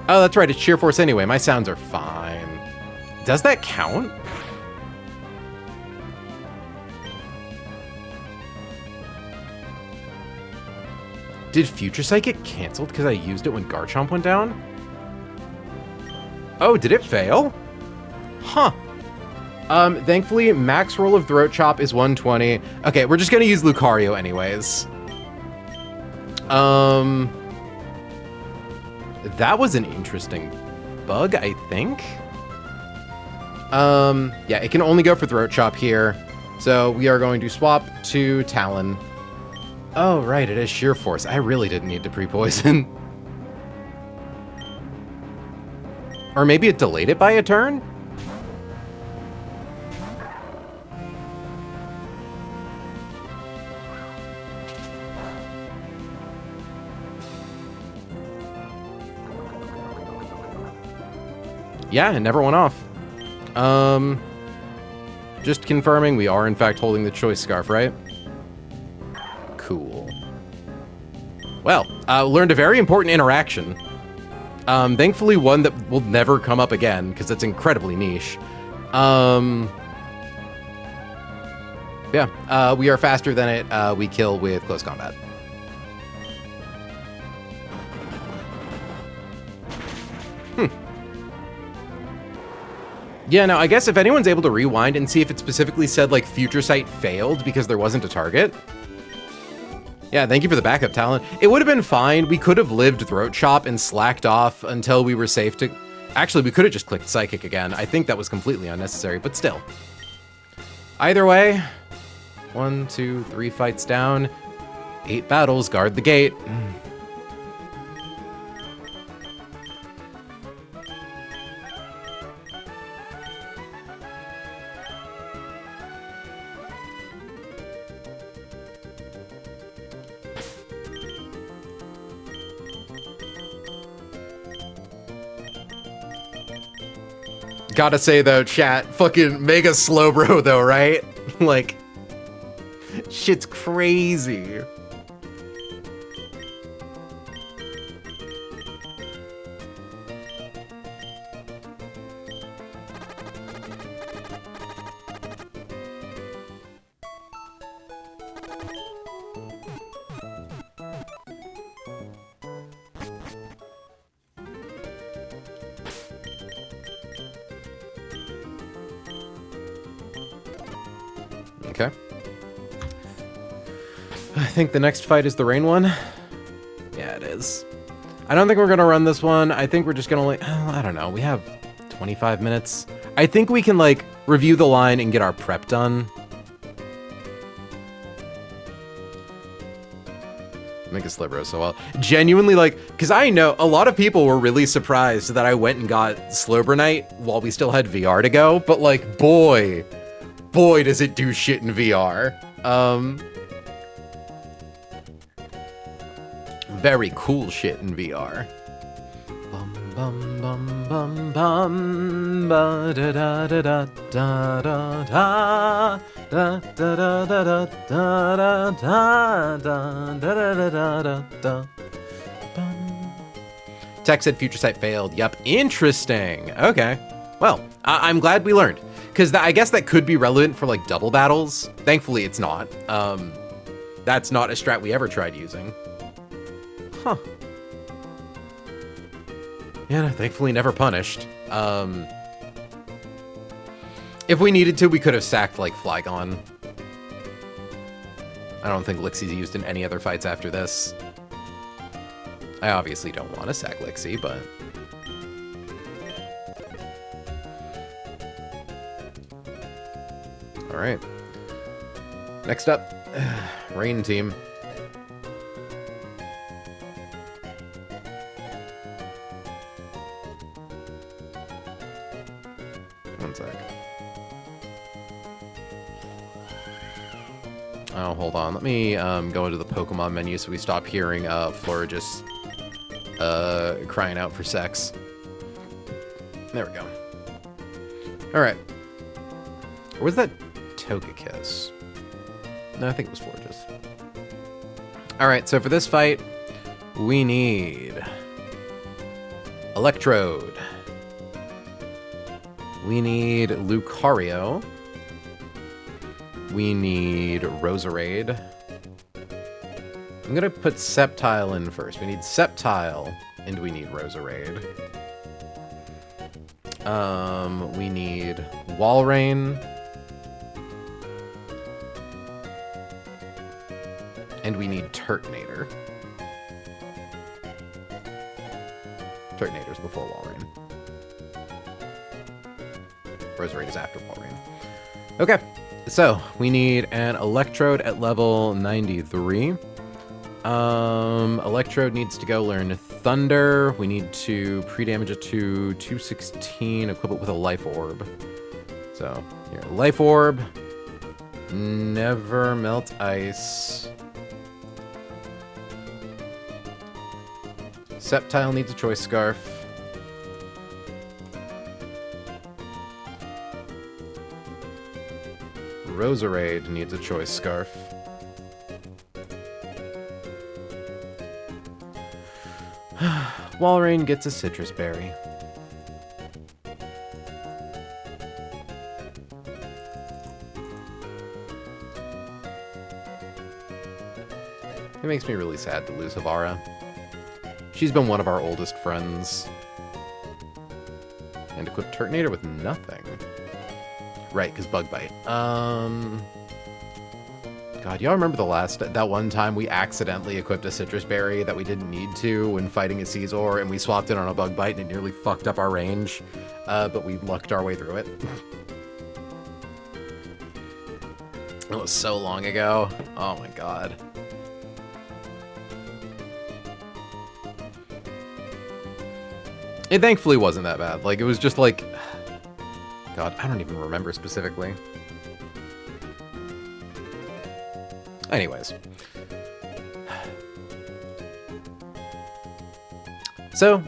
Oh, that's right, it's Sheer Force anyway. My sounds are fine. Does that count? Did Future Sight get canceled because I used it when Garchomp went down? Oh, did it fail? Huh. Thankfully, max roll of Throat Chop is 120. Okay, we're just gonna use Lucario anyways. That was an interesting bug, I think. Yeah, it can only go for Throat Chop here. So we are going to swap to Talon. Oh, right, it is Sheer Force. I really didn't need to pre-poison. Or maybe it delayed it by a turn? Yeah, it never went off. Just confirming we are in fact holding the Choice Scarf, right? Cool. Well, learned a very important interaction. Thankfully one that will never come up again, because it's incredibly niche. Yeah, we are faster than it. We kill with close combat. Yeah, no, I guess if anyone's able to rewind and see if it specifically said, like, Future Sight failed because there wasn't a target. Yeah, thank you for the backup, Talon. It would have been fine. We could have lived Throat Chop and slacked off until we were safe to... Actually, we could have just clicked Psychic again. I think that was completely unnecessary, but still. Either way, 1, 2, 3 fights down. 8 battles, guard the gate. Gotta say though, chat, fucking mega slow bro though, right? Like, shit's crazy. Okay. I think the next fight is the rain one. Yeah, it is. I don't think we're gonna run this one. I think we're just gonna like, I don't know. We have 25 minutes. I think we can, like, review the line and get our prep done. Make a Slibro so well. Genuinely, like, because I know a lot of people were really surprised that I went and got Slobronite while we still had VR to go, but, like, boy, does it do shit in VR. Very cool shit in VR. Bum bum bum bum bum ba da da da da da da da da da da da da da da da da. Tech said future sight failed. Yep, interesting. Okay, well, I'm glad we learned, because I guess that could be relevant for like double battles. Thankfully, it's not. That's not a strat we ever tried using. Huh. Yeah, no, thankfully never punished. If we needed to, we could have sacked, like, Flygon. I don't think Lixie's used in any other fights after this. I obviously don't want to sack Lixie, but... Alright. Next up, Rain Team. One sec. Oh, hold on. Let me go into the Pokemon menu so we stop hearing Florigis crying out for sex. There we go. Alright. Or was that Togekiss? No, I think it was Florigis. Alright, so for this fight, we need Electrode. We need Lucario. We need Roserade. I'm gonna put Sceptile in first. We need Sceptile, and we need Roserade. We need Walrein. And we need Turtonator. Turtonator's before Walrein. Roserade is after Walrein. Okay, so we need an Electrode at level 93. Electrode needs to go learn Thunder. We need to pre-damage it to 216, equip it with a Life Orb. So, here, Life Orb. Never melt ice. Sceptile needs a Choice Scarf. Roserade needs a Choice Scarf. Walrein gets a Citrus Berry. It makes me really sad to lose Havara. She's been one of our oldest friends. And equip Turtonator with nothing. Right, because Bug Bite. God, y'all remember that one time we accidentally equipped a Citrus Berry that we didn't need to when fighting a Caesar, and we swapped it on a Bug Bite and it nearly fucked up our range, but we lucked our way through it. It was so long ago. Oh my god. It thankfully wasn't that bad. Like, it was just like... God, I don't even remember specifically. Anyways. So,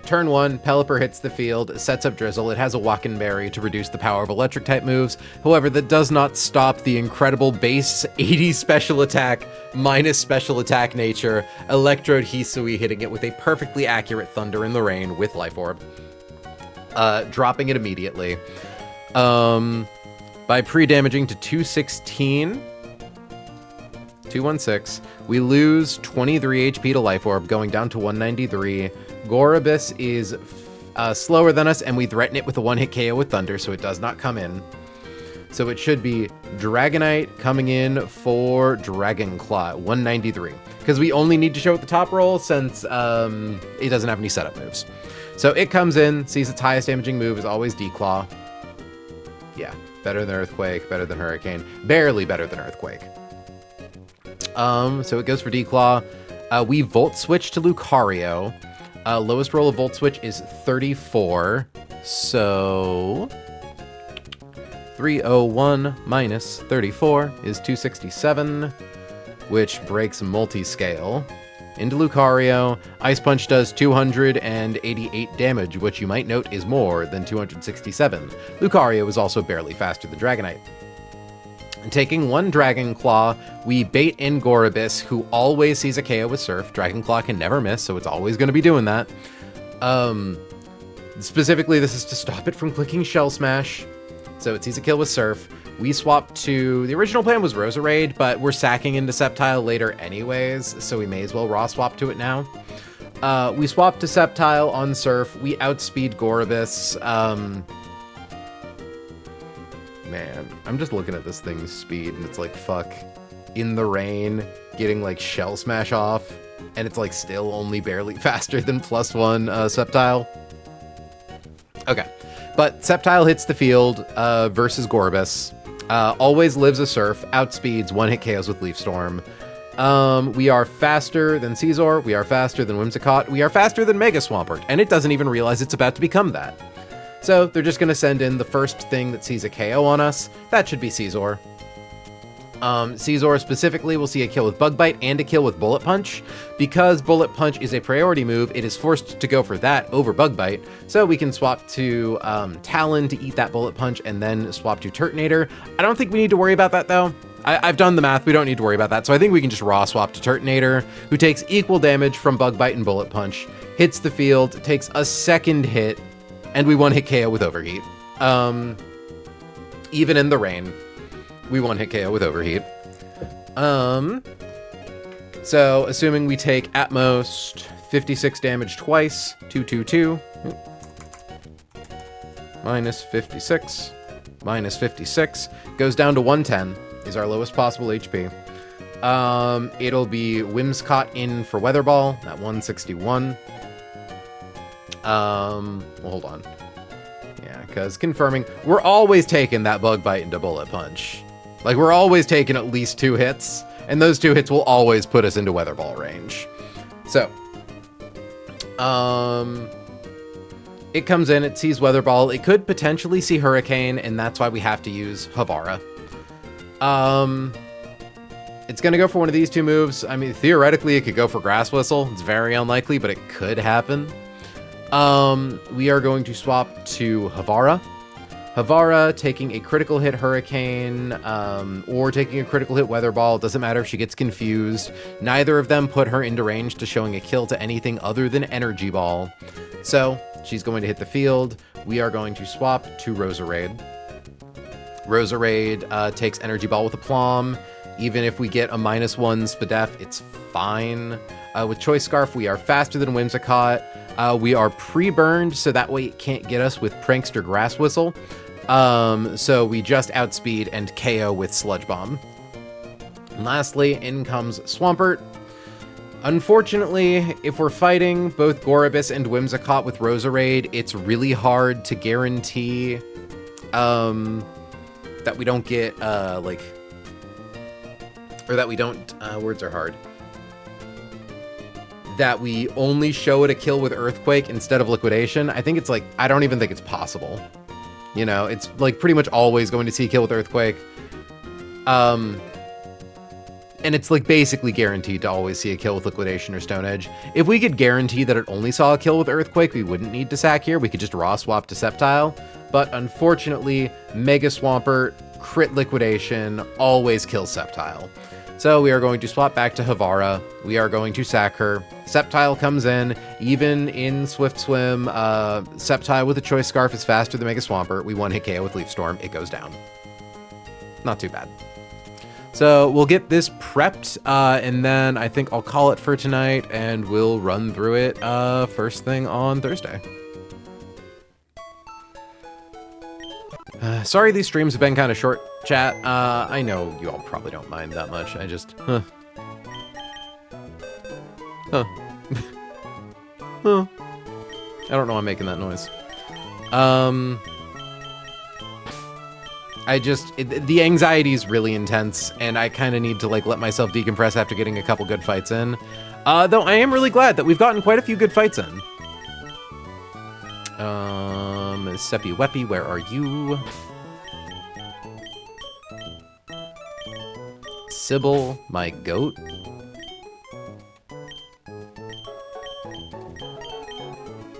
turn 1, Pelipper hits the field, sets up Drizzle. It has a Walkenberry to reduce the power of Electric-type moves. However, that does not stop the incredible base 80 special attack minus special attack nature, Electrode Hisui hitting it with a perfectly accurate Thunder in the Rain with Life Orb. Dropping it immediately. By pre-damaging to 216... 216. We lose 23 HP to Life Orb, going down to 193. Gorobus is slower than us, and we threaten it with a one-hit KO with Thunder, so it does not come in. So it should be Dragonite coming in for Dragon Claw, 193. Because we only need to show it the top roll, since it doesn't have any setup moves. So it comes in, sees its highest damaging move is always Declaw. Yeah, better than Earthquake, better than Hurricane. Barely better than Earthquake. So it goes for Declaw. We Volt Switch to Lucario. Lowest roll of Volt Switch is 34. So 301 minus 34 is 267, which breaks multi-scale. Into Lucario, Ice Punch does 288 damage, which you might note is more than 267. Lucario is also barely faster than Dragonite. And taking one Dragon Claw, we bait in Gorobis, who always sees a KO with Surf. Dragon Claw can never miss, so it's always going to be doing that. Specifically, this is to stop it from clicking Shell Smash. So it sees a kill with Surf. We swap to... The original plan was Roserade, but we're sacking into Sceptile later anyways, so we may as well raw swap to it now. We swap to Sceptile on Surf. We outspeed Gorobis. Man, I'm just looking at this thing's speed, and it's like, fuck. In the rain, getting, like, Shell Smash off, and it's, like, still only barely faster than +1 Sceptile. Okay. But Sceptile hits the field versus Gorobis. Always lives a Surf, outspeeds, one-hit KOs with Leaf Storm. We are faster than Scizor, we are faster than Whimsicott, we are faster than Mega Swampert, and it doesn't even realize it's about to become that. So they're just going to send in the first thing that sees a KO on us. That should be Scizor. Scizor specifically will see a kill with Bug Bite and a kill with Bullet Punch. Because Bullet Punch is a priority move, it is forced to go for that over Bug Bite. So we can swap to Talon to eat that Bullet Punch and then swap to Turtonator. I don't think we need to worry about that though. I've done the math, we don't need to worry about that. So I think we can just raw swap to Turtonator, who takes equal damage from Bug Bite and Bullet Punch, hits the field, takes a second hit, and we one-hit KO with Overheat. Even in the rain, we one-hit KO with Overheat. So, assuming we take at most 56 damage twice, 222, minus 56, minus 56, goes down to 110, is our lowest possible HP. It'll be Whimsicott in for Weather Ball at 161. Well, hold on. Yeah, because confirming, we're always taking that Bug Bite into Bullet Punch. Like, we're always taking at least 2 hits, and those 2 hits will always put us into Weather Ball range. So, it comes in, it sees Weather Ball. It could potentially see Hurricane, and that's why we have to use Havara. It's going to go for one of these 2 moves. I mean, theoretically, it could go for Grass Whistle. It's very unlikely, but it could happen. We are going to swap to Havara. Havara taking a critical hit Hurricane, or taking a critical hit Weather Ball. Doesn't matter if she gets confused. Neither of them put her into range to showing a kill to anything other than Energy Ball. So, she's going to hit the field. We are going to swap to Roserade. Roserade takes Energy Ball with Aplomb. Even if we get a -1 Spadef, it's fine. With Choice Scarf, we are faster than Whimsicott. We are pre-burned, so that way it can't get us with Prankster Grass Whistle. So we just outspeed and KO with Sludge Bomb. And lastly, in comes Swampert. Unfortunately, if we're fighting both Gorobis and Whimsicott with Roserade, it's really hard to guarantee that we don't get, or that we don't, words are hard. That we only show it a kill with Earthquake instead of Liquidation. I think it's like, I don't even think it's possible. You know, it's like pretty much always going to see a kill with Earthquake. And it's like basically guaranteed to always see a kill with Liquidation or Stone Edge. If we could guarantee that it only saw a kill with Earthquake, we wouldn't need to sack here. We could just raw swap to Sceptile. But unfortunately, Mega Swampert, crit Liquidation, always kills Sceptile. So we are going to swap back to Havara. We are going to sack her. Sceptile comes in. Even in Swift Swim, Sceptile with a Choice Scarf is faster than Mega Swampert. We one-hit KO with Leaf Storm. It goes down. Not too bad. So we'll get this prepped, and then I think I'll call it for tonight, and we'll run through it first thing on Thursday. Sorry these streams have been kind of short, chat. I know you all probably don't mind that much. I just, huh. I don't know why I'm making that noise. The anxiety is really intense, and I kind of need to, like, let myself decompress after getting a couple good fights in. Though I am really glad that we've gotten quite a few good fights in. Seppi Weppy, where are you? Sybil, my goat.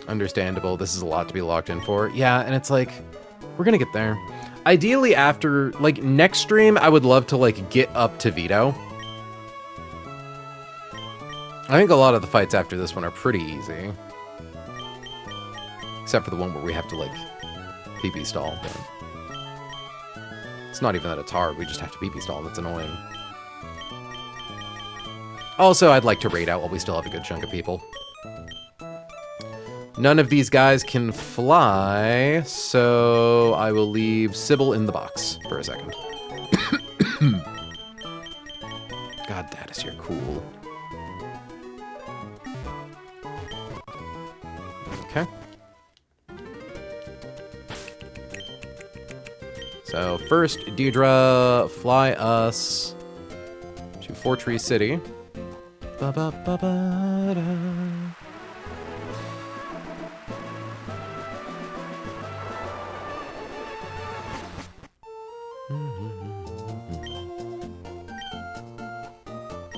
Understandable. This is a lot to be locked in for. Yeah, and it's like, we're gonna get there. Ideally after, like, next stream, I would love to, like, get up to Veto. I think a lot of the fights after this one are pretty easy. Except for the one where we have to, like, PP stall. But it's not even that it's hard, we just have to PP stall, that's annoying. Also, I'd like to raid out while we still have a good chunk of people. None of these guys can fly, so I will leave Sybil in the box for a second. God, Datus, you're cool. Okay. So first, Deidre, fly us to Fortree City. Ba-ba-ba-ba-da.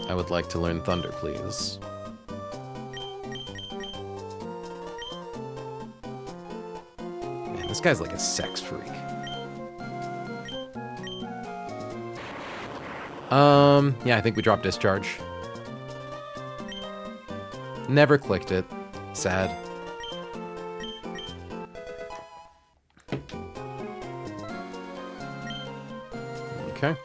I would like to learn Thunder, please. Man, this guy's like a sex freak. Yeah, I think we dropped Discharge. Never clicked it. Sad. Okay.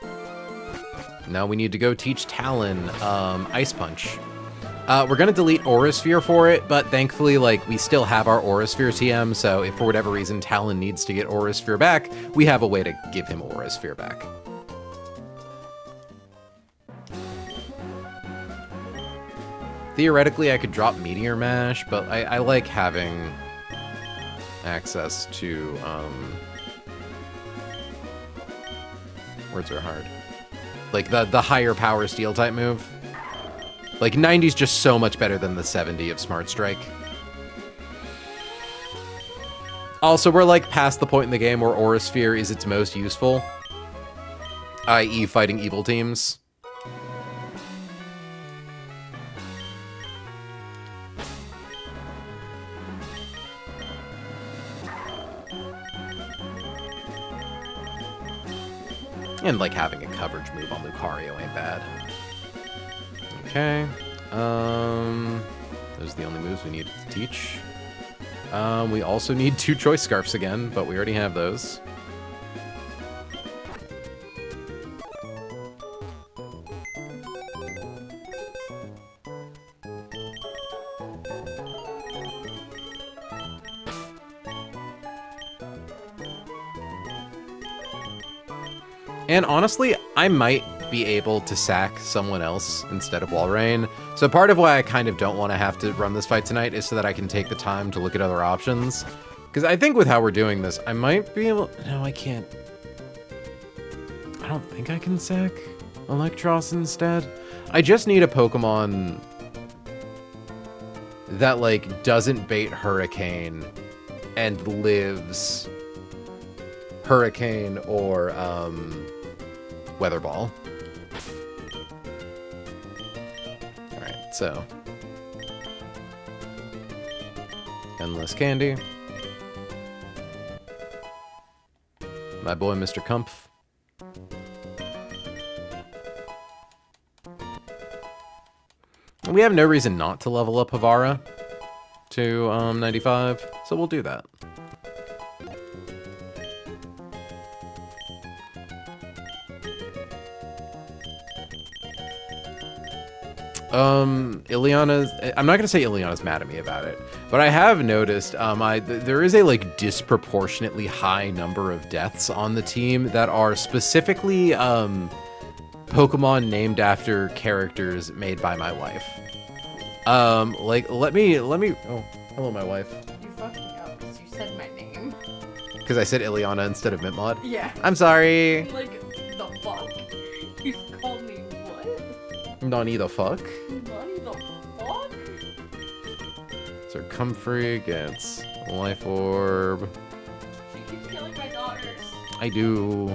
Now we need to go teach Talon Ice Punch. We're gonna delete Aura Sphere for it, but thankfully, like, we still have our Aura Sphere TM, so if for whatever reason Talon needs to get Aura Sphere back, we have a way to give him Aura Sphere back. Theoretically, I could drop Meteor Mash, but I like having access to, words are hard. Like, the higher power steel type move. Like, 90's just so much better than the 70 of Smart Strike. Also, we're, like, past the point in the game where Aura Sphere is its most useful. I.e. fighting evil teams. And, like, having a coverage move on Lucario ain't bad. Okay. Those are the only moves we need to teach. We also need 2 Choice Scarfs again, but we already have those. And honestly, I might be able to sack someone else instead of Walrein. So part of why I kind of don't want to have to run this fight tonight is so that I can take the time to look at other options. Because I think with how we're doing this, I might be able... No, I can't. I don't think I can sack Electros instead. I just need a Pokemon that, like, doesn't bait Hurricane and lives Hurricane or, Weather Ball. Alright, so. Endless Candy. My boy, Mr. Kumpf. We have no reason not to level up Havara to 95, so we'll do that. Ileana's... I'm not gonna say Ileana's mad at me about it, but I have noticed there is a, like, disproportionately high number of deaths on the team that are specifically Pokemon named after characters made by my wife. Like, let me... Oh, hello, my wife. You said my name. Because I said Ileana instead of Mintmod? Yeah. I'm sorry. Like, the fuck? You called me what? Nani the fuck? Nani the fuck? Circumfery gets Life Orb. She keeps killing my daughters. I do.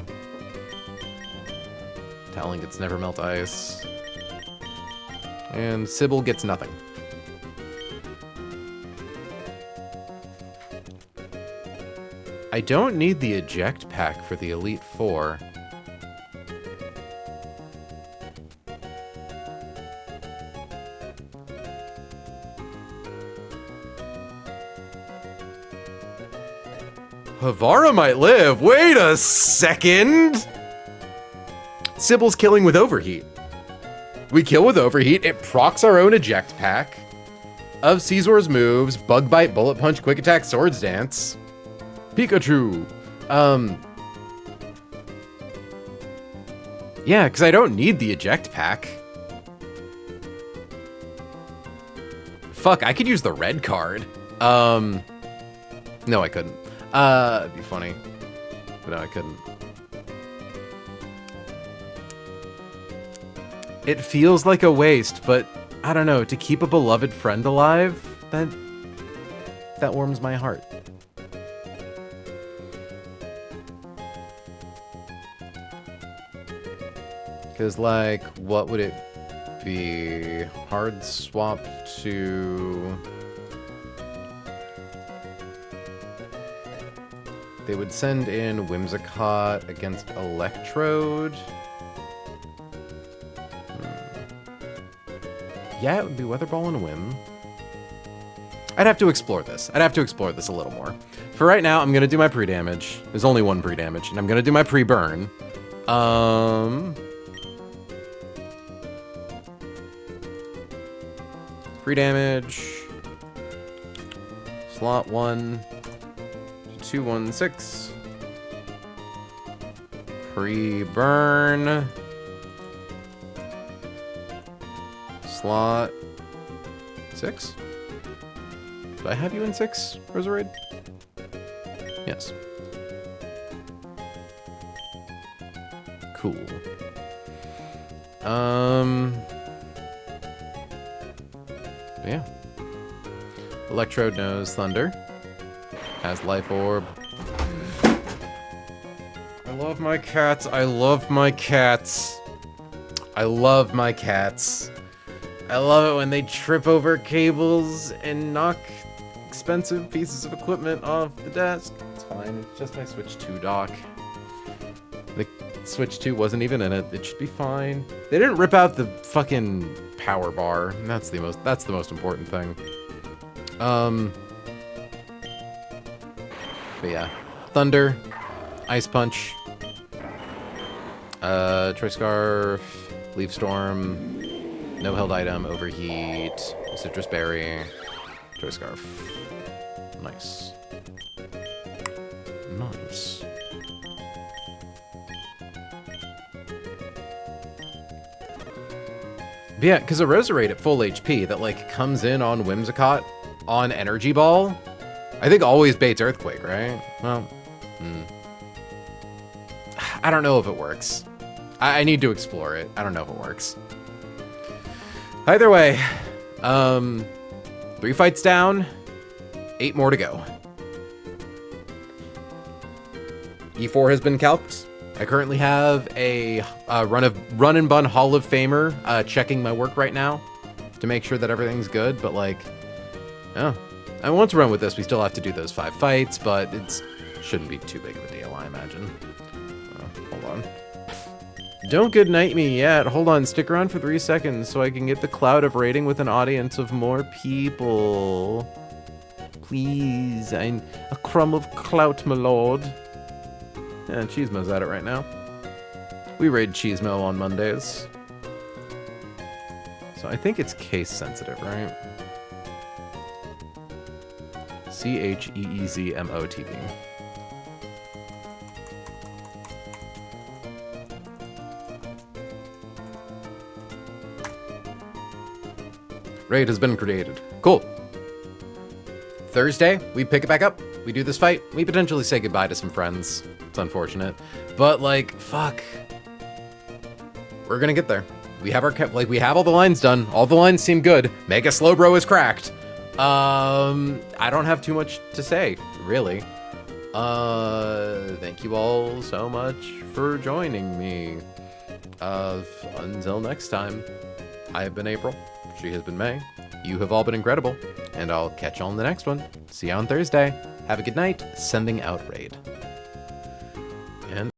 Talon gets Never Melt Ice. And Sybil gets nothing. I don't need the eject pack for the Elite Four. Havara might live. Wait a second. Sybil's killing with Overheat. We kill with Overheat. It procs our own eject pack of Caesar's moves: Bug Bite, Bullet Punch, Quick Attack, Swords Dance. Pikachu. Yeah, because I don't need the eject pack. Fuck, I could use the red card. No, I couldn't. It'd be funny. But no, I couldn't. It feels like a waste, but I don't know, to keep a beloved friend alive, that warms my heart. Because, like, what would it be? Hard swap to... They would send in Whimsicott against Electrode. Yeah, it would be Weather Ball and Whim. I'd have to explore this. I'd have to explore this a little more. For right now, I'm going to do my pre-damage. There's only one pre-damage, and I'm going to do my pre-burn. Pre-damage. Slot 1. 216. Pre-burn. Slot 6. Do I have you in 6, Roserade? Yes. Cool. Yeah. Electrode knows Thunder. Has Life Orb. I love my cats. I love my cats. I love my cats. I love it when they trip over cables and knock expensive pieces of equipment off the desk. It's fine. It's just my Switch 2 dock. The Switch 2 wasn't even in it. It should be fine. They didn't rip out the fucking power bar. And that's the most important thing. But yeah. Thunder. Ice Punch. Choice Scarf. Leaf Storm. No held item. Overheat. Citrus Berry. Choice Scarf. Nice. Nice. But yeah, because a Roserade at full HP that, like, comes in on Whimsicott on Energy Ball, I think always baits Earthquake, right? Well, I don't know if it works. I need to explore it. I don't know if it works. Either way, 3 fights down, 8 more to go. E4 has been calced. I currently have a run and bun Hall of Famer checking my work right now to make sure that everything's good, but like, oh, I want to run with this. We still have to do those 5 fights, but it shouldn't be too big of a deal, I imagine. Hold on. Don't goodnight me yet. Hold on, stick around for 3 seconds so I can get the cloud of rating with an audience of more people. Please, I'm a crumb of clout, my lord. Yeah, Cheesemo's at it right now. We raid Cheesemo on Mondays. So I think it's case sensitive, right? CHEEZMOTV. Raid has been created. Cool. Thursday, we pick it back up. We do this fight. We potentially say goodbye to some friends. It's unfortunate. But, like, fuck. We're gonna get there. We have we have all the lines done. All the lines seem good. Mega Slowbro is cracked. I don't have too much to say, really. Thank you all so much for joining me. Until next time, I have been April. She has been May. You have all been incredible. And I'll catch you all in the next one. See you on Thursday. Have a good night. Sending out raid. And